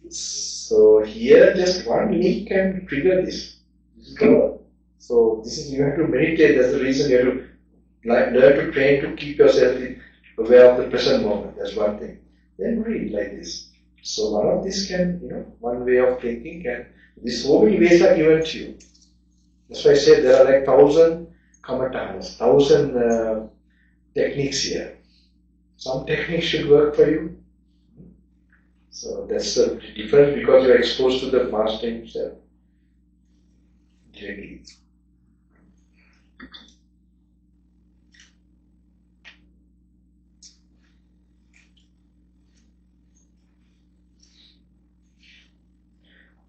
So here just one link can trigger this. This is the, so this is, you have to meditate. That's the reason you have to learn to train to keep yourself aware of the present moment. That's one thing. Then read like this. So one of this can, one way of thinking can. These so many ways are given to you. That's why I said there are like 1,000 kamatanas, 1,000 techniques here. Some techniques should work for you. So that's the difference because you are exposed to the master himself directly.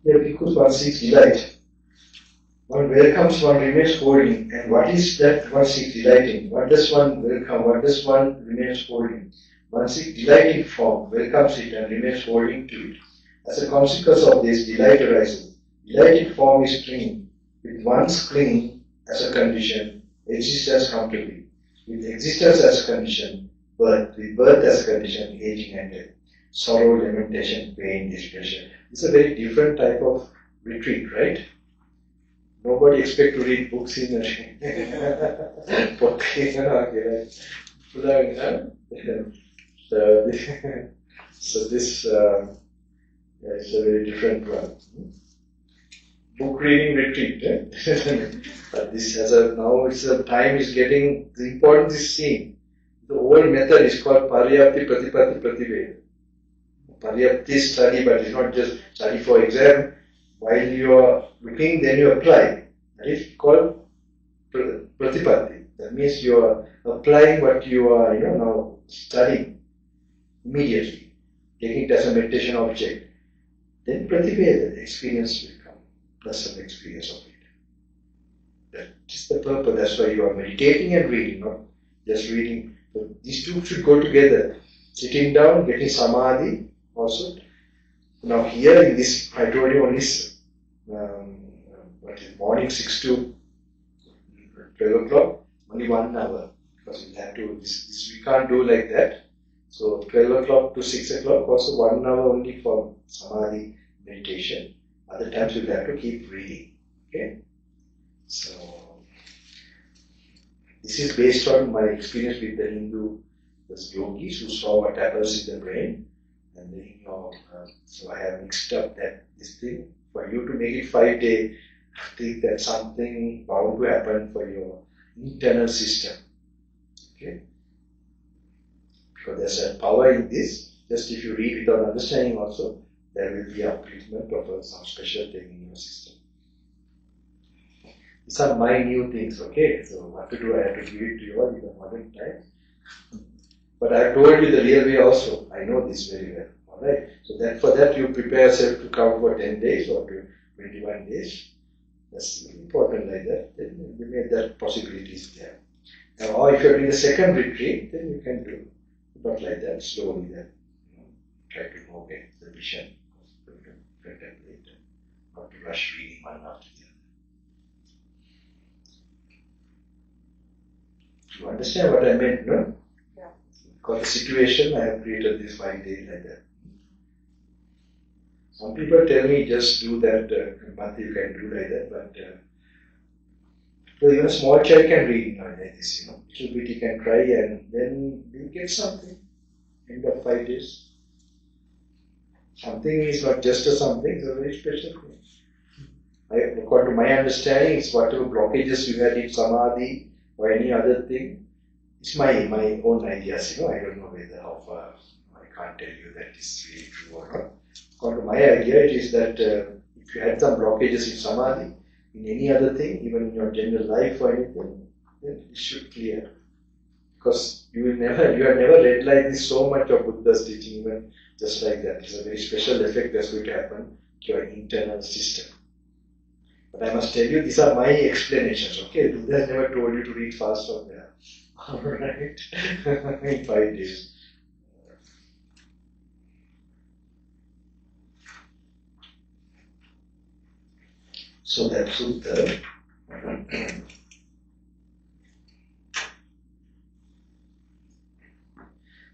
Yeah, because one seeks delight. One welcomes, one remains holding. And what is that one seeks delighting? What does one welcome? What does one remains holding? One seeks delighting form, welcomes it and remains holding to it. As a consequence of this, delight arises. Delighting form is clinging. With one's clinging as a condition, existence comes to be. With existence as a condition, birth. With birth as a condition, aging and death. Sorrow, lamentation, pain, displeasure. It's a very different type of retreat, right? Nobody expects to read books in a so this is a very different one. Book reading retreat. But this has now it's a time is getting, the importance is seen. The old method is called Paryapti Pratipatti Prativeda. Paryapti study, but it's not just study for exam. While you are looking, then you apply. That is called Pratipatti. That means you are applying what you are, now studying immediately, taking it as a meditation object. Then Pratipeda, the experience will come. Plus some experience of it. That is the purpose. That's why you are meditating and reading, not just reading. So these two should go together. Sitting down, getting samadhi also. Now here in this, I told you only morning 6 to 12 o'clock, only 1 hour. Because we have to, this we can't do like that. So 12 o'clock to 6 o'clock, also 1 hour only for samadhi meditation. Other times we'll have to keep reading. Okay? So this is based on my experience with the Hindu yogis who saw what happens in the brain. And then, so I have mixed up this thing. For you to make it 5 day, I think that something bound to happen for your internal system. Okay? Because there's a power in this. Just if you read without understanding also, there will be upliftment of some special thing in your system. These are my new things, okay? So what to do, I have to give it to you all in the modern time. But I have told you the real way also. I know this very well. Alright? So that for that you prepare yourself to come for 10 days or 21 days. That's important like that. Then you make that possibilities there. Now, or if you're doing the second retreat, then you can do. But like that, slowly then. Try to know the mission. Later. Not to rush reading one after the other. You understand what I meant, no? Yeah. Because the situation, I have created this 5 days like that. Some people tell me just do that, month you can do like that, but so even a small child can read like this, little bit he can try and then you get something. End of 5 days. Something is not just a something, it's a very special thing. According to my understanding, it's whatever blockages you had in samadhi or any other thing. It's my own ideas, I don't know whether how far, I can't tell you that is really true or not. According to my idea, it is that if you had some blockages in samadhi, in any other thing, even in your general life or anything, then it should clear. Because you have never read like this so much of Buddha's teaching, even just like that. It's a very special effect that's going to happen to your internal system. But I must tell you, these are my explanations, okay? Buddha has never told you to read fast from there. Alright? In 5 days. So that sutta.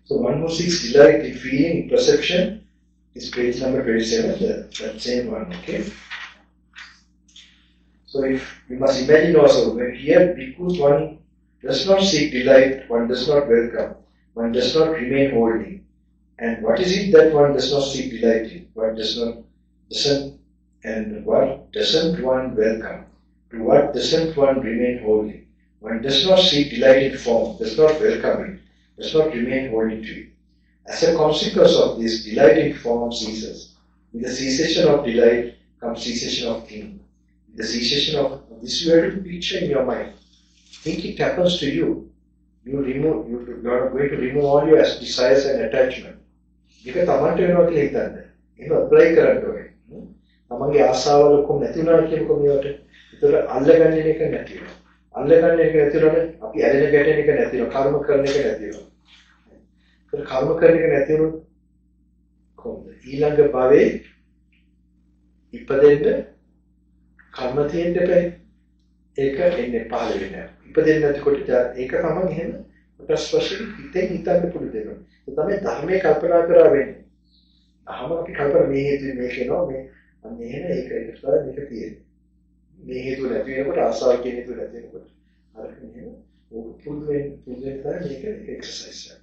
So one who seeks delight in feeling, in perception, is page number 27, that same one, okay? So if you must imagine also, when here bhikkhus, one does not seek delight, one does not welcome, one does not remain holding. And what is it that one does not seek delight in? What doesn't one welcome? To what doesn't one remain holding? One does not seek delight in form, does not welcome it, does not remain holding to it. As a consequence of this, delight in form ceases. With the cessation of delight comes cessation of thinking. With the cessation of this, you have to picture in your mind. Think it happens to you. You are going to remove all your desires and attachment. Because තමන්ට වෙනවා කියලා හිතන්න. එහෙම apply කරන්න ඕනේ. තමන්ගේ ආසාවල් ඔක්කොම නැති වුණා කියනකො මේවට. ඒතර අල්ලගන්න එක නැති වෙනවා. අල්ලගන්න එක නැති වෙනවනේ අපි ඇලෙන ගැටෙන එක නැති වෙනවා. කර්ම කරන එක නැති වෙනවා. ඒතර කර්ම කරන එක නැති වුණොත් කොහොමද? ඊළඟ භවයේ ඉපදෙන්න කර්ම තියෙන්න බෑ. ඒක එන්නේ පහළ වෙන්නේ. ඉපදෙන්නේ නැතිකොට ඒක තමයි එහෙම කොටස් වශයෙන් හිතෙන් හිතන්න පුළුවන් දෙනවා. ඒ තමයි ධර්මයේ කල්පනා කරා වෙන්නේ. අහම අපි කල්පනා මේ හේතුව මේක එනවා මේ අන්න එහෙම ඒක තමයි මේක තියෙන්නේ. මේ හේතුව නැති වෙනකොට ආසාව කියන හේතුව නැති වෙනකොට අර එහෙම ඕක පුදුවෙන් තමයි මේක එක්සර්සයිස් එක.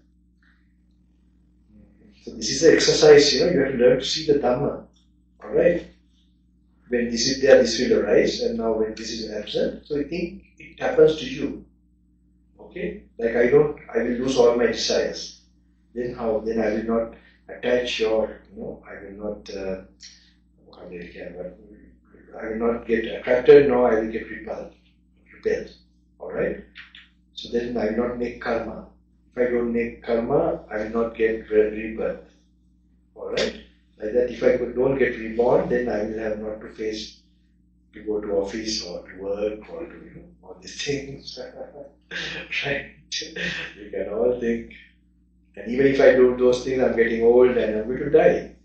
So this is an exercise, you have to learn to see the Dhamma. Alright? When this is there, this will arise, and now when this is absent, so I think it happens to you. Okay? Like I will lose all my desires. Then how? Then I will not attach or, I will not, I will not get attracted, no, I will get repelled. Alright? So then I will not make karma. If I don't make karma, I will not get rebirth. Alright? Like that, if I don't get reborn, then I will have not to face to go to office or to work or to, all these things. Right? You can all think. And even if I do those things, I'm getting old and I'm going to die.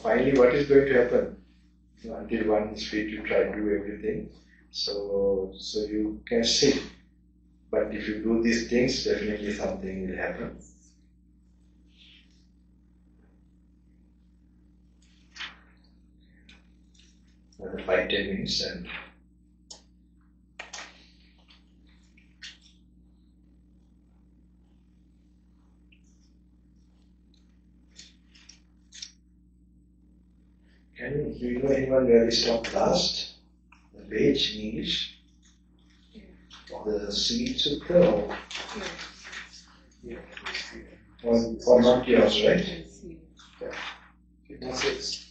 Finally what is going to happen? Until one is fit, you try to do everything. So you can sit. But if you do these things, definitely something will happen. Another 5-10 minutes and do you know anyone where we stopped last? The page in English? The Sri Sutta or not yours, right? 56.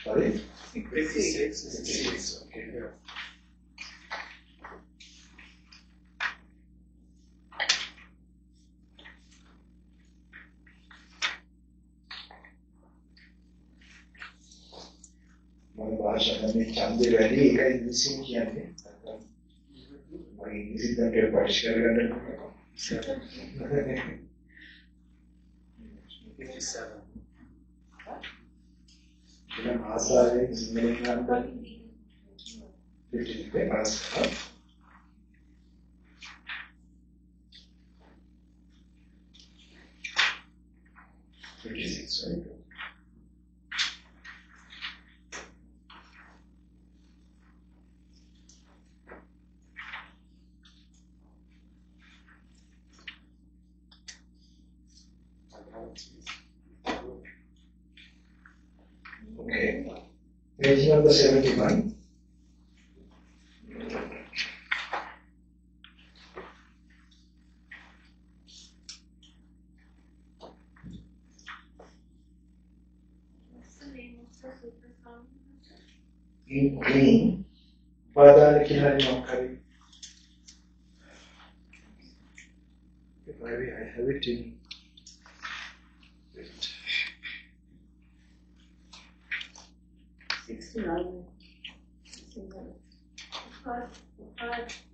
Sorry? 56. Okay. මම භාෂාවෙන් ඡන්දේ වැඩි ඒකයි ඉංග්‍රීසියෙන් කියන්නේ. මම ඉංග්‍රීසියෙන් දැන් පරිශීලනය කරගන්න 57. Dengan ආසාවෙන් සිංහලෙන් ගන්න 56, right? Page number 71. What's the name of the Sutra Swami? In clean, Padana Kilari Makari. I have it in. Wait. 69.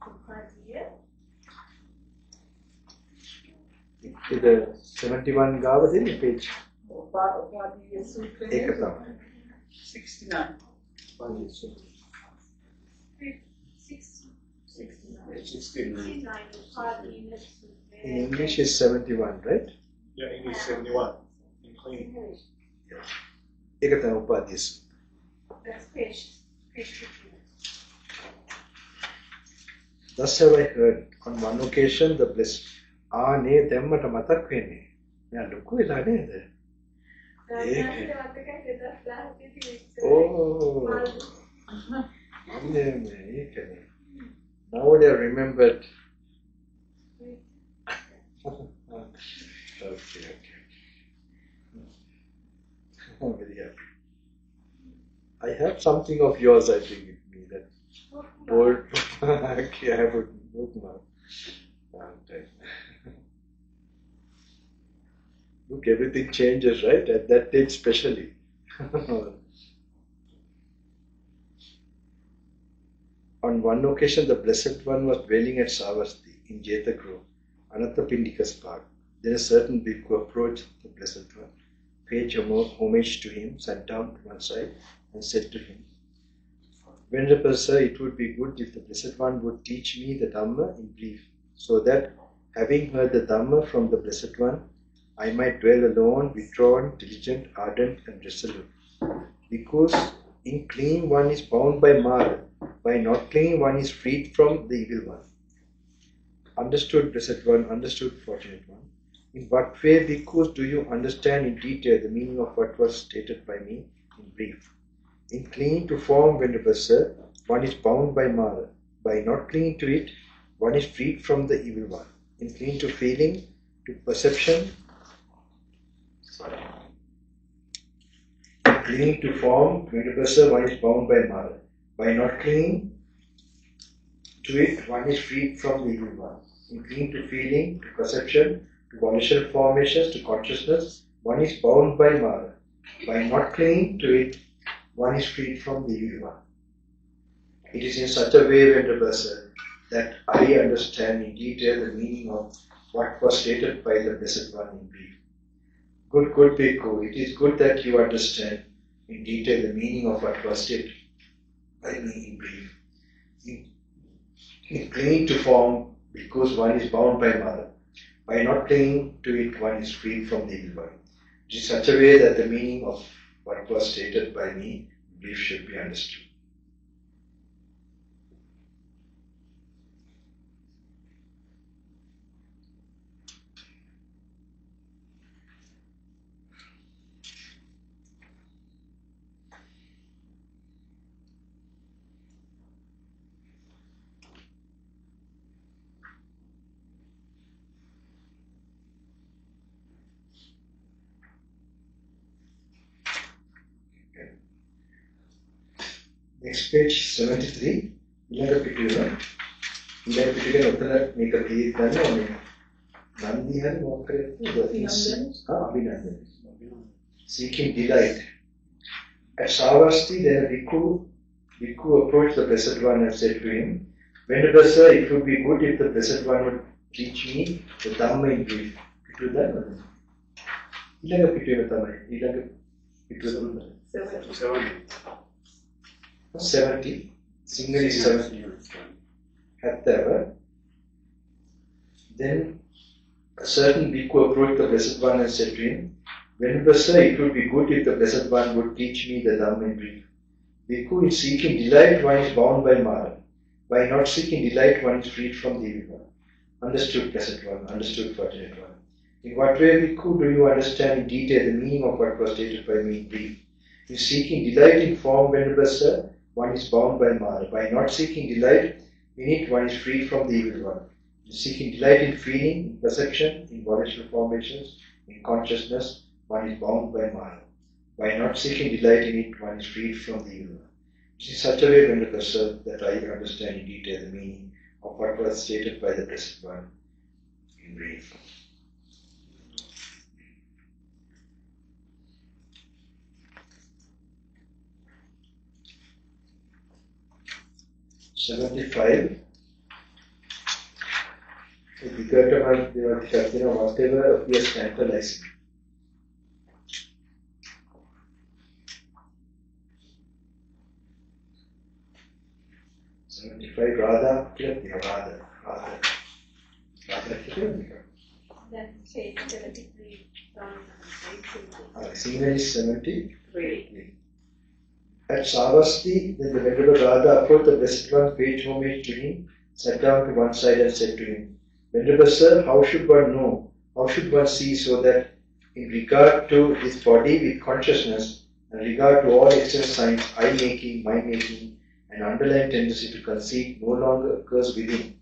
Upadiye. The 71 Gava in the page. Upadiye Sutra. Ekatama. 69. 69. In English is 71, right? Yeah, English 71 in clean. Ekatama Upadhyas. That's page 15. Thus have I heard on one occasion the blessed. Ne Dhammata matak wenne. Meya loku wela neda. Oh. Now they have remembered. Okay. I'm very happy. I have something of yours, I think, with me. That bold. Okay, I have a bookmark. Look, everything changes, right? At that age, especially. On one occasion, the Blessed One was dwelling at Savasti in Jetha Grove, Anathapindika's park. Then a certain bhikkhu approached the Blessed One, paid homage to him, sat down to one side, and said to him, Venerable Sir, it would be good if the Blessed One would teach me the Dhamma in brief, so that, having heard the Dhamma from the Blessed One, I might dwell alone, withdrawn, diligent, ardent, and resolute. Because in clinging one is bound by Mara, by not clinging one is freed from the evil one. Understood, Blessed One, understood, Fortunate One. In what way, bhikkhus, do you understand in detail the meaning of what was stated by me in brief? In clinging to form, Venerable Sir, one is bound by Mara. By not clinging to it, one is freed from the evil one. In clinging to feeling, to perception, clinging to form, Venerable Sir, one is bound by Mara. By not clinging to it, one is freed from the evil one. In clinging to feeling, to perception, to volitional formations, to consciousness, one is bound by Mara. By not clinging to it, one is freed from the evil one. It is in such a way, Venerable Sir, that I understand in detail the meaning of what was stated by the Blessed One in brief. Good bhikkhu, it is good that you understand in detail the meaning of what was stated by me in brief. In clinging to form, because one is bound by Mara. By not clinging to it, one is freed from the evil one. It is such a way that the meaning of what was stated by me in brief should be understood. Next page 73. Gnanaloka Thero. Make a clear Nandi had Abhinandan. Seeking delight. At Savasti, then a bhikkhu approached the Blessed One and said to him, Venerable Sir, it would be good if the Blessed One would teach me the Dhamma in brief. It would that? 70. Single is 70. Hattava. Then a certain bhikkhu approached the Blessed One and said to him, Venerable Sir, it would be good if the Blessed One would teach me the Dhamma in brief. Bhikkhu, in seeking delight, one is bound by Mara. By not seeking delight, one is freed from the evil one. Understood, Blessed One, understood, Fortunate One. In what way, bhikkhu, do you understand in detail the meaning of what was stated by me in brief? In seeking delight in form, Venerable Sir, one is bound by Mara. By not seeking delight in it, one is freed from the evil one. In seeking delight in feeling, in perception, in volitional formations, in consciousness, one is bound by Mara. By not seeking delight in it, one is freed from the evil one. It is in such a way, Venerable Sir, that I understand in detail the meaning of what was stated by the Blessed One in brief. '75. Whatever appears tantalizing. '75 Radha Radha. That's page 73 from Signal is 73. At Savasti, when the Venerable Radha approached the Blessed One, paid homage to him, sat down to one side and said to him, Venerable Sir, how should one know? How should one see so that in regard to his body with consciousness and regard to all external signs, I-making, mind-making, and underlying tendency to conceit no longer occurs within?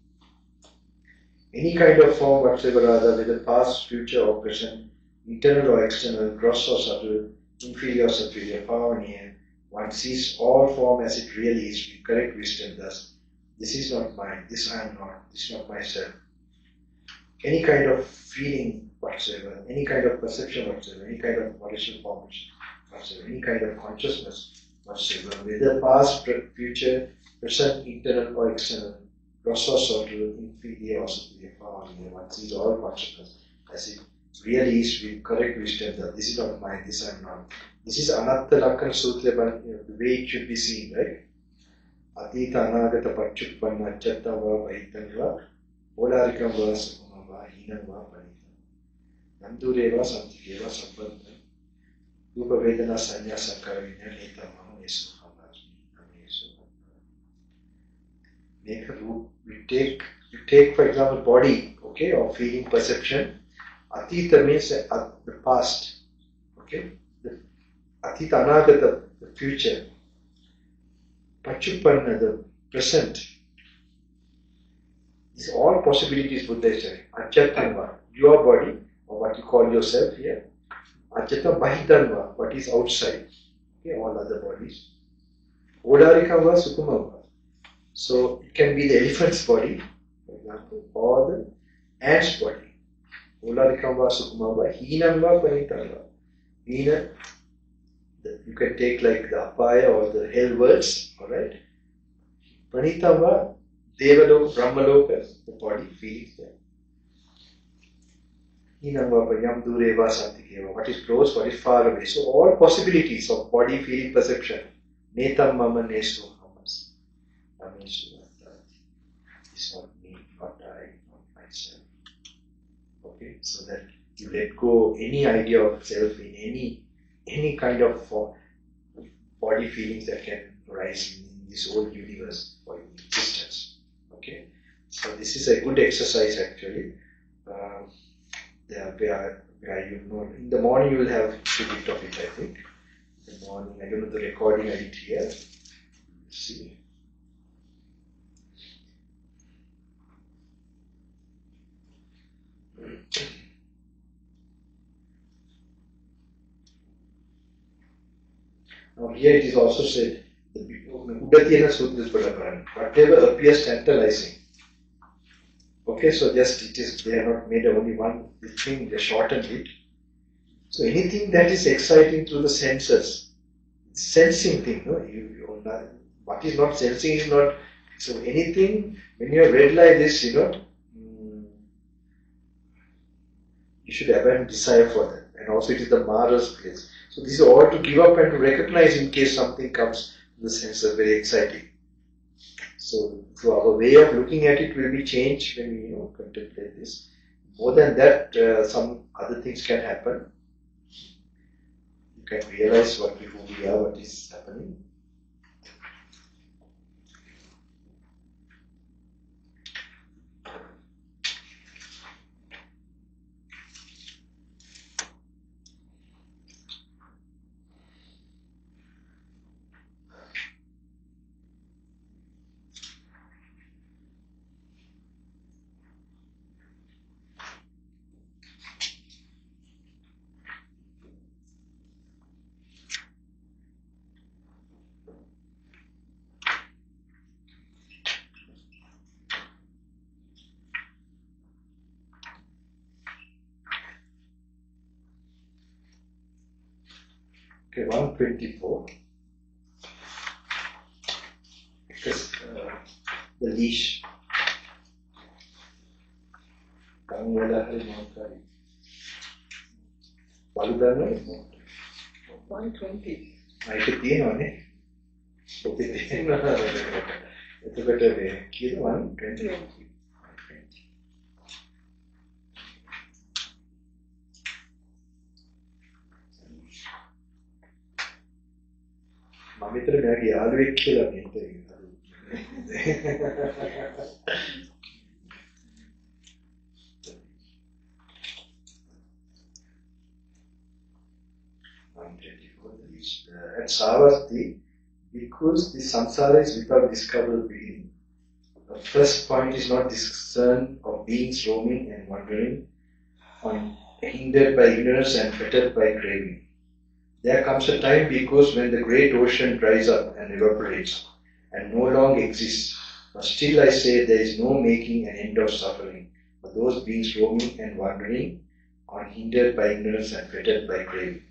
Any kind of form whatsoever rather, whether past, future or present, internal or external, gross or subtle, inferior or superior, far or near, one sees all form as it really is with correct wisdom thus. This is not mine, this I am not, this is not myself. Any kind of feeling whatsoever, any kind of perception whatsoever, any kind of volitional formation whatsoever, any kind of consciousness whatsoever, whether past, future, present, internal or external, gross or subtle, inferior or superior, far or near, one sees all consciousness as it really is with correct wisdom that this is not mine, this I am not. This is Attanagalla Sutra, the way it should be seen, right? Atita Anagata Pachuppanna Chattava Vaitanga Olarikam va Sukumava Hinam va Panita Nandureva Santikeva Sampanta Rupa Vedana Sanya Sankaravina Neta Mahamesu Hamasu Make a root. We take for example body, okay, or feeling, perception. Atita means the past, okay. Atita Anagata, the future. Pachuppanna, the present. These are all possibilities Buddha is saying. Achattanva, your body, or what you call yourself here. Achatta Bahitanva, what is outside. Okay, all other bodies. Odarikava Sukumava. So it can be the elephant's body, for example, or the ant's body. Odarikava Sukumava, Hinamva Panitanga. Hina, you can take like the Apaya or the hell words, alright? Panitava, Devaloka, Brahmaloka, the body, feelings there. Hinamva, Yam Dureva, Santikeva, what is close, what is far away. So all possibilities of body, feeling, perception. Netam Mama Nesu Hamas. Amesu Vata. It's not me, not I, not myself. Okay, so that you let go any idea of self in any kind of body feelings that can arise in this whole universe or in existence. Okay, so this is a good exercise actually. Where you know, in the morning you will have a bit of it, I think. In the morning, I don't know the recording I did here. Let's see. Now here it is also said, Udatyana Sutra is whatever appears tantalizing. Okay, so just it is, they have not made only one thing, they shortened it. So anything that is exciting through the senses, sensing thing, no? What is not sensing is not, so anything, when you have read like this, you should abandon desire for that. And also it is the Mara's place. So this is all to give up and to recognize in case something comes in the sense very exciting. So our way of looking at it will be changed when we contemplate this. More than that, some other things can happen. You can realize who we are, what is happening. Okay, 124. Because the leash. Gnanaloka Thero. Baldy. 120. ඒක තියෙනවනේ. ඔකේ තියෙනවා. එතකොට මේ කීයද 120. මම විතර මෙයාගේ යාළුවෙක් කියලා මේ හිතේ. 124 at Savasti, because the samsara is without discoverable beginning. The first point is not discern of beings roaming and wandering, hindered by ignorance and fettered by craving. There comes a time because when the great ocean dries up and evaporates and no longer exists, but still I say there is no making an end of suffering for those beings roaming and wandering, hindered by ignorance and fettered by craving.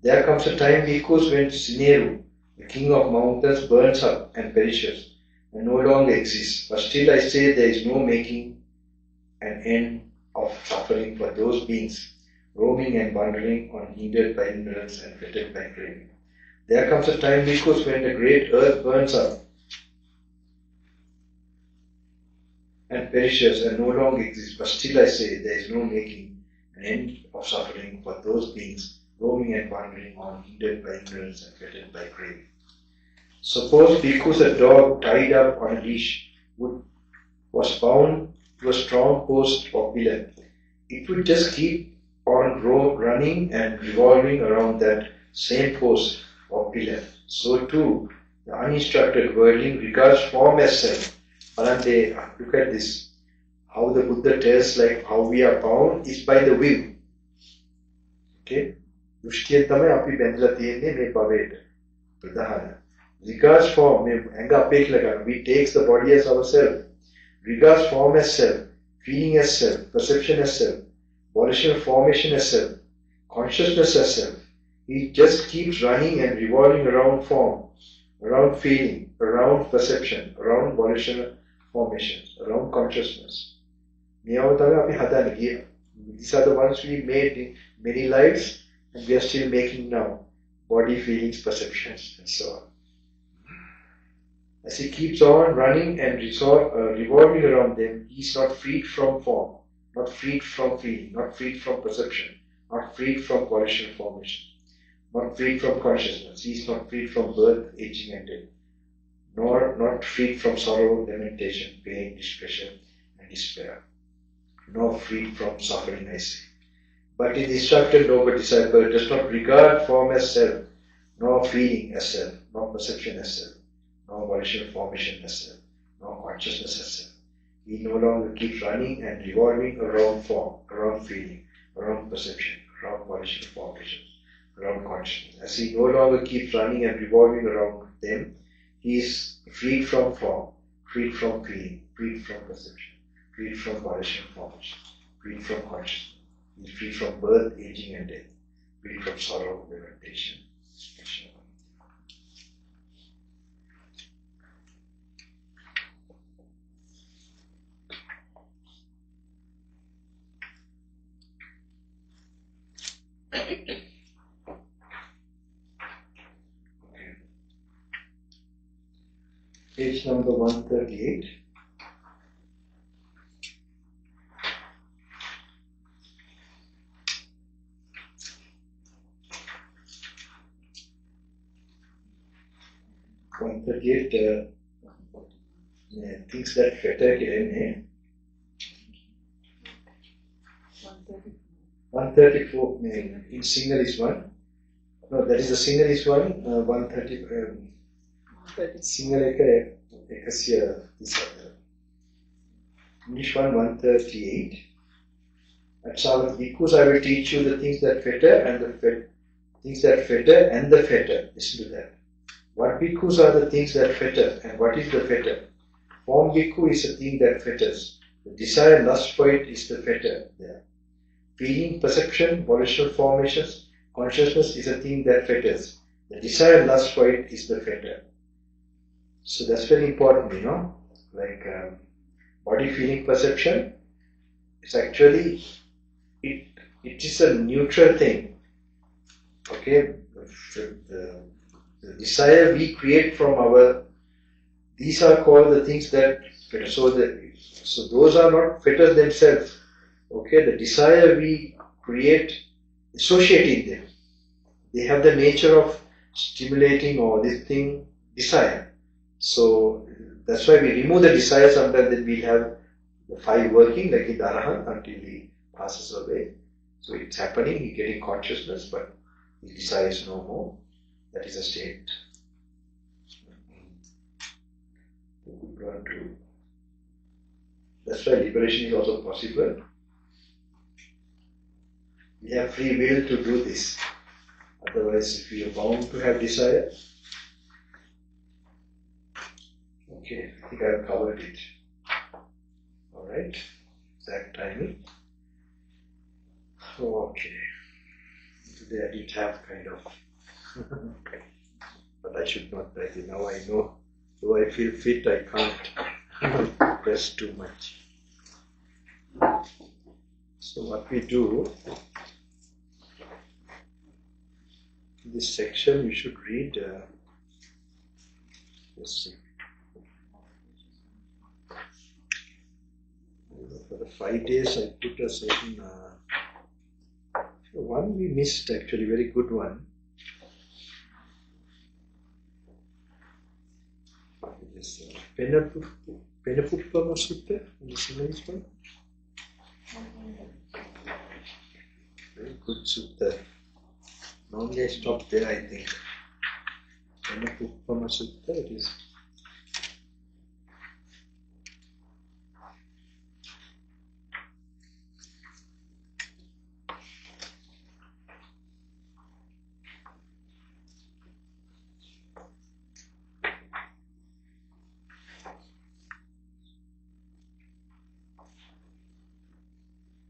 There comes a time because when Sineru, the king of mountains, burns up and perishes and no longer exists, but still I say there is no making an end of suffering for those beings roaming and wandering, hindered by ignorance and fettered by craving. There comes a time because when the great earth burns up and perishes and no longer exists, but still I say there is no making an end of suffering for those beings roaming and wandering, hindered by ignorance and fettered by craving. Suppose because a dog tied up on a leash was bound to a strong post or pillar, it would just keep on running and revolving around that same post or pillar. So too, the uninstructed worldling regards form as self. Anante, look at this. How the Buddha tells like how we are bound is by the will. Okay? දෘෂ්ටියෙන් තමයි අපි බැඳලා තියෙන්නේ මේ භවයට ප්‍රධාන. Regards form, මේ ඇඟ අපේ කියලා ගන්න. We takes the body as ourselves. Regards form as self, feeling as self, perception as self, volitional formation as self, consciousness as self. He just keeps running and revolving around form, around feeling, around perception, around volitional formations, around consciousness. මේව තමයි අපි හදාන්නේ කිය. These are the ones we made in many lives. And we are still making now body, feelings, perceptions, and so on. As he keeps on running and revolving around them, he is not freed from form, not freed from feeling, not freed from perception, not freed from volitional formation, not freed from consciousness. He is not freed from birth, aging, and death, nor not freed from sorrow, lamentation, pain, displeasure, and despair, nor freed from suffering, I say. But in the instructed noble disciple does not regard form as self, nor feeling as self, nor perception as self, nor volitional formation as self, nor consciousness as self. He no longer keeps running and revolving around form, around feeling, around perception, around volitional formation, around consciousness. As he no longer keeps running and revolving around them, he is freed from form, freed from feeling, freed from perception, freed from volitional formation, freed from consciousness. He is free from birth, aging, and death, free from sorrow, lamentation, destruction. Okay. Page number 138. Things that fetter again. 134 in single is one. No, that is the single is one. 130 single this English one 138. At Savati, because I will teach you the things that fetter and the things that fetter and the fetter. Listen to that. What bhikkhus are the things that fetter, and what is the fetter? Form bhikkhu is a thing that fetters. The desire, lust for it is the fetter there. Feeling, perception, volitional formations, consciousness is a thing that fetters. The desire, lust for it is the fetter. So that's very important, like body, feeling, perception. It's actually, it is a neutral thing. Okay, the desire we create from these are called the things that fetter. So those are not fetters themselves. Okay, the desire we create associating them. They have the nature of stimulating or this thing, desire. So that's why we remove the desire. Sometimes then we'll have the 5 working like in the Arahant until he passes away. So it's happening, he's getting consciousness, but his desire is no more. That is a state. That's why liberation is also possible. We have free will to do this. Otherwise, if we are bound to have desire, okay, I think I've covered it. Alright, exact timing. Okay, today I did have kind of, but I should not practice. Now I know, though I feel fit, I can't press too much. So what we do, in this section you should read, let's see. For the 5 days I put a certain, one we missed actually, very good one. This Penapuppama Sutta, listen this one. Very good sutta. Normally I stop there, I think. Penapuppama Sutta, it is.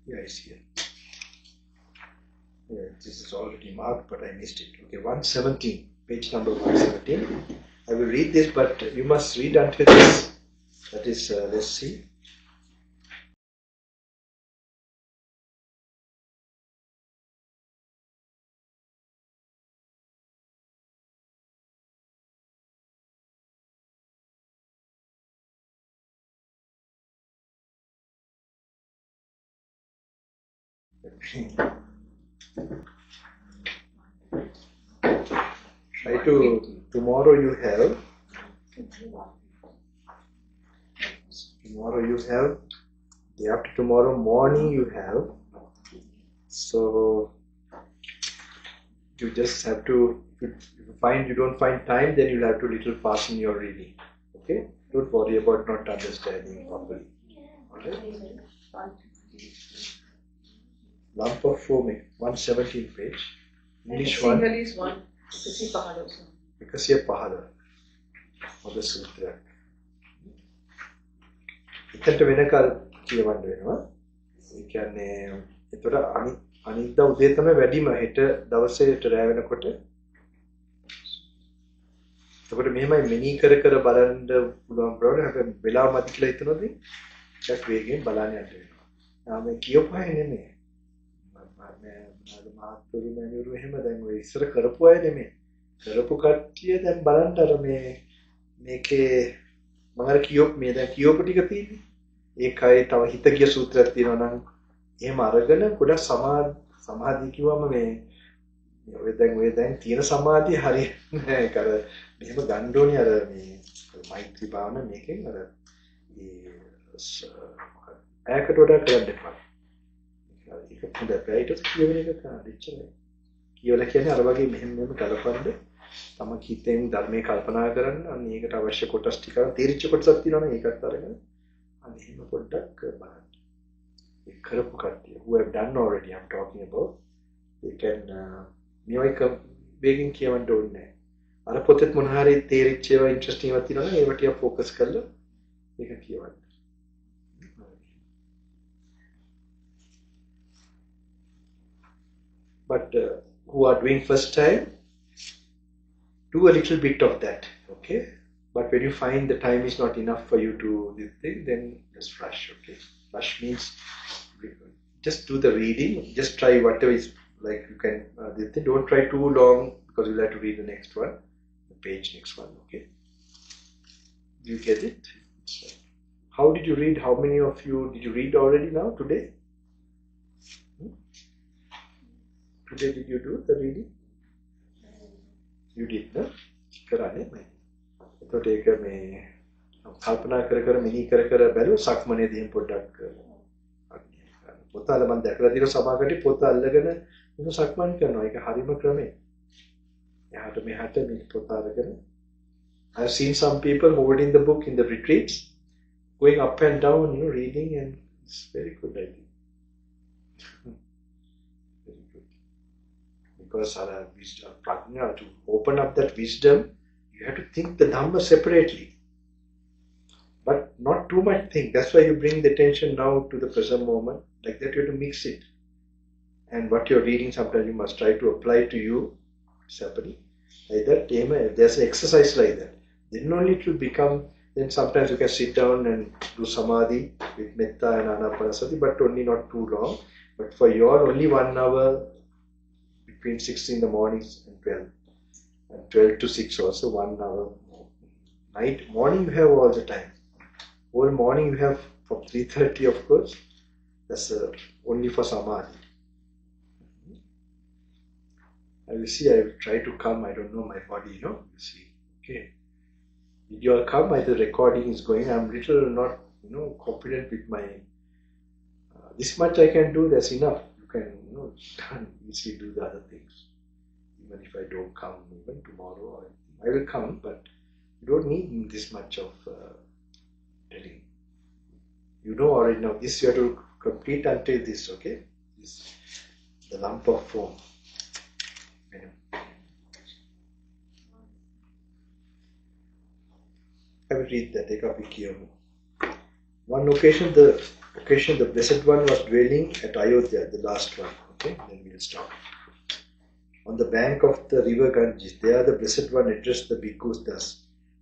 Yeah, it's here. Yeah, this is already marked, but I missed it. Okay, 117, page number 117. I will read this, but you must read until this. That is, let's see. Try to, tomorrow you have, day after tomorrow morning you have, so you just have to, if you don't find time, then you'll have to little fasten your reading. Okay? Don't worry about not understanding properly. Alright? Lump of foaming, 117 page. English one. Single is one. Vikasiya Pahada. Or the Sutra. එතට වෙනකල් කියවන්න වෙනවා. ඒ කියන්නේ ඒතර අනිද්දා උදේ තමයි වැඩිම හෙට දවසේට රැ වෙනකොට. එතකොට මෙහෙමයි මෙනී කර කර බලන්න පුළුවන් ප්‍රවෘත්ති හැබැයි වෙලාව මදි කියලා හිතනොත් ටිකක් වේගෙන් බලන්න යන්න වෙනවා. ආ මේ කියපුවා නෙමෙයි. මම මාත්තුරු මැනියුරු එහෙම දැන් ඔය ඉස්සර කරපු අය නෙමෙයි. කරපු කට්ටිය දැන් බලන්න අර මේකේ මම අර මේ දැන් කියවපු ටික තියෙන්නේ. ඒකයි තව හිත ගිය සූත්‍රයක් තියෙනවා නම් එහෙම අරගෙන ගොඩක් සමාධිය කිව්වම ඔය දැන් තියෙන සමාධිය හරියන්නේ නැහැ. ඒක අර මෙහෙම ගන්න ඕනේ අර මේ මෛත්‍රී භාවන මේකෙන් අර ඈකට වඩා කරන්න එපා. ඒක හොඳයි. ප්‍රයිටස් කියවෙන එක කාරිච්චනේ. කියවලා කියන්නේ අර වගේ මෙහෙම ගලපන්න තම හිතෙන් ධර්මයේ කල්පනා කරන්න අන්න ඒකට අවශ්‍ය කොටස් ටික තීරිච්ච කොටසක් තියෙනවා නම් ඒකත් අරගෙන අන්න එහෙම පොඩ්ඩක් බලන්න. ඒ කරපු කට්ටිය who have done already I'm talking about they can මේක බේගින් කියවන්න ඕනේ නැහැ. අර පොතේ මොන හරි තීරිච්ච ඒවා ඉන්ටරෙස්ටිං ඒවා තියෙනවා නම් ඒවට ටික ફોකස් කරලා ඒක කියවන්න. But who are doing first time, do a little bit of that, okay? But when you find the time is not enough for you to do this thing, then just rush, okay? Rush means just do the reading, just try whatever is like you can. Don't try too long because you'll have to read the next one, the page next one, okay? You get it? How did you read? How many of you did you read already now today? Today did you do the reading? You did, no? කරන්නේ මම. එතකොට ඒක මේ කල්පනා කර මිනී කර බැලුව සක්මනේදී පොඩ්ඩක් පොත අල්ල මම දැකලා තියෙන සභාවකට පොත අල්ලගෙන ඒක සක්මන් කරනවා. ඒක හරිම ක්‍රමේ. එහාට මෙහාට මේ පොත අරගෙන I've seen some people holding the book in the retreats, going up and down, reading, and it's very good, I think. Very good. Because our wisdom, prajna, to open up that wisdom, you have to think the Dhamma separately. But not too much think. That's why you bring the attention now to the present moment. Like that you have to mix it. And what you're reading, sometimes you must try to apply to you. It's happening. Like that, there's an exercise like that. Then only it will become, then sometimes you can sit down and do samadhi with metta and anapanasati, but only not too long. But for your only 1 hour between 6 in the mornings and 12. And 12 to 6 also 1 hour. Morning you have all the time. Whole morning you have from 3:30 of course. That's only for samadhi. I will see, I will try to come, I don't know my body, you see. Okay. Did you all come? The recording is going. I'm little not, confident with my, this much I can do, that's enough. You can, easily do the other things. Even if I don't come, even tomorrow, I will come, but you don't need this much of telling. You know already now, this you have to complete until this, okay? This, the lump of foam. I will read that. One occasion, the Blessed One was dwelling at Ayodhya, the last one. Okay, then we will stop. On the bank of the river Ganges, there the Blessed One addressed the bhikkhus thus.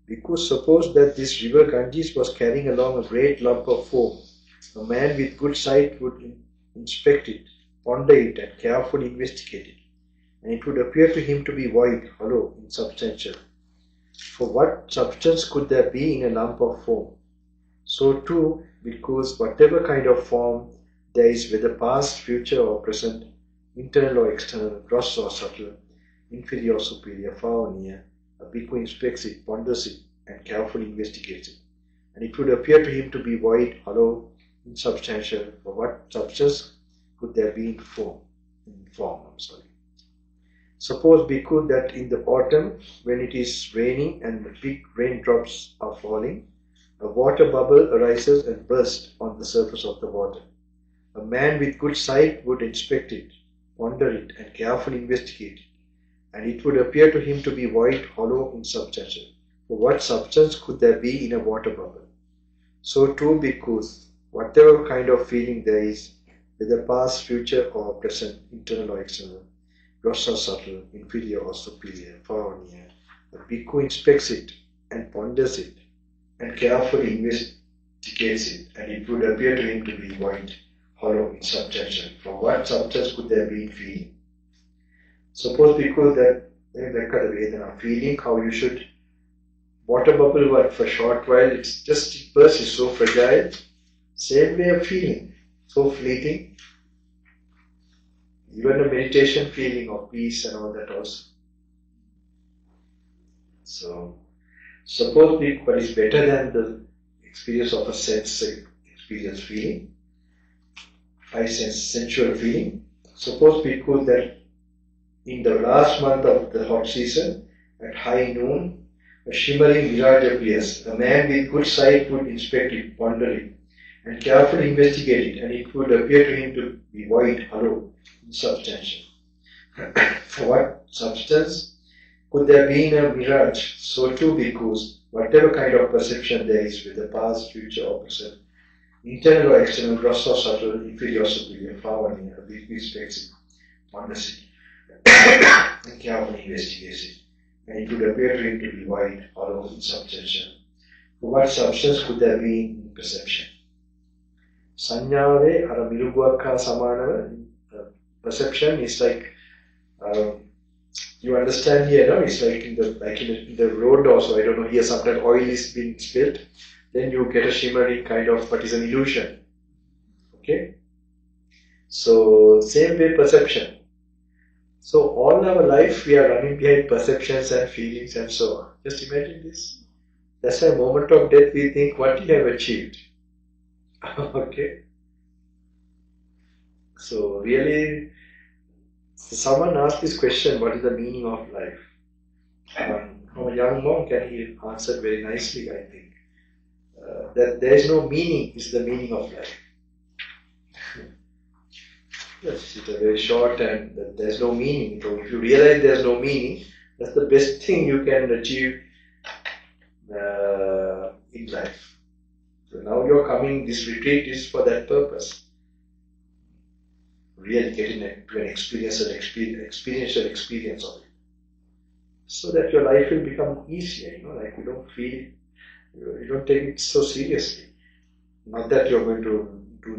Bhikkhus, suppose that this river Ganges was carrying along a great lump of foam. A man with good sight would inspect it, ponder it, and carefully investigate it. And it would appear to him to be void, hollow, insubstantial. For what substance could there be in a lump of foam? So too, because whatever kind of form there is, whether past, future or present, internal or external, gross or subtle, inferior or superior, far or near, a bhikkhu inspects it, ponders it, and carefully investigates it. And it would appear to him to be void, hollow, insubstantial. For what substance could there be in form? Suppose, bhikkhu, that in the autumn, when it is raining and the big raindrops are falling, a water bubble arises and bursts on the surface of the water. A man with good sight would inspect it, ponder it, and carefully investigate it, and it would appear to him to be void, hollow, insubstantial. For what substance could there be in a water bubble? So too, bhikkhus, whatever kind of feeling there is, whether past, future, or present, internal or external, gross or subtle, inferior or superior, far or near, the bhikkhu inspects it and ponders it and carefully investigates it, and it would appear to him to be void, hollow, insubstantial. For what substance could there be in feeling? Suppose, bhikkhu, that feeling, how you should, water bubble, what for a short while, it bursts, is so fragile. Same way of feeling, so fleeting. Even a meditation feeling of peace and all that also. So, suppose what is better than the experience of a sense experience feeling, sensual feeling. Suppose bhikkhu that in the last month of the hot season, at high noon, a shimmering mirage appears. A man with good sight would inspect it, ponder it, and carefully investigate it, and it would appear to him to be void, hollow, insubstantial. For what substance could there be in a mirage? So too, bhikkhus, whatever kind of perception there is, whether past, future or present, internal or external, gross or subtle, inferior or superior, far or near, a bhikkhu inspects it, ponders it, carefully investigates it, and it would appear to him to be white, hollow, in substance. What substance could there be in perception? Sanyāve ara miruguakka samanava. Perception is like you understand here, no? It's like in the road also. I don't know. Here sometimes oil is being spilled, then you get a shimmering kind of, but it's an illusion. Okay. So same way perception. So all our life we are running behind perceptions and feelings and so on. Just imagine this. That's why moment of death we think what you have achieved. Okay. So really, someone asked this question, what is the meaning of life? From a young monk, and he answered very nicely, I think. That there is no meaning is the meaning of life. Yes, it's a very short and that there's no meaning. So if you realize there's no meaning, that's the best thing you can achieve in life. So now you're coming, this retreat is for that purpose. Really getting to an experiential experience of it. So that your life will become easier, like you don't feel, you don't take it so seriously. Not that you're going to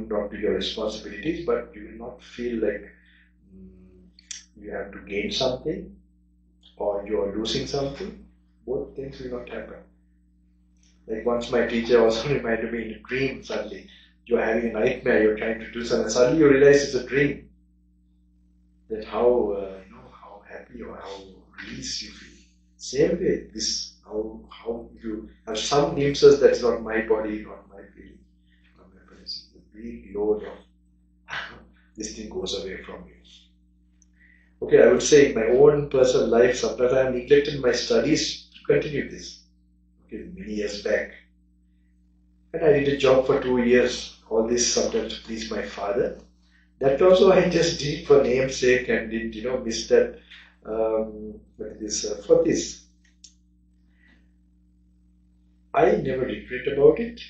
not do your responsibilities, but you will not feel like you have to gain something or you are losing something. Both things will not happen. Like once my teacher also reminded me in a dream suddenly, you're having a nightmare, you're trying to do something, and suddenly you realize it's a dream. That how happy or how released you feel. Same way, this how you have some glimpses that's not my body, not my feeling, not my presence. The big load of this thing goes away from you. Okay, I would say in my own personal life, sometimes I have neglected my studies to continue this. Okay, many years back. And I did a job for 2 years, all this sometimes to please my father. That also I just did for namesake and did, miss that, for this. I never regret about it.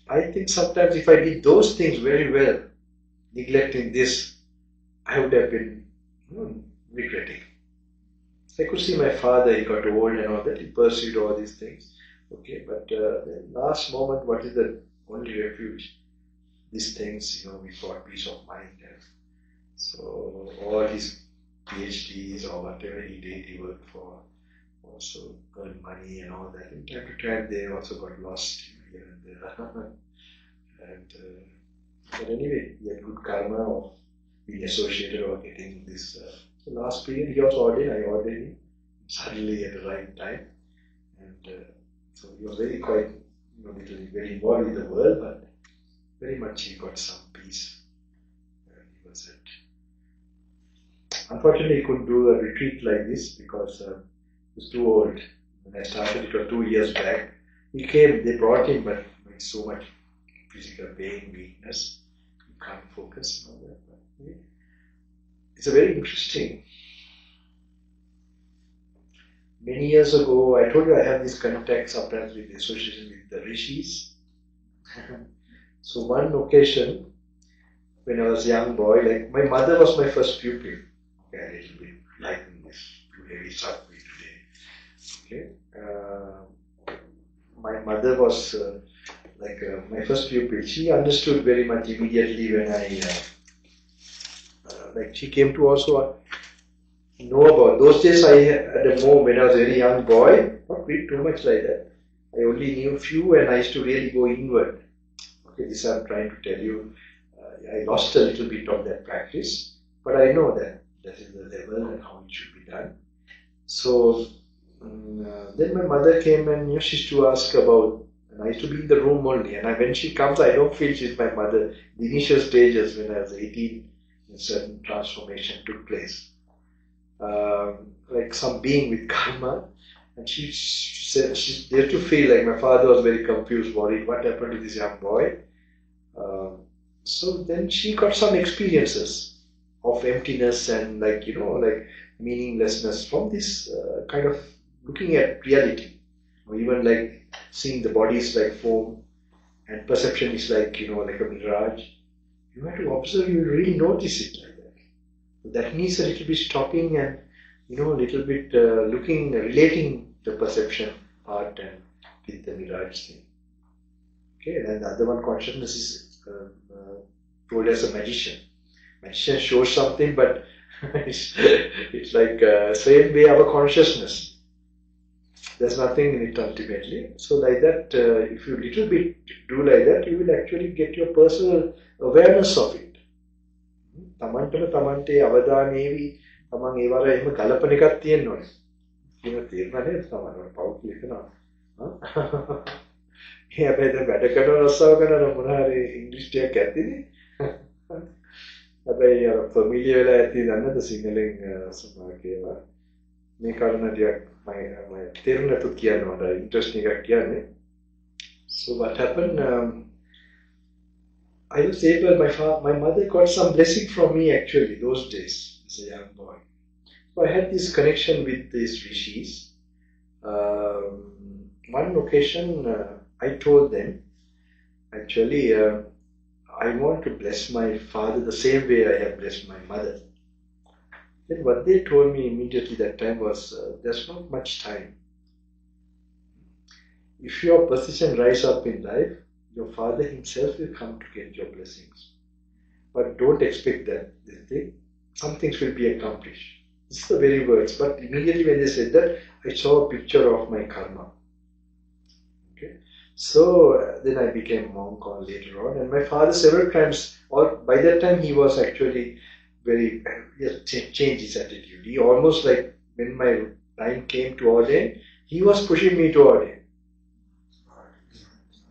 I think sometimes if I did those things very well, neglecting this, I would have been regretting. I could see my father, he got old and all that, he pursued all these things. Okay, but the last moment, what is the only refuge? These things, we got peace of mind. So all his PhDs or whatever he did, he worked for, also earned money and all that. And time to time they also got lost here and there. But anyway, he had good karma of being associated or getting this. The last period he was ordained, I ordained him suddenly at the right time. And so he was very quite, literally very involved with the world, but very much he got some peace. He was it. Unfortunately, he couldn't do a retreat like this because he was too old. When I started, it was 2 years back. He came, they brought him, but with so much physical pain, weakness, he can't focus and all that. But it's a very interesting. Many years ago, I told you I have this contact sometimes with the association with the rishis. So one occasion, when I was a young boy, like my mother was my first pupil. Okay, a little bit liking this too heavy stuff today. Okay, my mother was my first pupil. She understood very much immediately when I she came to also know about those days. I had a moment when I was a very young boy, not read too much like that. I only knew few, and I used to really go inward. Okay, this I'm trying to tell you. I lost a little bit of that practice, but I know that is the level and how it should be done. So then my mother came and she used to ask about, and I used to be in the room only. And when she comes, I don't feel she's my mother. The initial stages when I was 18, a certain transformation took place. Like some being with karma, and she said she's there to feel like my father was very confused, worried, what happened to this young boy. So then she got some experiences of emptiness and meaninglessness from this kind of looking at reality, or even like seeing the body is like foam and perception is like like a mirage. You have to observe, you really notice it like that. That needs a little bit stopping and, a little bit relating the perception part and with the mirage thing. Okay, and the other one, consciousness, is told as a magician. Magician shows something, but it's like same way our consciousness. There's nothing in it ultimately. So like that, if you little bit do like that, you will actually get your personal awareness of it. තමන්ටම තමන්ට අවධානයේවි තමන් ඒ වගේ එහෙම ගලපන එකක් තියෙන්න ඕනේ. කියන තේරුණා නේද තමන් පවුල් කියනවා. මේ අපේ දැන් වැඩ කරන රස්සාව කරන මොන හරි ඉංග්‍රීසි ටිකක් ඇතිනේ. හැබැයි අර ෆැමිලිය වෙලා ඇති දන්නද සිංහලෙන් සමහර කියනවා. මේ කාරණා ටිකක් මම තේරුණා තු කියනවා මට ඉන්ට්‍රස්ටිං එකක් කියන්නේ. So what happened, I was able, my mother got some blessing from me actually those days as a young boy. So I had this connection with these rishis. One occasion I told them, actually, I want to bless my father the same way I have blessed my mother. Then what they told me immediately that time was, there's not much time. If your position rise up in life, your father himself will come to get your blessings. But don't expect that some things will be accomplished. This is the very words. But immediately when they said that, I saw a picture of my karma. Okay. So then I became monk or later on. And my father several times, or by that time he was actually very, changed his attitude. He almost like, when my time came to ordain, he was pushing me to ordain.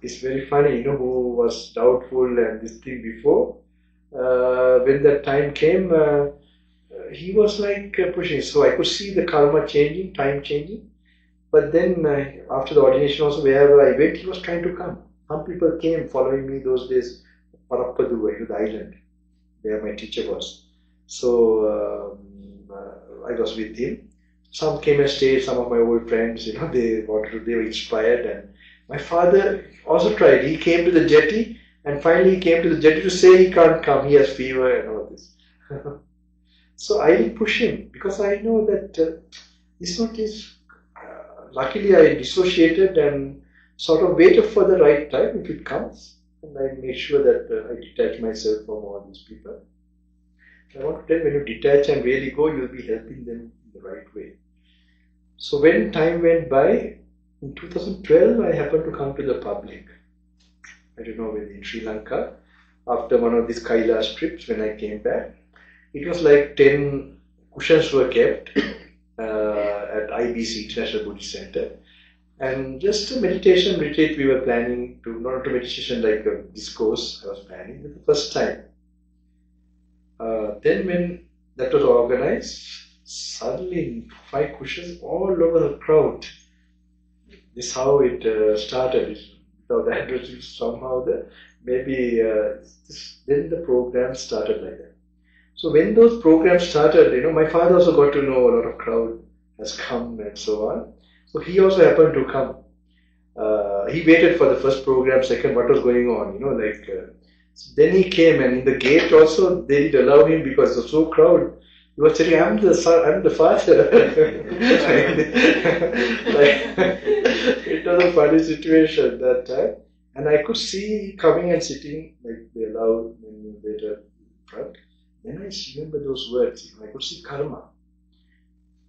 It's very funny, who was doubtful and this thing before. When that time came, he was like pushing. So I could see the karma changing, time changing. But then after the ordination also, wherever I went, he was trying to come. Some people came following me those days, Parappaduva, the island, where my teacher was. So I was with him. Some came and stayed, some of my old friends, they were inspired. And my father also tried. He came to the jetty, and finally he came to the jetty to say he can't come, he has fever and all this. So I didn't push him because I know that this is not his. Luckily I dissociated and sort of waited for the right time if it comes, and I made sure that I detach myself from all these people. I want to tell, when you detach and really go, you'll be helping them in the right way. So when time went by, in 2012, I happened to come to the public. I don't know when, in Sri Lanka, after one of these Kailash trips, when I came back, it was like 10 cushions were kept at IBC, International Buddhist Center. And just a meditation retreat we were planning to, not a meditation like a discourse I was planning for the first time. Then when that was organized, suddenly 5 cushions all over the crowd. This is how it started. Without addressing somehow, then the program started like that. So when those programs started, my father also got to know a lot of crowd has come and so on. So he also happened to come. He waited for the first program, second, what was going on, so then he came, and in the gate also they didn't allow him because it was so crowded. He was saying, I'm the son, I'm the father. It was a funny situation that time. And I could see coming and sitting, like they allowed me later in front. Then I remember those words, I could see karma.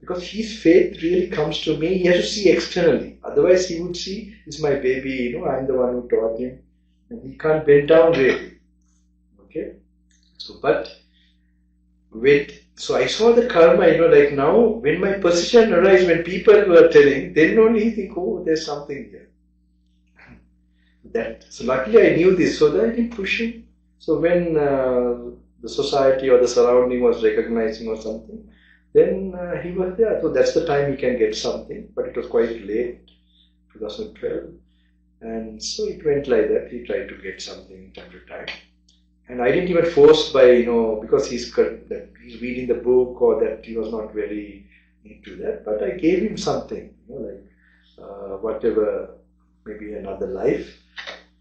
Because his faith really comes to me, he has to see externally. Otherwise he would see, this is my baby, I'm the one who taught him. And he can't bend down really. Okay? So, so I saw the karma, now when my position arises, when people were telling, then only think, oh, there's something here. So luckily I knew this, so that I didn't push him. So when the society or the surrounding was recognizing or something, then he was there. So that's the time he can get something, but it was quite late, 2012. And so it went like that. He tried to get something time to time. And I didn't even force by, because he's reading the book or that he was not very into that. But I gave him something, whatever, maybe another life,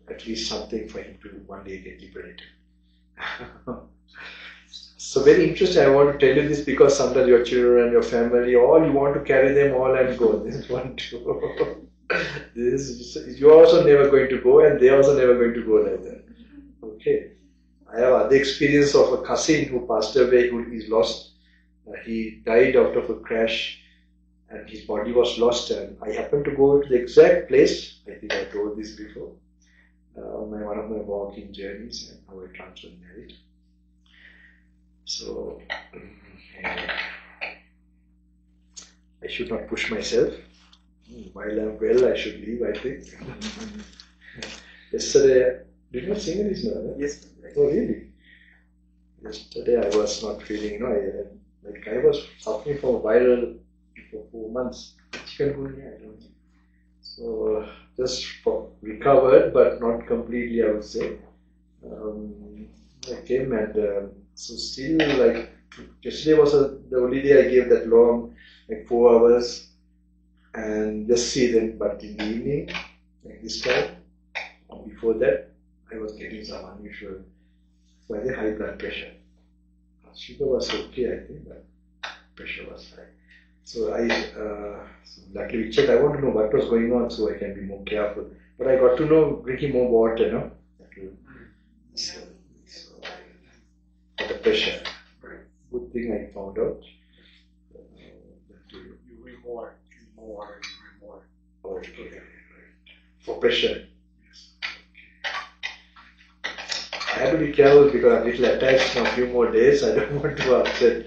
at least something for him to one day get liberated. So very interesting. I want to tell you this because sometimes your children and your family, all you want to carry them all and go. This is one, two. You're also never going to go, and they're also never going to go like that. Okay. I have other experience of a cousin who passed away, who is lost. He died out of a crash, and his body was lost. And I happened to go to the exact place. I think I told this before. On one of my walking journeys, and how I transferred married. So, I should not push myself. While I'm well, I should leave, I think. Yesterday, did you not sing this now? Yes. Oh, really? Yesterday I was not feeling, I was suffering for a while for 4 months. Chikungunya, I don't know. So, just recovered, but not completely, I would say. I came and so still yesterday was the only day I gave that long, 4 hours, and just see them. But in the evening, like this time, before that, I was getting some unusual, so I think high blood pressure. Sugar was okay, I think, but pressure was high. So luckily we checked. I want to know what was going on so I can be more careful. But I got to know drinking more water, no? So, for the pressure. Good thing I found out. You read more, Okay. For pressure. I have to be careful because I'm a little attached now. A few more days. I don't want to upset.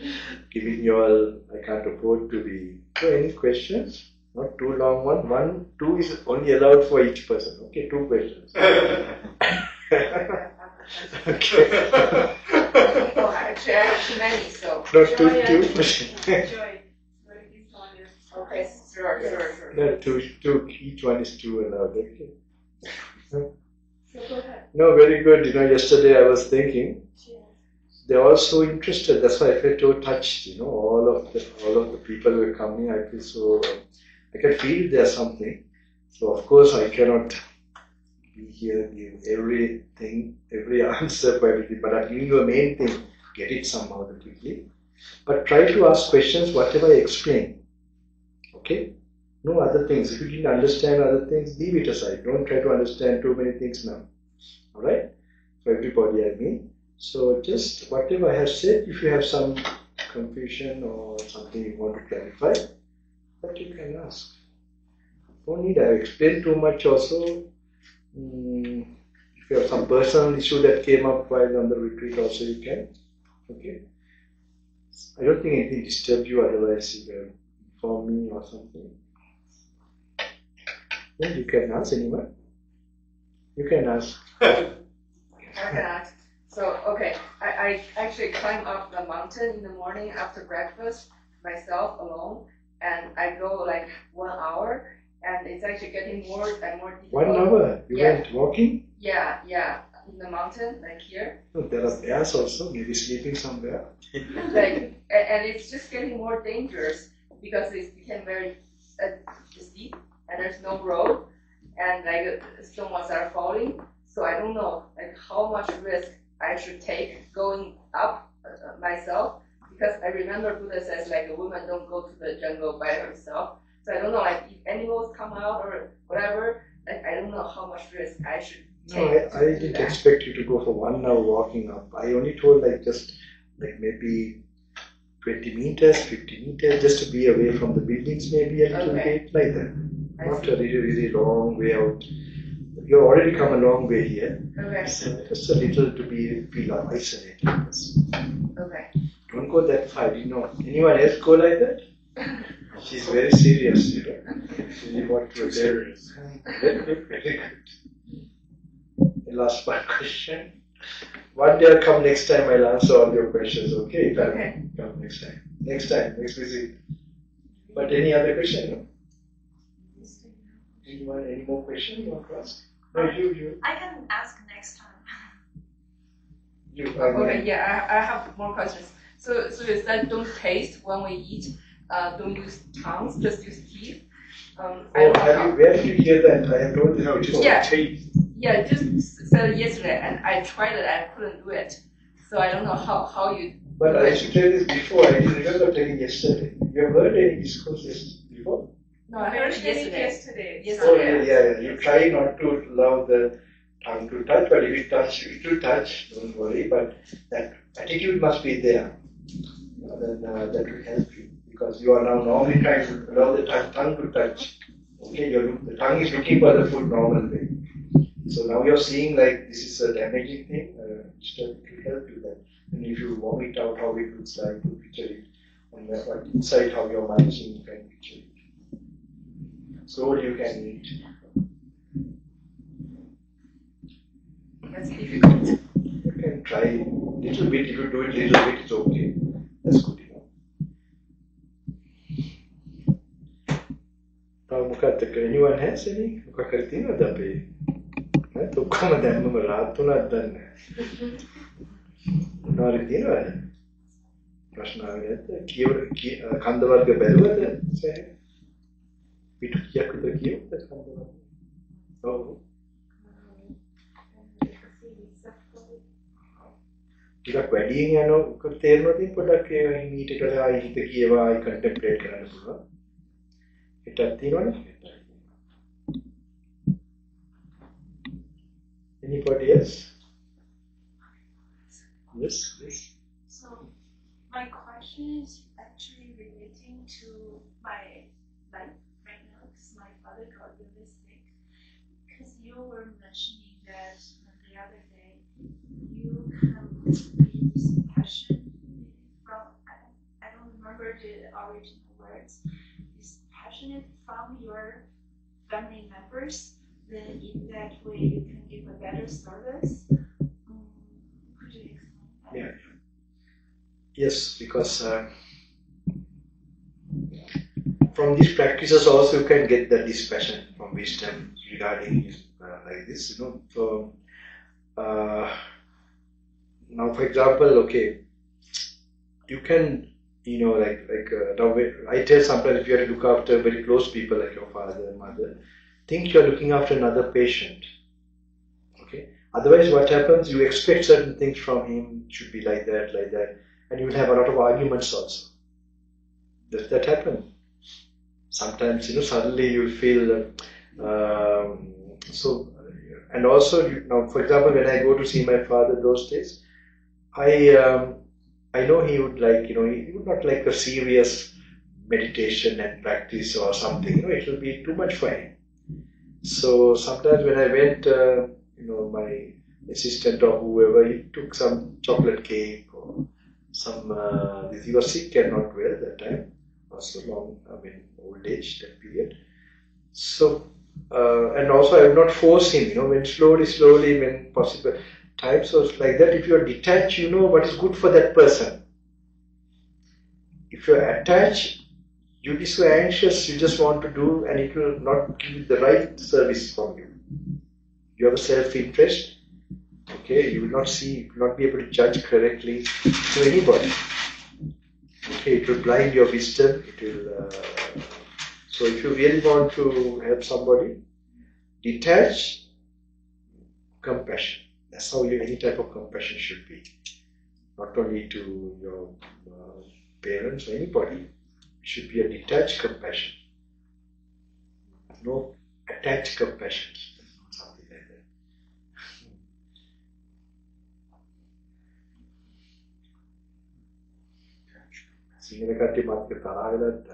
Giving you all, I can't afford to be. So, any questions? Not too long one. 2 is only allowed for each person. Okay, 2 questions. Okay. Oh, actually, I have too many, so. No, two questions. Joy. Okay, sure. No, two. Each one is 2 allowed. Okay. So go ahead. No, very good. Yesterday I was thinking. They're all so interested. That's why I felt so touched. All of the people who are coming. I feel so. I can feel there's something. So of course I cannot be here give everything, every answer for everything. But I'm giving you a main thing. Get it somehow quickly. But try to ask questions. Whatever I explain. Okay. No other things. If you didn't understand other things, leave it aside. Don't try to understand too many things now. All right. For everybody, I mean. So just whatever I have said, if you have some confusion or something you want to clarify, that you can ask. Don't need I explain too much also. If you have some personal issue that came up while on the retreat also you can. Okay. I don't think anything disturbed you, otherwise you will inform me or something. Then you can ask anyone. You can ask. I can ask. So, okay, I actually climb up the mountain in the morning after breakfast myself alone, and I go 1 hour, and it's actually getting more and more difficult. 1 hour? You went walking? Yeah, in the mountain, here. Oh, there are bears also, maybe sleeping somewhere. And it's just getting more dangerous because it became very steep, and there's no road, and stones are falling. So I don't know how much risk I should take going up myself, because I remember Buddha says a woman don't go to the jungle by herself. So I don't know if animals come out or whatever. I don't know how much risk I should take. No, I didn't expect you to go for 1 hour walking up. I only told just maybe 20 meters, 50 meters, just to be away from the buildings, maybe a little bit like that. Not a really, really long way out. You've already come a long way here. Okay. So just a little to feel isolated. Okay. Don't go that far. Anyone else go like that? She's very serious, Really want to serious. Very good, very good. The last one question. One day I'll come next time. I'll answer all your questions. Okay? If I come next time. Next visit. But any other question? No? Anyone? Any more questions you want to ask? No, you. I can ask next time. Okay, yeah, I have more questions. So you said don't taste when we eat. Don't use tongues, just use teeth. Where did you hear that? I have told this before. Yeah, just said it yesterday, and I tried it. I couldn't do it. So I don't know how you But I should tell this before, I didn't remember telling yesterday. You have heard any discourses before? No, I heard it yesterday. Oh, yeah. You try not to allow the tongue to touch, but if it will touch, don't worry. But that attitude must be there. Then that will help you, because you are now normally trying to allow the tongue to touch. Okay, the tongue is looking for the food normal way. So now you're seeing like this is a damaging thing. It will help you then. And if you vomit out how it looks like, you picture it, and but inside how you're munching, you can picture it. Slowly you can eat. That's difficult. You can try a little bit. If you do it a little bit, it's okay. That's good enough. Anyone has any? ඔක්කොම දැම්මම රාත් තුනක් දන්නේ නැහැ. තියෙනවද? ප්‍රශ්න ආවේ නැද්ද? කන්ද වර්ග බැලුවද? පිටු කීයක් විතර කියවද කන්ද වර්ග? ඔව්. ටිකක් වැඩියෙන් යනවා තේරෙනවද පොඩ්ඩක් හිමීට කරලා හිත කියවා කන්ටෙම්ප්ලේට් කරන්න පුළුවන්. හිතක් තියෙනවනේ. Anybody else? Yes. So, my question is actually relating to my life right now, because my father got really sick. Because you were mentioning that the other day, you can feel this passion from, I don't remember the original words, is passionate from your family members. Then in that way you can give a better service. Could you explain that? Yeah. Yes, because from these practices also you can get the dispassion from wisdom regarding like this, So now, for example, okay, you can, now I tell sometimes if you have to look after very close people like your father and mother, think you're looking after another patient. Okay. Otherwise, what happens? You expect certain things from him. It should be like that, and you will have a lot of arguments also. Does that happen? Sometimes, suddenly you feel so. And also, now, for example, when I go to see my father those days, I know he would like, he would not like a serious meditation and practice or something. It will be too much for him. So sometimes when I went, my assistant or whoever, he took some chocolate cake or some, he was sick and not well that time, also old age, that period. So, and also I would not force him, when slowly, when possible. Times was like that, if you are detached, you know what is good for that person. If you are attached, you'll be so anxious, you just want to do, and it will not give you the right service from you. You have a self-interest, okay, you will not be able to judge correctly to anybody. Okay, it will blind your wisdom, so if you really want to help somebody, detach, compassion. That's how any type of compassion should be. Not only to your parents or anybody. Should be a detached compassion. No attached compassion. Something like that. Singhala කට්ටිය මාත් තරහ වෙලත්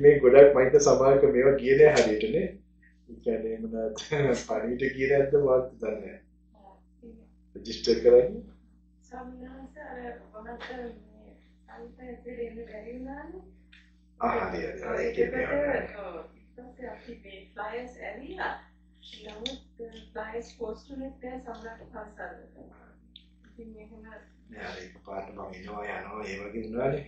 මේ ගොඩක් මයිත් සමාජක මේවා කියන්නේ හරියටනේ. ඒ කියන්නේ මොනවද පරිවිත කියන ඇද්ද මාත් දන්නේ නැහැ. රෙජිස්ටර් කරන්නේ. Flyers area. Flyers postulate there සමහරට පාසල්. ඉතින් මේකම ඒක පාට මම එනවා යනවා ඒ වගේ වුණානේ.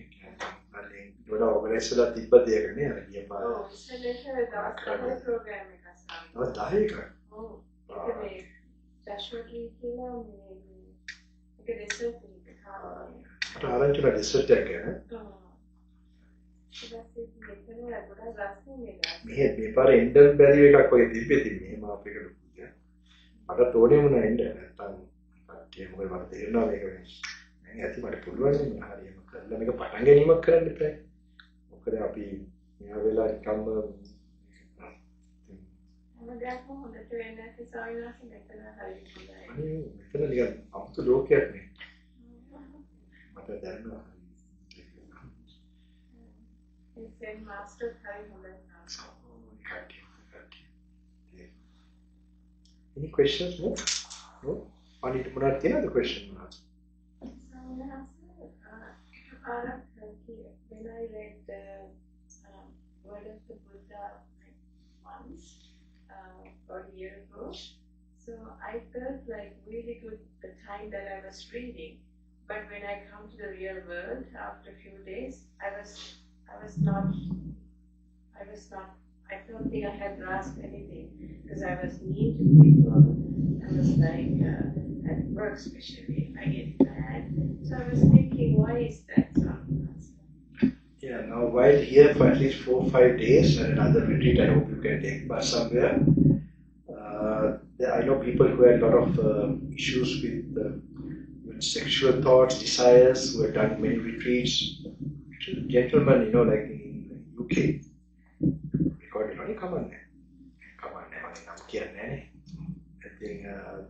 අනේ වඩා ඔගනයිස් වෙලා තිබ්බ දෙයක් නේ අර ගිය පාර. ඔව් ඉස්සෙල්ලා දවස් 10 ප්‍රෝග්‍රෑම් එකක් සාම. ඔව් 10ක. ඔව්. ඒක මේ ඩැෂ්වර්ඩ් කියලා ඒක රිසර්ච් එකක්. ආරංචිලා රිසර්ච් එකක් නේ. මේ පාර එන්ඩල් බැරි එකක් වගේ තිබ්බේ ඉතින් මේ මාප් එක ලොකු. මට තෝරේ වුණා එන්න නැත්තම් කට්ටිය okay, මොකද මට තේරෙනවා මේක දැන් ඇති මට පුළුවන් නේ හරියම කරලා මේක පටන් ගැනීමක් කරන්න එපා. මොකද අපි මෙහා වෙලා නිකම්ම හැමදාම හොඳට වෙන්නේ නැති සායනස් මෙතන හරි හොඳයි. අනේ මෙතන නිකන් අමුතු ලෝකයක් නේ. මට දැනෙනවා. ඒ මාස්ටර් හරි හොඳයි. Any questions? No? No? Ani මොනවද තියෙනවද question මොනවද? When I read the word of the Buddha like once or a year ago, so I felt like really good the time that I was reading. But when I come to the real world after a few days, I don't think I had grasped anything because I was mean to people. I was like, at work especially, I get mad. So I was thinking, why is that so? Yeah, now while here for at least 4 or 5 days and another retreat, I hope you can take bus somewhere. I know people who had a lot of issues with sexual thoughts, desires, who have done many retreats. Gentlemen, like in UK, recorded only come on, I think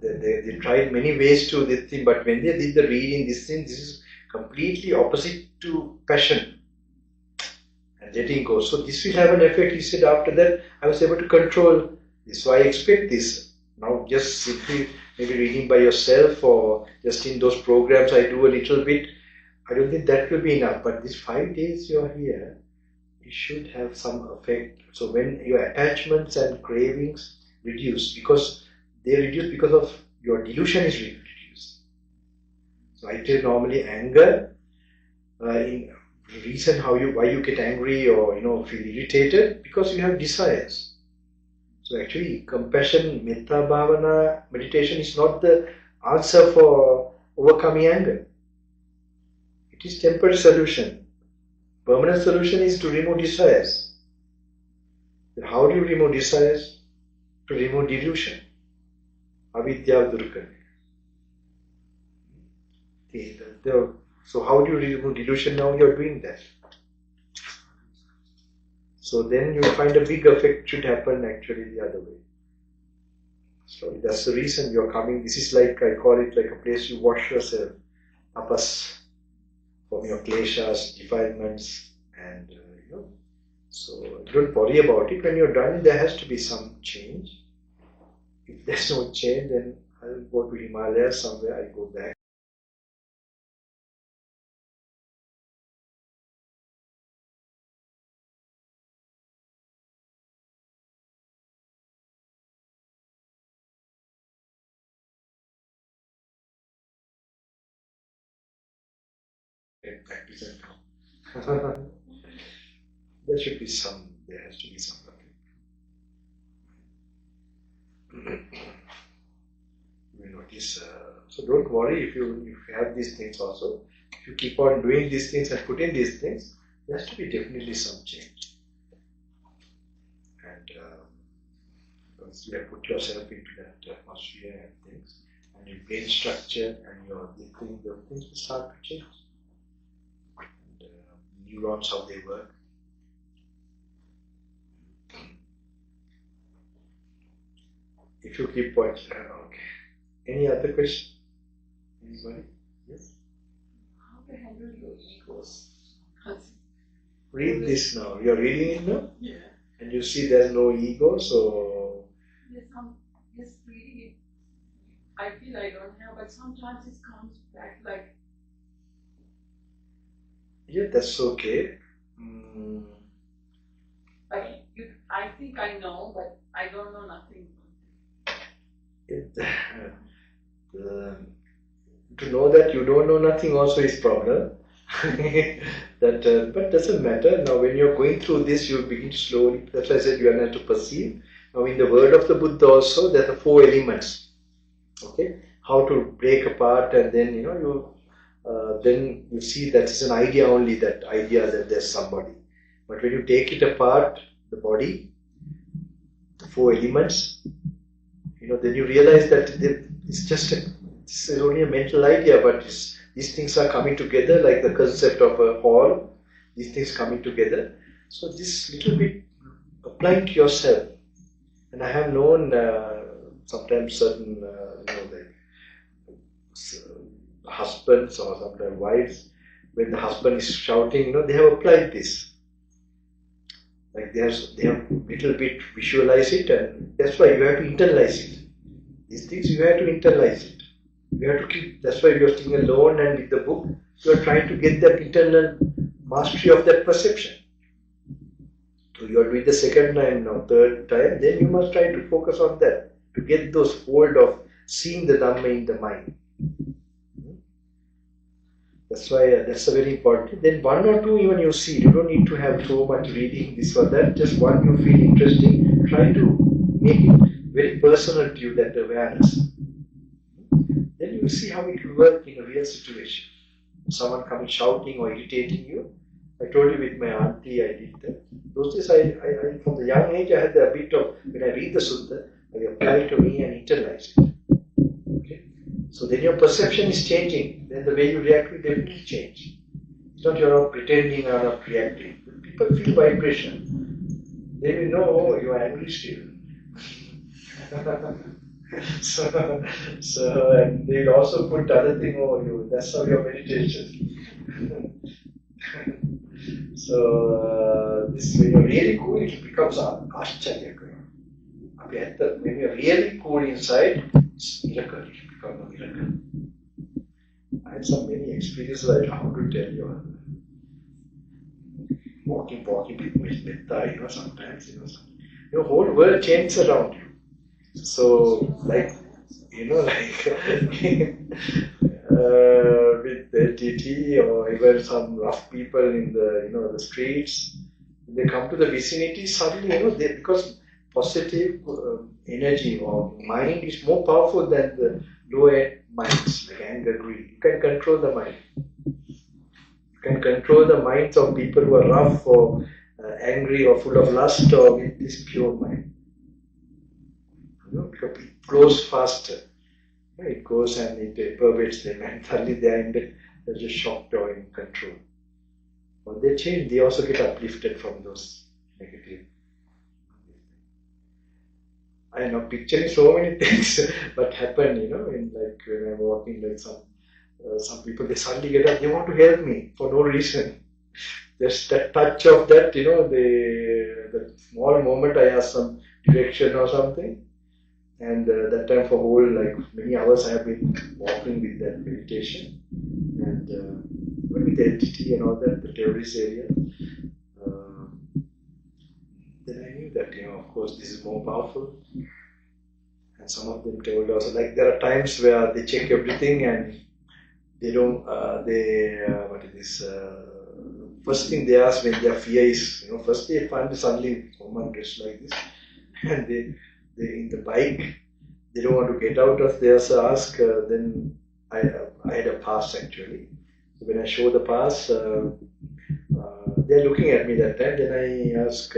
they tried many ways to this thing, but when they did the reading, this is completely opposite to passion and letting go. So this will have an effect. He said after that, I was able to control this. So I expect this. Now just simply maybe reading by yourself or just in those programs I do a little bit, I don't think that will be enough. But these 5 days you're here, it should have some effect. So when your attachments and cravings reduce, because they reduce because of your delusion is reduced. So I tell normally anger, in reason why you get angry or feel irritated, because you have desires. So actually compassion, metta bhavana, meditation is not the answer for overcoming anger. It is temporary solution. Permanent solution is to remove desires. Then how do you remove desires? To remove delusion. Avidya durga. So how do you remove delusion? Now you are doing that. So then you find a big effect should happen actually the other way. So that's the reason you are coming. This is like, I call it like a place you wash yourself. Tapas. From your kleshas, defilements, and so don't worry about it. When you're done, there has to be some change. If there's no change, then I'll go to Himalayas somewhere, I go back. And practice and come. There has to be some you notice. So don't worry if you have these things also. If you keep on doing these things and put in these things, there has to be definitely some change. And once you have put yourself into that atmosphere and things, and you gain structure, and the things will start to change. And neurons, how they work. If you keep watching, okay. Any other question? Anybody? Yes? How to handle your egos? Read this now. You're reading it now? Yeah. And you see there's no ego, so... Yes, I'm just reading it. I feel I don't have, but sometimes it comes back like... Yeah, that's okay. I think I know, but I don't know nothing. To know that you don't know nothing also is problem. But doesn't matter. Now when you're going through this, you begin to slowly, that's why I said you are not to perceive. Now in the word of the Buddha also, there are 4 elements. Okay? How to break apart, and then then you see that it's an idea only, that idea that there's somebody. But when you take it apart, the body, the 4 elements, then you realize that it's this is only a mental idea, but these things are coming together, like the concept of a hall, these things coming together. So this little bit applying to yourself. And I have known sometimes certain, husbands or sometimes wives, when the husband is shouting, they have applied this. Like they have little bit visualize it, and that's why you have to internalize it. These things you have to internalize it. You have to keep. That's why you are staying alone, and with the book, you are trying to get that internal mastery of that perception. So you are doing the second time now, third time, then you must try to focus on that to get those hold of seeing the Dhamma in the mind. That's why that's a very important. Then one or two even you see. You don't need to have so much reading this or that. Just one you feel interesting. Try to make it very personal to you, that awareness. Then you will see how it will work in a real situation. Someone coming shouting or irritating you. I told you with my auntie I did that. Those days I from the young age I had a bit of, when I read the sutta, I apply it to me and internalize it. Okay? So then your perception is changing. Then the way you react will definitely change. It's not you're not pretending or not reacting. People feel vibration. Then you know, oh, you are angry still. so and they'll also put other thing over you. That's how your meditation. So this when you're really cool, it becomes ashcharya. When you're really cool inside, it's miracle. It becomes a miracle. I had so many experiences I don't know how to tell you. Walking with metta, sometimes, your whole world changes around you. So, like, with the TT or even some rough people in the streets, they come to the vicinity, suddenly, because positive energy or mind is more powerful than the lower minds, like anger, greed. You can control the mind. You can control the minds of people who are rough or angry or full of lust, or with this pure mind. Because it flows faster. It goes and it pervades them, and suddenly they're just shocked or in control. When they change, they also get uplifted from those negative. I know picturing so many things but happen, in like when I'm walking, like some people, they suddenly get up, they want to help me for no reason. Just that touch of that, the small moment I ask some direction or something. And that time for whole, like many hours I have been walking with that meditation. And with the entity and all that, the terrorist area. Then I knew that, of course, this is more powerful. And some of them told also, like there are times where they check everything and they don't, first thing they ask when their fear is, first they find suddenly woman dressed like this. And they in the bike, they don't want to get out of there, so ask, then I had a pass actually. So when I show the pass, they're looking at me that time, then I ask,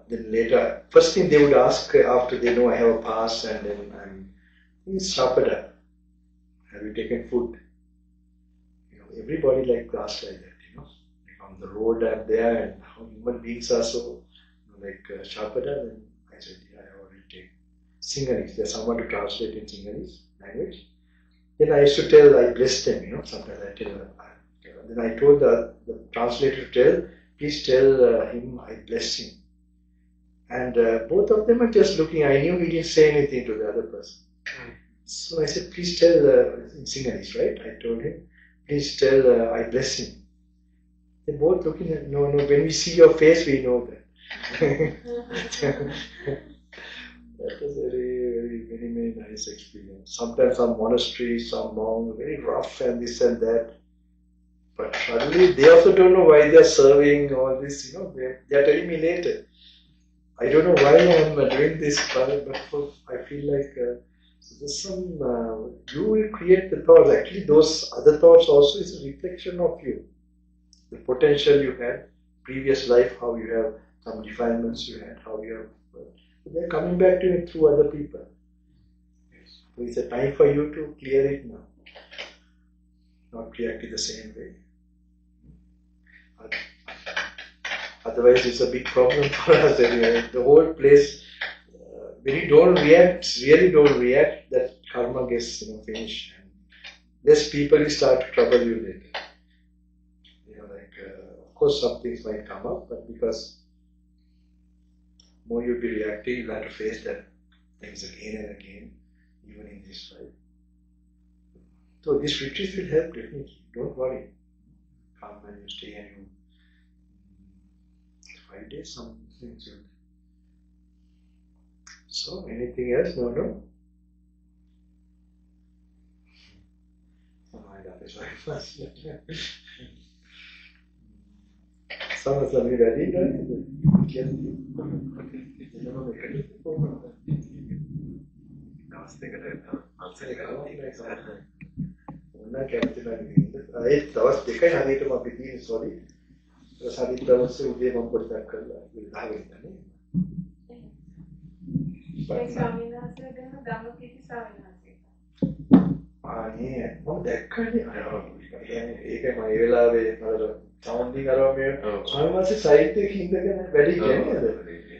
then later, first thing they would ask after they know I have a pass, and then it's Shapada. Have you taken food? Everybody like asks like that, like on the road I'm there, and how human beings are so, like Shapada, then I said, yeah, I already taken. Sinhalese, there's someone to translate in Sinhalese language. Then I used to tell, I bless them, sometimes I tell them. Then I told the translator to tell, please tell him I bless him. And both of them are just looking. I knew he didn't say anything to the other person. So I said, please tell, in Sinhalese, right? I told him, please tell I bless him. They're both looking at, no, when we see your face, we know that. That was very, very nice experience. Sometimes some monasteries, some monks, very rough and this and that. But suddenly they also don't know why they're serving all this, they're telling me later. I don't know why I'm doing this, but I feel like so there's some, you will create the thoughts. Actually, those other thoughts also is a reflection of you. The potential you had, previous life, how you have some defilements you had, how you have. They're coming back to you through other people. So it's a time for you to clear it now. Not react in the same way. Otherwise, it's a big problem for us. Anyway. The whole place, when you don't react, really don't react, that karma gets finished. And less people will start to trouble you later. Of course, some things might come up, but because more you'll be reacting, you'll have to face that things again and again, even in this life. So this retreat will help definitely. Don't worry. Come and you stay and you 5 days, some things will. So anything else? No. Sama sami ready, right? Nah, kemti nani. Tawas dekai hariයට මම පිටින් sorry. සාරිත් දවසේ උදේ මම පොඩ්ඩක් කරලා විලාගෙන ඉන්නේ. ඒ ස්වාමීන් වහන්සේ ගැන ධම්මපීති ස්වාමීන් වහන්සේ. අනේ මම දැක්කනේ ඒක මම ඒ වෙලාවේ අර සවුන්ඩින් අරව මේ ස්වාමීන් වහන්සේ සයිට් එකේ ඉඳගෙන වැඩි කියන්නේ නේද?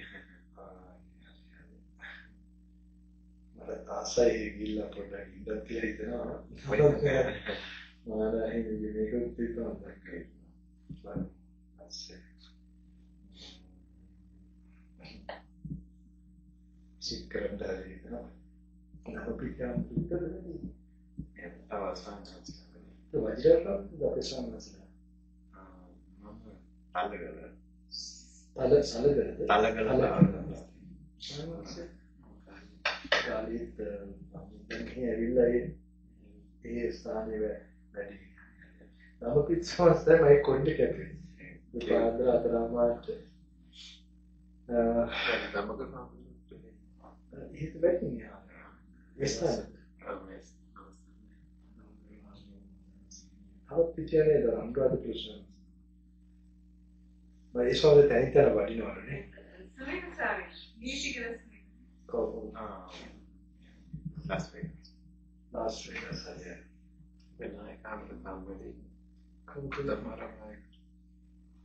මට ආසයි ගිල්ලා පොඩ්ඩක් ඉඳන් කියලා හිතනවා. මම මේක පිටුම් දැක්කේ. Sikkaran dari itu, nama pikiran kita tadi. අවසන් Itu wajar kan? Tidak pesan masalah. Talagala Kali itu, ini adalah ini stane වැඩි. Nama pikiran masalah mai konde kepri. Padra atramat. Itu baik ni. Estan. How picture ni dah ambil ada Krishna. Mas isso ada tadi tak ada di mana ni? Sumit Swami, ni tiga Sumit. Kau. Las Vegas. Las Vegas saja. When I come to Bambalapitiye, Kau tu Dhamma Ramai.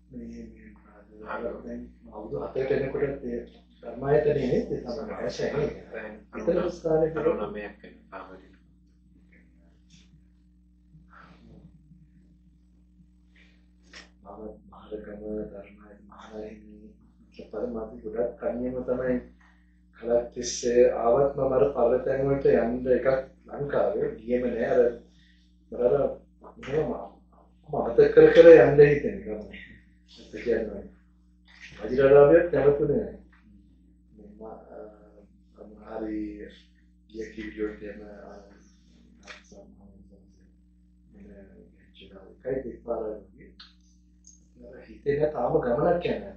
ni අවුරුදු 7කට එනකොට ධර්මායතනෙ නෙත් තමයි ඇසෙන්නේ. විතර ස්ථානේ කරුණාමයක් වෙන පාවලි. මහරගම ධර්මයි මහරහිමි පරමාර්ථ ගොඩක් කණියම තමයි කලක් තිස්සේ ආවත් මම අර පරතැන් වලට යන්න එකක් ලංකාවේ ගියම නෑ අර එහෙම මතක කර යන්න හිතෙන ගමනේ. ඒක කියන්නේ වජිරාරාභයක් නැවතුනේ නෑ. මම හරි වීඩියෝ එකේම කයි දෙපාරක් හිතේ තාම ගමනක් යනවා කියන්නේ.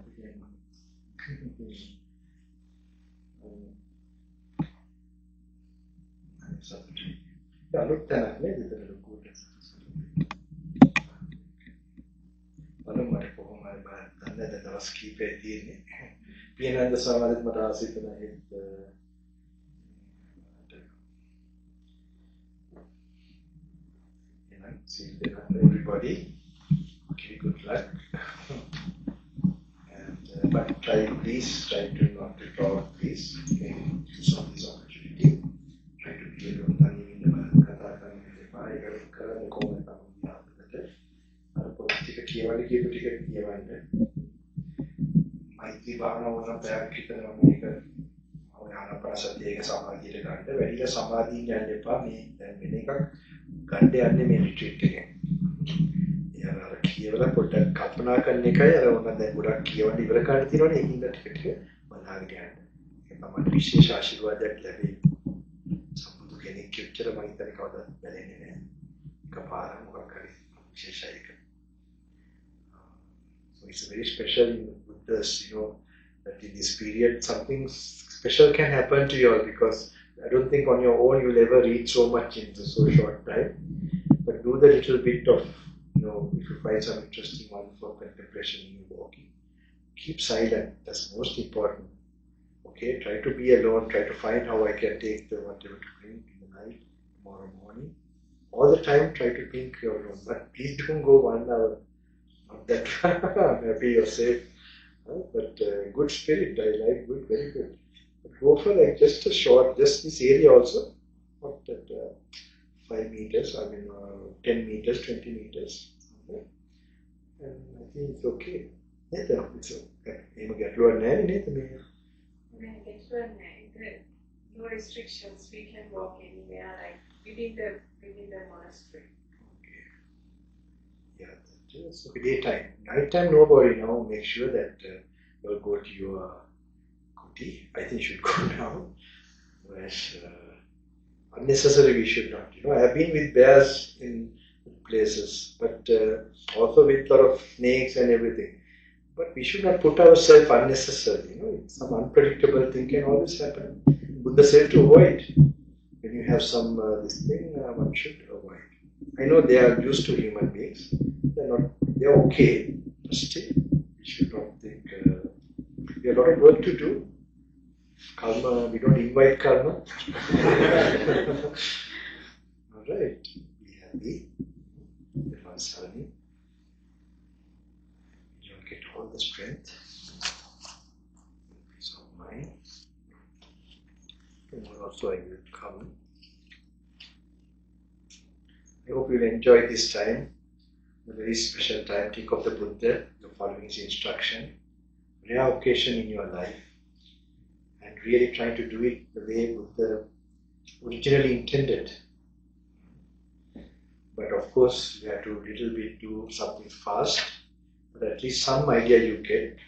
අලුත් තැනක් නේද විතර ලොකුට. බලමු කොහොමද බලන්න දවස් කීපේ තියෙන්නේ. පියනන්ද සමාධිත් මට ආසිතන හිත see everybody. Okay, good luck. And but please try to not to draw, please. Okay, use of this opportunity. Try to be alone. Tani in the katakan the pai karan comment on that. Our political kiyawande. Maitri bhavana වුණා පැයක් විතර මේක ආනාපානසතිය එක සමාධියට ගන්න. වැඩිලා සමාධියෙන් යන්න එපා. මේ දැන් වෙන එකක් ගන්න යන්නේ මේ රිට්‍රීට් එකෙන්. අර කියවලා පොඩ්ඩක් කල්පනා කරන එකයි අර උන දැන් ගොඩක් කියවන්න ඉවර කරන්න තියෙනවනේ ඒකින්ද ටික බලාගෙන යන්න. ඒක තමයි විශේෂ ආශිර්වාදයක් ලැබෙයි. සම්බුදු කෙනෙක් කිව්චර මම හිතන්නේ කවදාවත් බැලෙන්නේ නැහැ. එකපාරම මොකක් හරි විශේෂයක. So it's very special in Buddhas, that in this period something special can happen to you all because I don't think on your own you'll ever reach so much in so short time. But do the little bit of, if you find some interesting one for contemplation in your walking, keep silent. That's most important. Okay, try to be alone. Try to find how I can take the whatever to bring in the night, tomorrow morning. All the time try to think your room, but please don't go 1 hour. Not that I'm happy you're safe. But good spirit, I like good, very good. But go for like just a short, just this area also, not that 5 meters, 10 meters, 20 meters. Okay. And I think it's okay. It's okay. No restrictions, we can walk anywhere, like within the monastery. Okay. Yeah, that's okay. Daytime. Nighttime, nobody now. Make sure that you'll go to your kuti. I think you should go now. Whereas unnecessary we should not. I have been with bears in places, but also with a lot of snakes and everything. But we should not put ourselves unnecessarily. Some unpredictable thing can always happen. Buddha said to avoid. When you have some this thing, one should avoid. I know they are used to human beings. They're okay. But still, we should not think. We have a lot of work to do. Karma, we don't invite karma. Alright, be happy. Everyone's learning. You'll get all the strength. Peace of mind. Tomorrow also I will come. I hope you'll enjoy this time. A very special time. Think of the Buddha. You're following his instruction. Rare occasion in your life. And really trying to do it the way Buddha originally intended. But of course, you have to little bit do something fast, but at least some idea you get.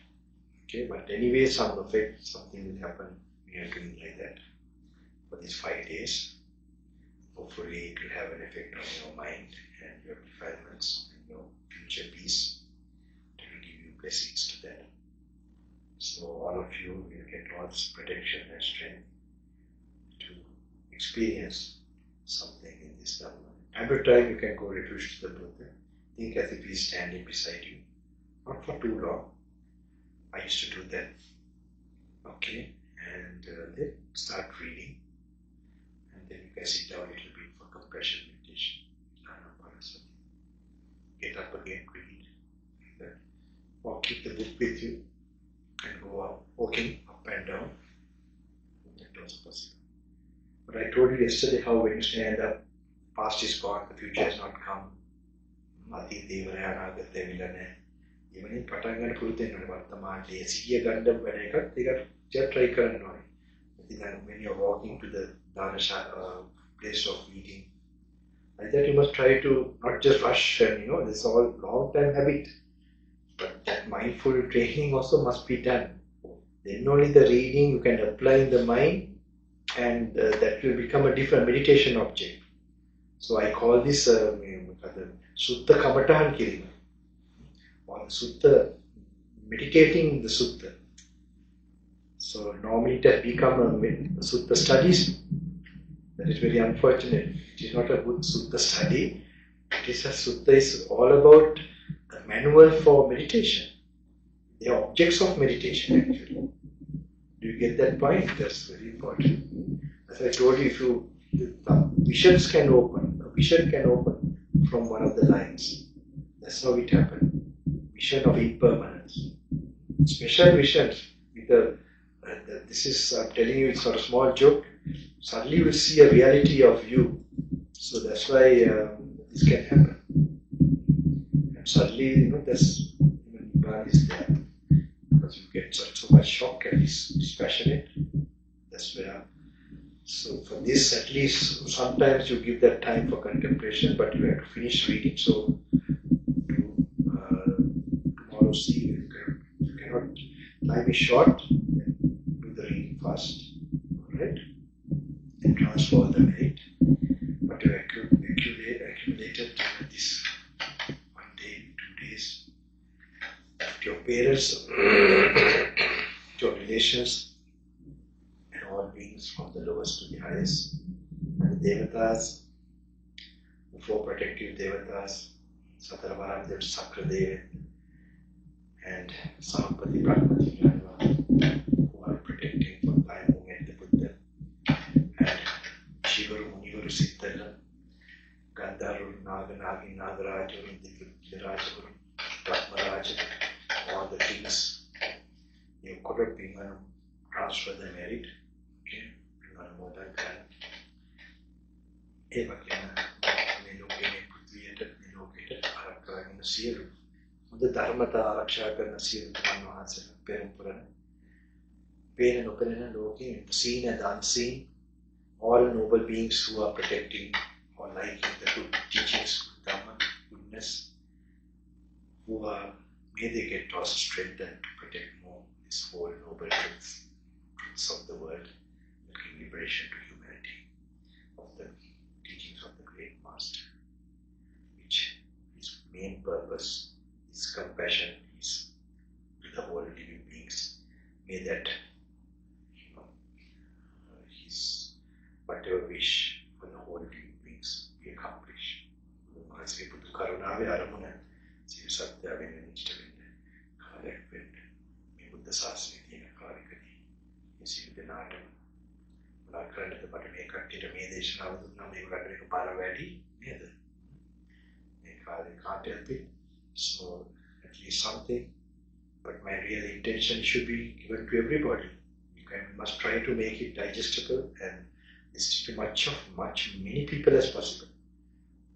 Okay, but anyway, some effect, something will happen when you are doing like that for these 5 days. Hopefully, it will have an effect on your mind and your defilements and your future peace. It will give you blessings to that. So all of you will get all this protection and strength to experience something in this Dhamma. Time to time you can go refuge to the Buddha. Think as if he is standing beside you. Not for too long. I used to do that. Okay, and then start reading. And then you can sit down a little bit for compassion meditation. Get up again, read. Or keep the book with you. And go out, walking up and down. That was possible. But I told you yesterday how when you stand up, past is gone, the future has not come. Mati Devaraya Nagate Vilane. Even in Patangan Puruthen Vartamante, Siya Gandam Venekat, they got just try Karanoi. When you're walking to the Dharasha place of eating, like that you must try to not just rush and this is all long time habit. But that mindful training also must be done. Then only the reading you can apply in the mind and that will become a different meditation object. So I call this Sutta Kamatahan Kirima. Or the Sutta, meditating the Sutta. So normally it has become a Sutta studies. That is very unfortunate. It is not a good Sutta study. It is a Sutta is all about a manual for meditation. They are objects of meditation actually. Do you get that point? That's very important. As I told you, the visions can open. A vision can open from one of the lines. That's how it happened. Vision of impermanence. Special visions with this is, I'm telling you, it's not a small joke. Suddenly you will see a reality of you. So that's why this can happen. And suddenly, that's Nibbana is there. Because you get so much shock and it's dispassionate. That's where. So for this, at least sometimes you give that time for contemplation, but you have to finish reading. So tomorrow see you cannot. Time is short. Then do the reading fast. Alright? And transfer the merit. But you accumulated this 1 day, 2 days. Your parents, your relations, and all beings from the lowest to the highest, and the devatas, the 4 protective devatas, Sataravaram, the Sakradeva, and Sampati Brahmati Brahma, who are protecting from time movement the Buddha, and Shivaru, Munivaru, Naganagin, Nagaraja, Indiraja, Ratmaraja, all the kings, they could have been transfer the merit. Okay, more than that. මේ ලෝකයේ පෘථිවියට මේ ලෝකයට ආරක්ෂා කරන සියලු හොඳ ධර්මතා ආරක්ෂා කරන සියලු මනෝහසන පෙරම්පරණ පේන නොපෙනෙන ලෝකයේ seen and unseen, all noble beings who are protecting or liking the good teachings, Dhamma, goodness, who are, may they get also strengthened to protect more this whole noble truths of the world, bringing liberation to humanity of the teachings of the great master, which his main purpose is compassion, is to the whole living beings. May that his whatever wish for the whole living beings be accomplished. Sri Buddha Karunave Aramuna, Sri Satya Venerable, Karek Vend, me Buddha Sasana Dina Karikadi, Sri Denata. කරන්නට මට මේ කට්ටියට මේ දේශනාව දුන්නා මේ වගේ එක පාර වැඩි නේද මේ කාලේ can't help it, so at least something, but my real intention should be given to everybody. Must try to make it digestible and distribute many people as possible.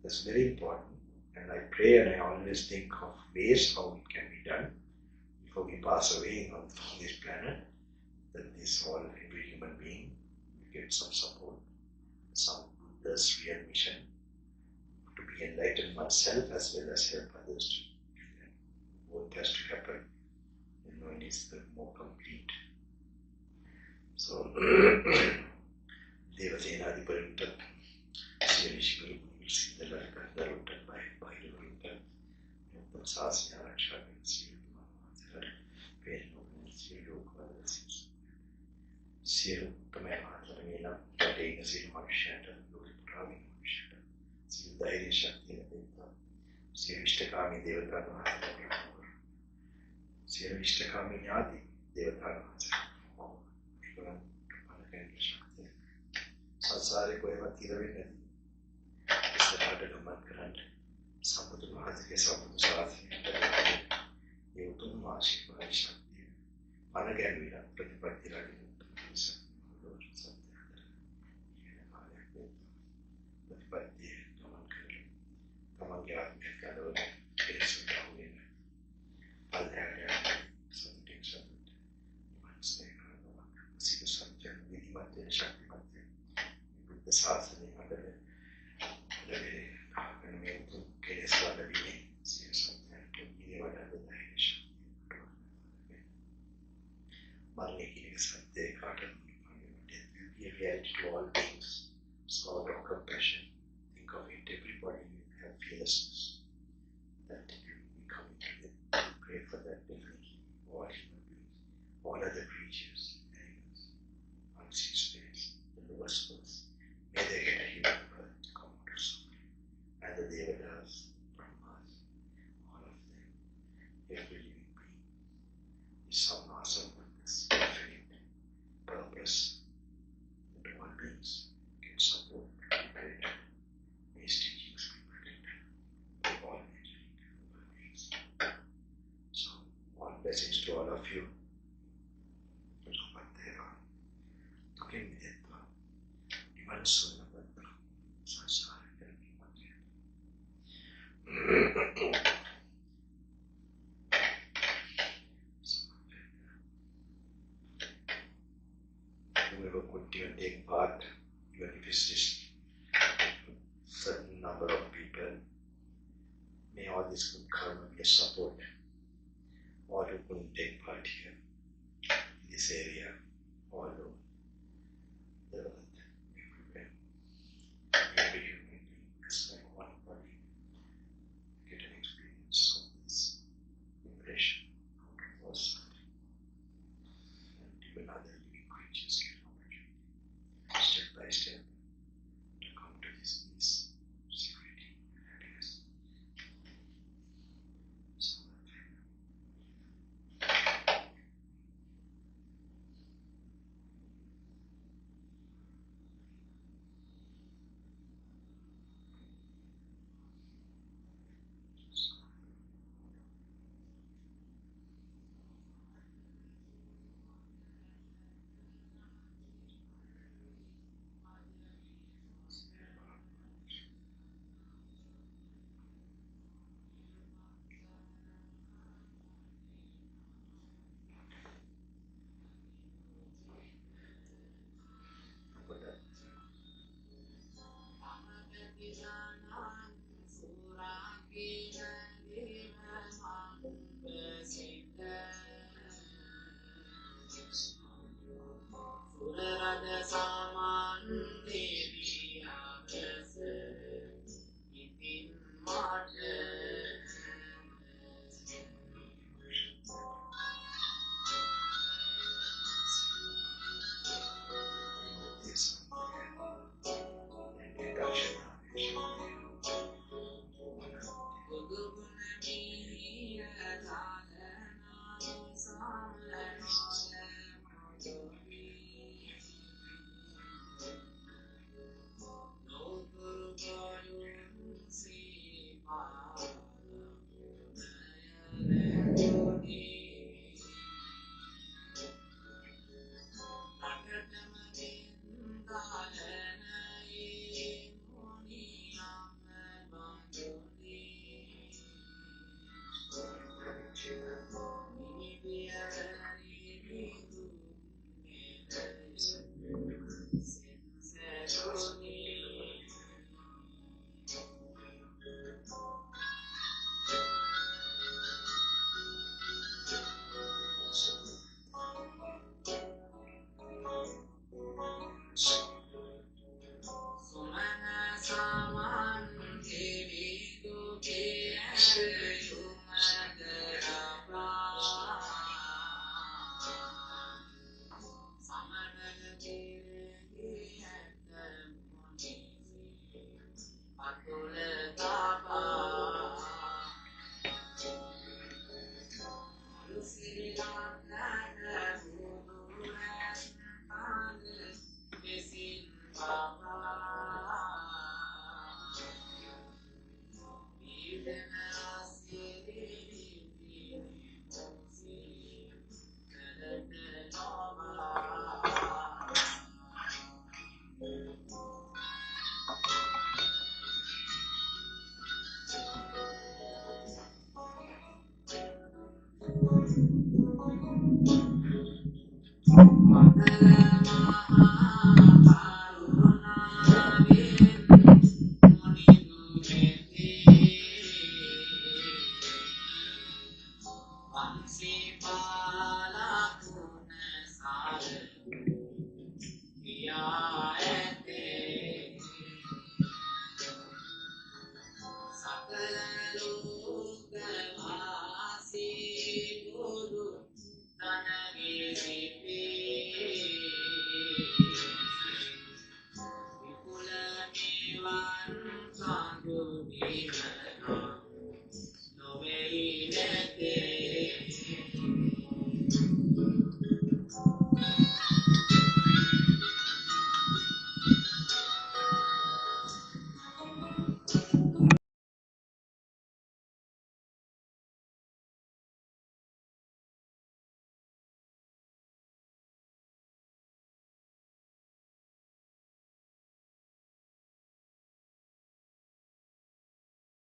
That's very important, and I pray and I always think of ways how it can be done before we pass away on this planet, that this all every human being get some support, some Buddha's real mission to be enlightened oneself as well as help others to do that. Both has to happen, it is the more complete. So, Devasenadipurunta, Sirishmi, Sindala, Kandarunta, Bhairavunta, Sasya, Rakshaka, Siruma, Venu, Siruka, Siru, Tamara. Taking a seat of Shanta, Luri Shanta, see the Irish Shakti, see Vishtakami Devatana, see Vishtakami Yadi, Devatana, Sansari Koeva Tiravin, is the heart of the Mankarand, Sambuddha Mahazika, Sambuddha Sarathi, Yutum Mashi, Shakti, Managamina, Pratipati Radi. Reality to all beings, so out of compassion, think of it, everybody will have fearlessness, that will be coming to them. Pray for that definitely, all human beings, all other creatures, animals, unseen spirits, the lowest births, may they get a human birth to come out of suffering, and the Devatas, Brahmas, all of them, every living being is some awesome purpose, infinite purpose. Get support, liberate, these teachings be protected by all nature beings. So, all blessings to all of you. Whoever could take part, even if it's just a certain number of people, may all this good karma be a support. All who couldn't take part here, in this area, all over the earth, everywhere, every human being, as like one body, get an experience of this liberation out of all suffering, and even other living creatures get step by step to come to this peace, security, and happiness. So